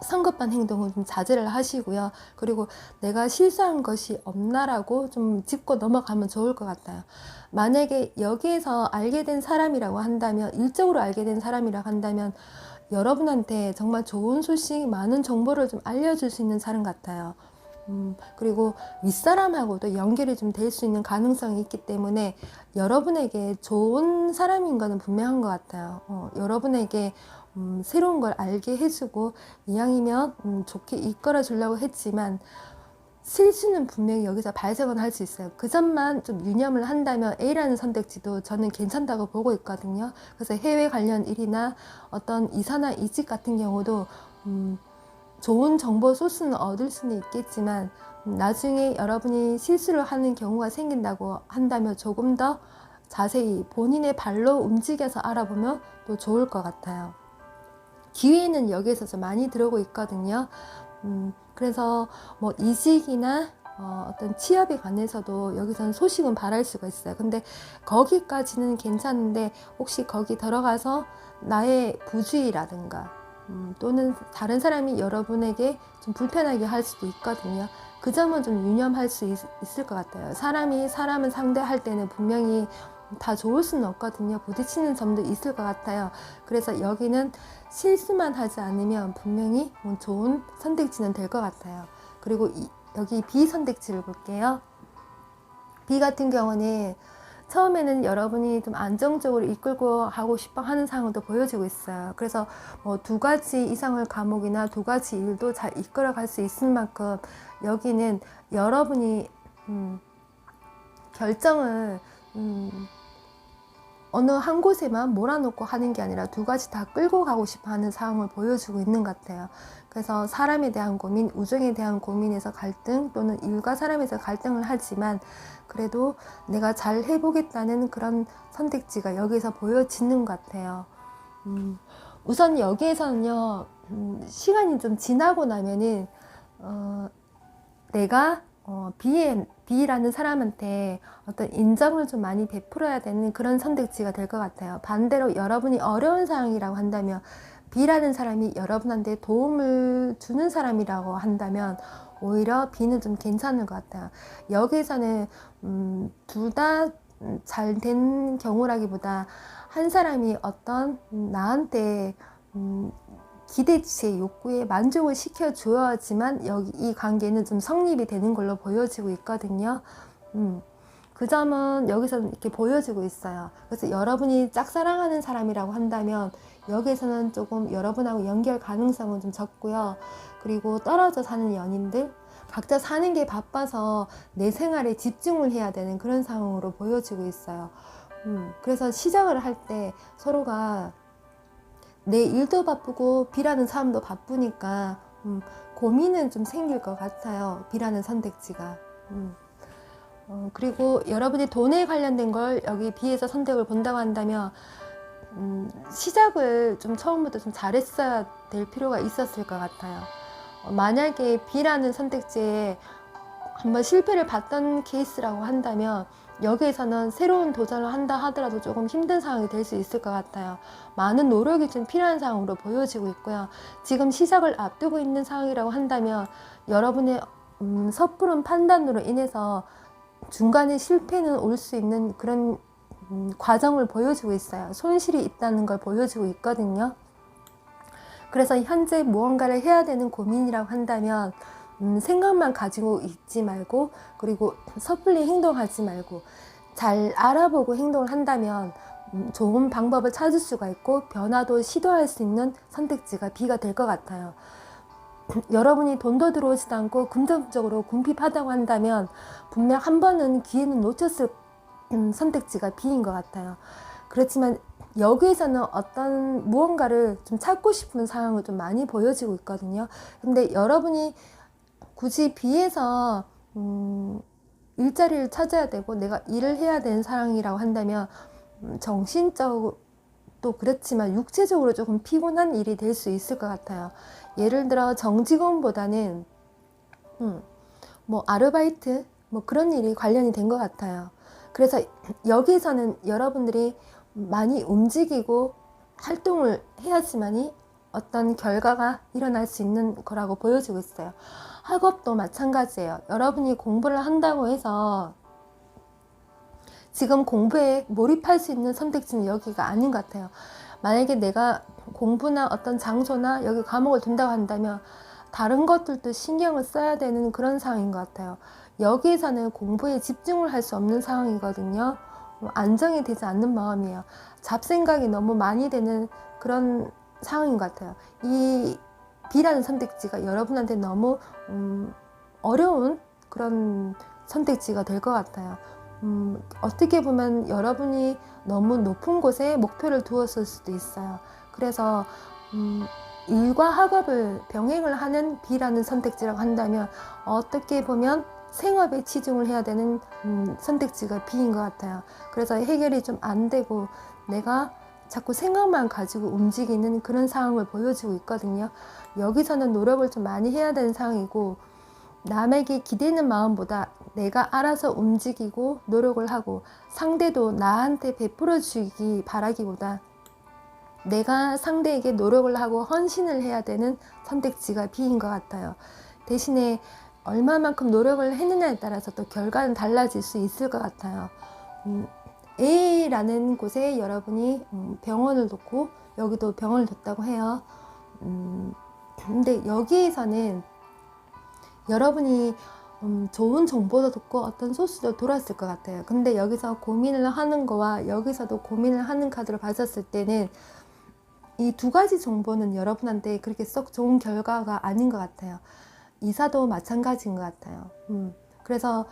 성급한 행동을 좀 자제를 하시고요. 그리고 내가 실수한 것이 없나라고 좀 짚고 넘어가면 좋을 것 같아요. 만약에 여기에서 알게 된 사람이라고 한다면, 일적으로 알게 된 사람이라고 한다면 여러분한테 정말 좋은 소식, 많은 정보를 좀 알려줄 수 있는 사람 같아요. 그리고 윗사람하고도 연결이 좀 될 수 있는 가능성이 있기 때문에 여러분에게 좋은 사람인 거는 분명한 것 같아요. 여러분에게 새로운 걸 알게 해주고 이왕이면 좋게 이끌어 주려고 했지만 실수는 분명히 여기서 발생은 할 수 있어요. 그 점만 좀 유념을 한다면 A라는 선택지도 저는 괜찮다고 보고 있거든요. 그래서 해외 관련 일이나 어떤 이사나 이직 같은 경우도 좋은 정보 소스는 얻을 수는 있겠지만 나중에 여러분이 실수를 하는 경우가 생긴다고 한다면 조금 더 자세히 본인의 발로 움직여서 알아보면 또 좋을 것 같아요. 기회는 여기에서 좀 많이 들어오고 있거든요. 그래서 뭐 이직이나 어떤 취업에 관해서도 여기서는 소식은 바랄 수가 있어요. 근데 거기까지는 괜찮은데 혹시 거기 들어가서 나의 부주의라든가 또는 다른 사람이 여러분에게 좀 불편하게 할 수도 있거든요. 그 점은 좀 유념할 수 있을 것 같아요. 사람이 사람을 상대할 때는 분명히 다 좋을 수는 없거든요. 부딪히는 점도 있을 것 같아요. 그래서 여기는 실수만 하지 않으면 분명히 좋은 선택지는 될 것 같아요. 그리고 여기 B 선택지를 볼게요. B 같은 경우는 처음에는 여러분이 좀 안정적으로 이끌고 가고 싶어 하는 상황도 보여지고 있어요. 그래서 뭐 2가지 이상의 과목이나 2가지 일도 잘 이끌어 갈 수 있을 만큼 여기는 여러분이 결정을 어느 한 곳에만 몰아놓고 하는 게 아니라 2가지 다 끌고 가고 싶어 하는 상황을 보여주고 있는 것 같아요. 그래서 사람에 대한 고민, 우정에 대한 고민에서 갈등 또는 일과 사람에서 갈등을 하지만 그래도 내가 잘 해보겠다는 그런 선택지가 여기서 보여지는 것 같아요. 우선 여기에서는요, 시간이 좀 지나고 나면은 내가 B라는 사람한테 어떤 인정을 좀 많이 베풀어야 되는 그런 선택지가 될 것 같아요. 반대로 여러분이 어려운 상황이라고 한다면 B라는 사람이 여러분한테 도움을 주는 사람이라고 한다면 오히려 B는 좀 괜찮은 것 같아요. 여기에서는 둘 다 잘 된 경우라기보다 한 사람이 어떤 나한테 기대치의 욕구에 만족을 시켜줘야지만 여기 이 관계는 좀 성립이 되는 걸로 보여지고 있거든요. 그 점은 여기서 이렇게 보여지고 있어요. 그래서 여러분이 짝사랑하는 사람이라고 한다면 여기에서는 조금 여러분하고 연결 가능성은 좀 적고요. 그리고 떨어져 사는 연인들, 각자 사는 게 바빠서 내 생활에 집중을 해야 되는 그런 상황으로 보여지고 있어요. 그래서 시작을 할 때 서로가 내 일도 바쁘고 B라는 사람도 바쁘니까 고민은 좀 생길 것 같아요. B라는 선택지가. 그리고 여러분이 돈에 관련된 걸 여기 B에서 선택을 본다고 한다면 시작을 좀 처음부터 좀 잘했어야 될 필요가 있었을 것 같아요. 만약에 B라는 선택지에 한번 실패를 봤던 케이스라고 한다면 여기에서는 새로운 도전을 한다 하더라도 조금 힘든 상황이 될 수 있을 것 같아요. 많은 노력이 좀 필요한 상황으로 보여지고 있고요. 지금 시작을 앞두고 있는 상황이라고 한다면 여러분의 섣부른 판단으로 인해서 중간에 실패는 올 수 있는 그런 과정을 보여주고 있어요. 손실이 있다는 걸 보여주고 있거든요. 그래서 현재 무언가를 해야 되는 고민이라고 한다면 생각만 가지고 있지 말고 그리고 섣불리 행동하지 말고 잘 알아보고 행동을 한다면 좋은 방법을 찾을 수가 있고 변화도 시도할 수 있는 선택지가 B가 될 것 같아요. 여러분이 돈도 들어오지도 않고 금전적으로 궁핍하다고 한다면 분명 한 번은 기회는 놓쳤을 선택지가 B인 것 같아요. 그렇지만 여기에서는 어떤 무언가를 좀 찾고 싶은 상황을 좀 많이 보여지고 있거든요. 근데 여러분이 굳이 B에서 일자리를 찾아야 되고 내가 일을 해야 되는 상황이라고 한다면 정신적으로 또 그렇지만 육체적으로 조금 피곤한 일이 될 수 있을 것 같아요. 예를 들어 정직원보다는 뭐 아르바이트 뭐 그런 일이 관련이 된 것 같아요. 그래서 여기에서는 여러분들이 많이 움직이고 활동을 해야지만이 어떤 결과가 일어날 수 있는 거라고 보여지고 있어요. 학업도 마찬가지예요. 여러분이 공부를 한다고 해서 지금 공부에 몰입할 수 있는 선택지는 여기가 아닌 것 같아요. 만약에 내가 공부나 어떤 장소나 여기 과목을 둔다고 한다면 다른 것들도 신경을 써야 되는 그런 상황인 것 같아요. 여기에서는 공부에 집중을 할 수 없는 상황이거든요. 안정이 되지 않는 마음이에요. 잡생각이 너무 많이 되는 그런 상황인 것 같아요. 이 B라는 선택지가 여러분한테 너무 어려운 그런 선택지가 될 것 같아요. 어떻게 보면 여러분이 너무 높은 곳에 목표를 두었을 수도 있어요. 그래서 일과 학업을 병행을 하는 B라는 선택지라고 한다면 어떻게 보면 생업에 치중을 해야 되는 선택지가 B인 것 같아요. 그래서 해결이 좀 안 되고 내가 자꾸 생각만 가지고 움직이는 그런 상황을 보여주고 있거든요. 여기서는 노력을 좀 많이 해야 되는 상황이고, 남에게 기대는 마음보다 내가 알아서 움직이고 노력을 하고 상대도 나한테 베풀어 주기 바라기보다 내가 상대에게 노력을 하고 헌신을 해야 되는 선택지가 B인 것 같아요. 대신에 얼마만큼 노력을 했느냐에 따라서 또 결과는 달라질 수 있을 것 같아요. A라는 곳에 여러분이 병원을 뒀고 여기도 병원을 뒀다고 해요. 근데 여기에서는 여러분이 좋은 정보도 듣고 어떤 소스도 돌았을 것 같아요. 근데 여기서 고민을 하는 거와 여기서도 고민을 하는 카드로 봤었을 때는 이 두 가지 정보는 여러분한테 그렇게 썩 좋은 결과가 아닌 것 같아요. 이사도 마찬가지인 것 같아요. 그래서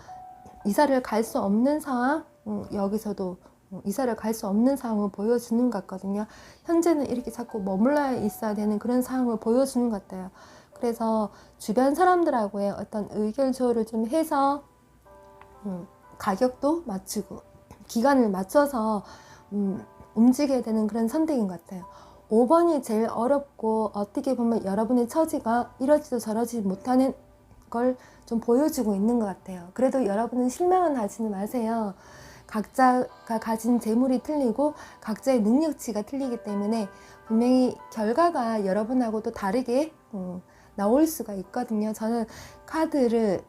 이사를 갈 수 없는 상황, 여기서도 이사를 갈 수 없는 상황을 보여주는 것 같거든요. 현재는 이렇게 자꾸 머물러 있어야 되는 그런 상황을 보여주는 것 같아요. 그래서 주변 사람들하고의 어떤 의견 조율을 좀 해서 가격도 맞추고 기간을 맞춰서 움직여야 되는 그런 선택인 것 같아요. 5번이 제일 어렵고 어떻게 보면 여러분의 처지가 이러지도 저러지 못하는 걸 좀 보여주고 있는 것 같아요. 그래도 여러분은 실망은 하지는 마세요. 각자가 가진 재물이 틀리고 각자의 능력치가 틀리기 때문에 분명히 결과가 여러분하고도 다르게 나올 수가 있거든요. 저는 카드를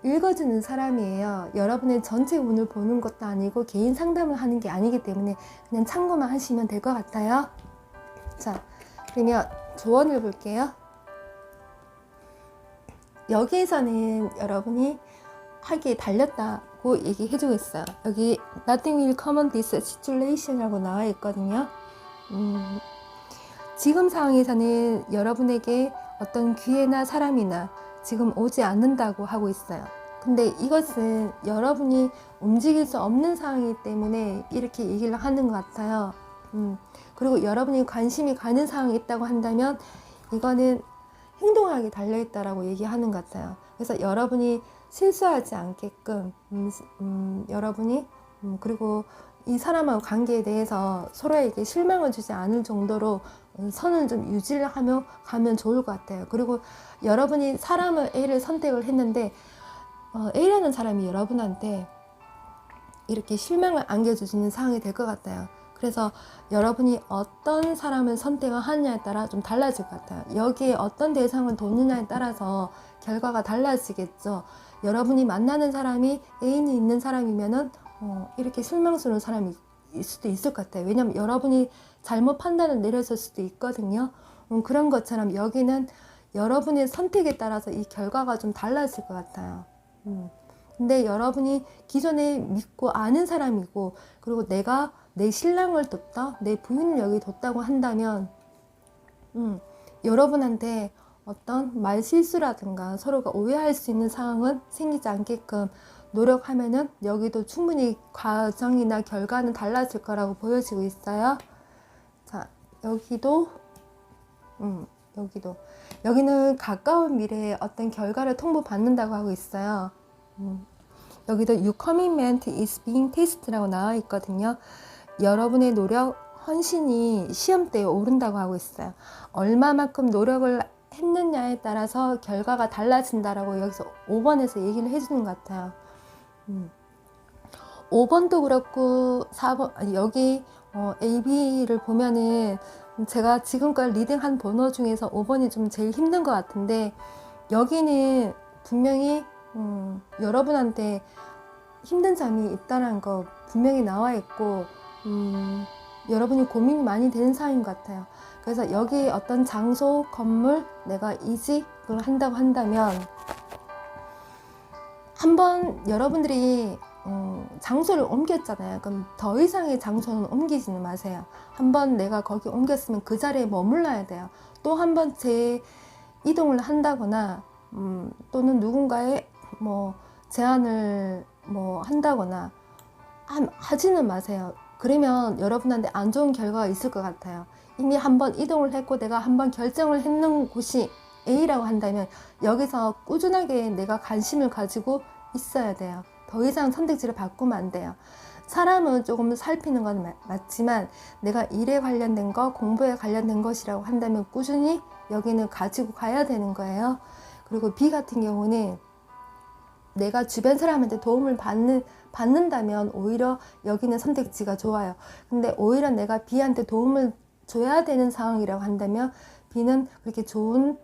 읽어주는 사람이에요. 여러분의 전체 운을 보는 것도 아니고 개인 상담을 하는 게 아니기 때문에 그냥 참고만 하시면 될 것 같아요. 자, 그러면 조언을 볼게요. 여기에서는 여러분이 하기에 달렸다고 얘기해주고 있어요. 여기 Nothing will come on this situation이라고 나와 있거든요. 지금 상황에서는 여러분에게 어떤 기회나 사람이나 지금 오지 않는다고 하고 있어요. 근데 이것은 여러분이 움직일 수 없는 상황이기 때문에 이렇게 얘기를 하는 것 같아요. 그리고 여러분이 관심이 가는 상황이 있다고 한다면 이거는 행동하게 달려있다라고 얘기하는 것 같아요. 그래서 여러분이 실수하지 않게끔 여러분이 그리고 이 사람하고 관계에 대해서 서로에게 실망을 주지 않을 정도로 선을 좀 유지를 하며 가면 좋을 것 같아요. 그리고 여러분이 사람을 A를 선택을 했는데 A라는 사람이 여러분한테 이렇게 실망을 안겨주시는 상황이 될 것 같아요. 그래서 여러분이 어떤 사람을 선택을 하느냐에 따라 좀 달라질 것 같아요. 여기에 어떤 대상을 뒀느냐에 따라서 결과가 달라지겠죠. 여러분이 만나는 사람이 애인이 있는 사람이면은 이렇게 실망스러운 사람이 일 수도 있을 것 같아요. 왜냐면 여러분이 잘못 판단을 내렸을 수도 있거든요. 그런 것처럼 여기는 여러분의 선택에 따라서 이 결과가 좀 달라질 것 같아요. 근데 여러분이 기존에 믿고 아는 사람이고 그리고 내가 내 신랑을 뒀다, 내 부인을 여기 뒀다고 한다면 여러분한테 어떤 말 실수라든가 서로가 오해할 수 있는 상황은 생기지 않게끔 노력하면은 여기도 충분히 과정이나 결과는 달라질 거라고 보여지고 있어요. 자, 여기는 가까운 미래에 어떤 결과를 통보받는다고 하고 있어요. 여기도 Your commitment is being tested라고 나와 있거든요. 여러분의 노력, 헌신이 시험대에 오른다고 하고 있어요. 얼마만큼 노력을 했느냐에 따라서 결과가 달라진다라고 여기서 5번에서 얘기를 해주는 것 같아요. 5번도 그렇고 4번 아니, 여기 A, B를 보면은 제가 지금까지 리딩한 번호 중에서 5번이 좀 제일 힘든 것 같은데 여기는 분명히 여러분한테 힘든 점이 있다는 거 분명히 나와 있고 여러분이 고민이 많이 되는 상황인 것 같아요. 그래서 여기 어떤 장소, 건물 내가 이직을 한다고 한다면 한번 여러분들이 장소를 옮겼잖아요. 그럼 더 이상의 장소는 옮기지는 마세요. 한번 내가 거기 옮겼으면 그 자리에 머물러야 돼요. 또 한 번 이동을 한다거나 또는 누군가의 뭐 제안을 뭐 한다거나 하지는 마세요. 그러면 여러분한테 안 좋은 결과가 있을 것 같아요. 이미 한번 이동을 했고 내가 한번 결정을 했는 곳이 A라고 한다면 여기서 꾸준하게 내가 관심을 가지고 있어야 돼요. 더 이상 선택지를 바꾸면 안 돼요. 사람은 조금 살피는 건 맞지만 내가 일에 관련된 거, 공부에 관련된 것이라고 한다면 꾸준히 여기는 가지고 가야 되는 거예요. 그리고 B 같은 경우는 내가 주변 사람한테 도움을 받는다면 오히려 여기는 선택지가 좋아요. 근데 오히려 내가 B한테 도움을 줘야 되는 상황이라고 한다면 B는 그렇게 좋은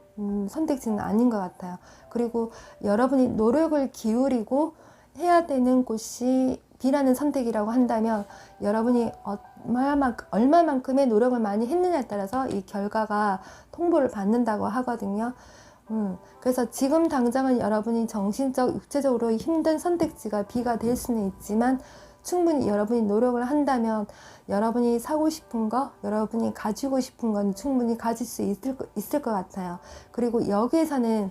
선택지는 아닌 것 같아요. 그리고 여러분이 노력을 기울이고 해야 되는 곳이 B라는 선택이라고 한다면 여러분이 얼마만큼의 노력을 많이 했느냐에 따라서 이 결과가 통보를 받는다고 하거든요. 그래서 지금 당장은 여러분이 정신적, 육체적으로 힘든 선택지가 B가 될 수는 있지만 충분히 여러분이 노력을 한다면 여러분이 사고 싶은 거, 여러분이 가지고 싶은 건 충분히 가질 수 있을 것 같아요. 그리고 여기에서는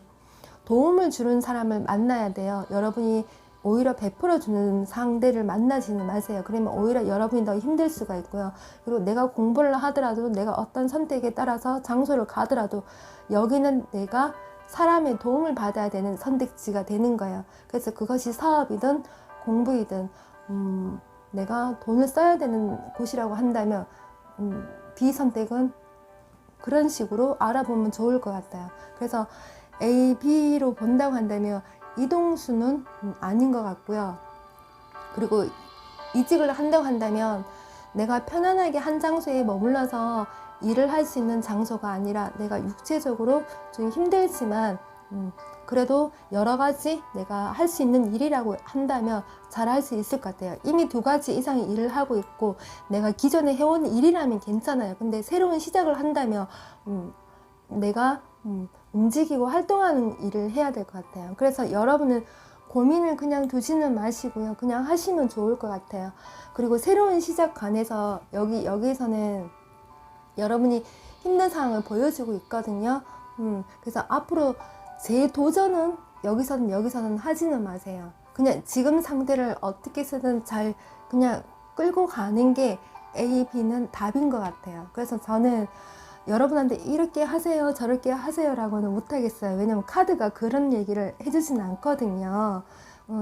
도움을 주는 사람을 만나야 돼요. 여러분이 오히려 베풀어주는 상대를 만나지는 마세요. 그러면 오히려 여러분이 더 힘들 수가 있고요. 그리고 내가 공부를 하더라도 내가 어떤 선택에 따라서 장소를 가더라도 여기는 내가 사람의 도움을 받아야 되는 선택지가 되는 거예요. 그래서 그것이 사업이든 공부이든 내가 돈을 써야 되는 곳이라고 한다면 B 선택은 그런 식으로 알아보면 좋을 것 같아요. 그래서 A, B로 본다고 한다면 이동수는 아닌 것 같고요. 그리고 이직을 한다고 한다면 내가 편안하게 한 장소에 머물러서 일을 할 수 있는 장소가 아니라 내가 육체적으로 좀 힘들지만 그래도 여러 가지 내가 할 수 있는 일이라고 한다면 잘 할 수 있을 것 같아요. 이미 2가지 이상의 일을 하고 있고 내가 기존에 해온 일이라면 괜찮아요. 근데 새로운 시작을 한다면 내가 움직이고 활동하는 일을 해야 될 것 같아요. 그래서 여러분은 고민을 그냥 두지는 마시고요. 그냥 하시면 좋을 것 같아요. 그리고 새로운 시작 관해서 여기에서는 여러분이 힘든 상황을 보여주고 있거든요. 그래서 앞으로 재도전은 여기서는 하지는 마세요. 그냥 지금 상태를 어떻게 쓰든 잘 그냥 끌고 가는 게 A, B는 답인 것 같아요. 그래서 저는 여러분한테 이렇게 하세요, 저렇게 하세요 라고는 못하겠어요. 왜냐면 카드가 그런 얘기를 해주진 않거든요.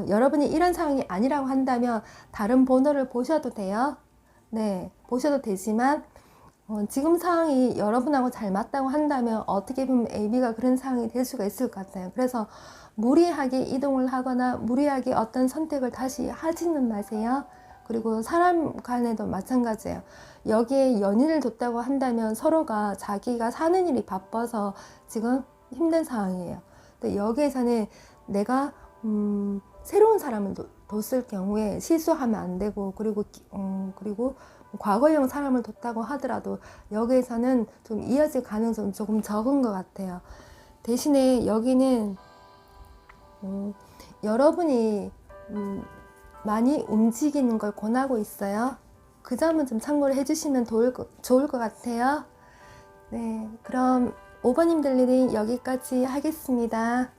여러분이 이런 상황이 아니라고 한다면 다른 번호를 보셔도 돼요. 네, 보셔도 되지만 지금 상황이 여러분하고 잘 맞다고 한다면 어떻게 보면 AB가 그런 상황이 될 수가 있을 것 같아요. 그래서 무리하게 이동을 하거나 무리하게 어떤 선택을 다시 하지는 마세요. 그리고 사람 간에도 마찬가지예요. 여기에 연인을 뒀다고 한다면 서로가 자기가 사는 일이 바빠서 지금 힘든 상황이에요. 근데 여기에서는 내가 새로운 사람을 뒀을 경우에 실수하면 안 되고 그리고 과거형 사람을 뒀다고 하더라도 여기에서는 좀 이어질 가능성은 조금 적은 것 같아요. 대신에 여기는 여러분이 많이 움직이는 걸 권하고 있어요. 그 점은 좀 참고를 해주시면 좋을 것 같아요. 네, 그럼 5번님들 리딩 여기까지 하겠습니다.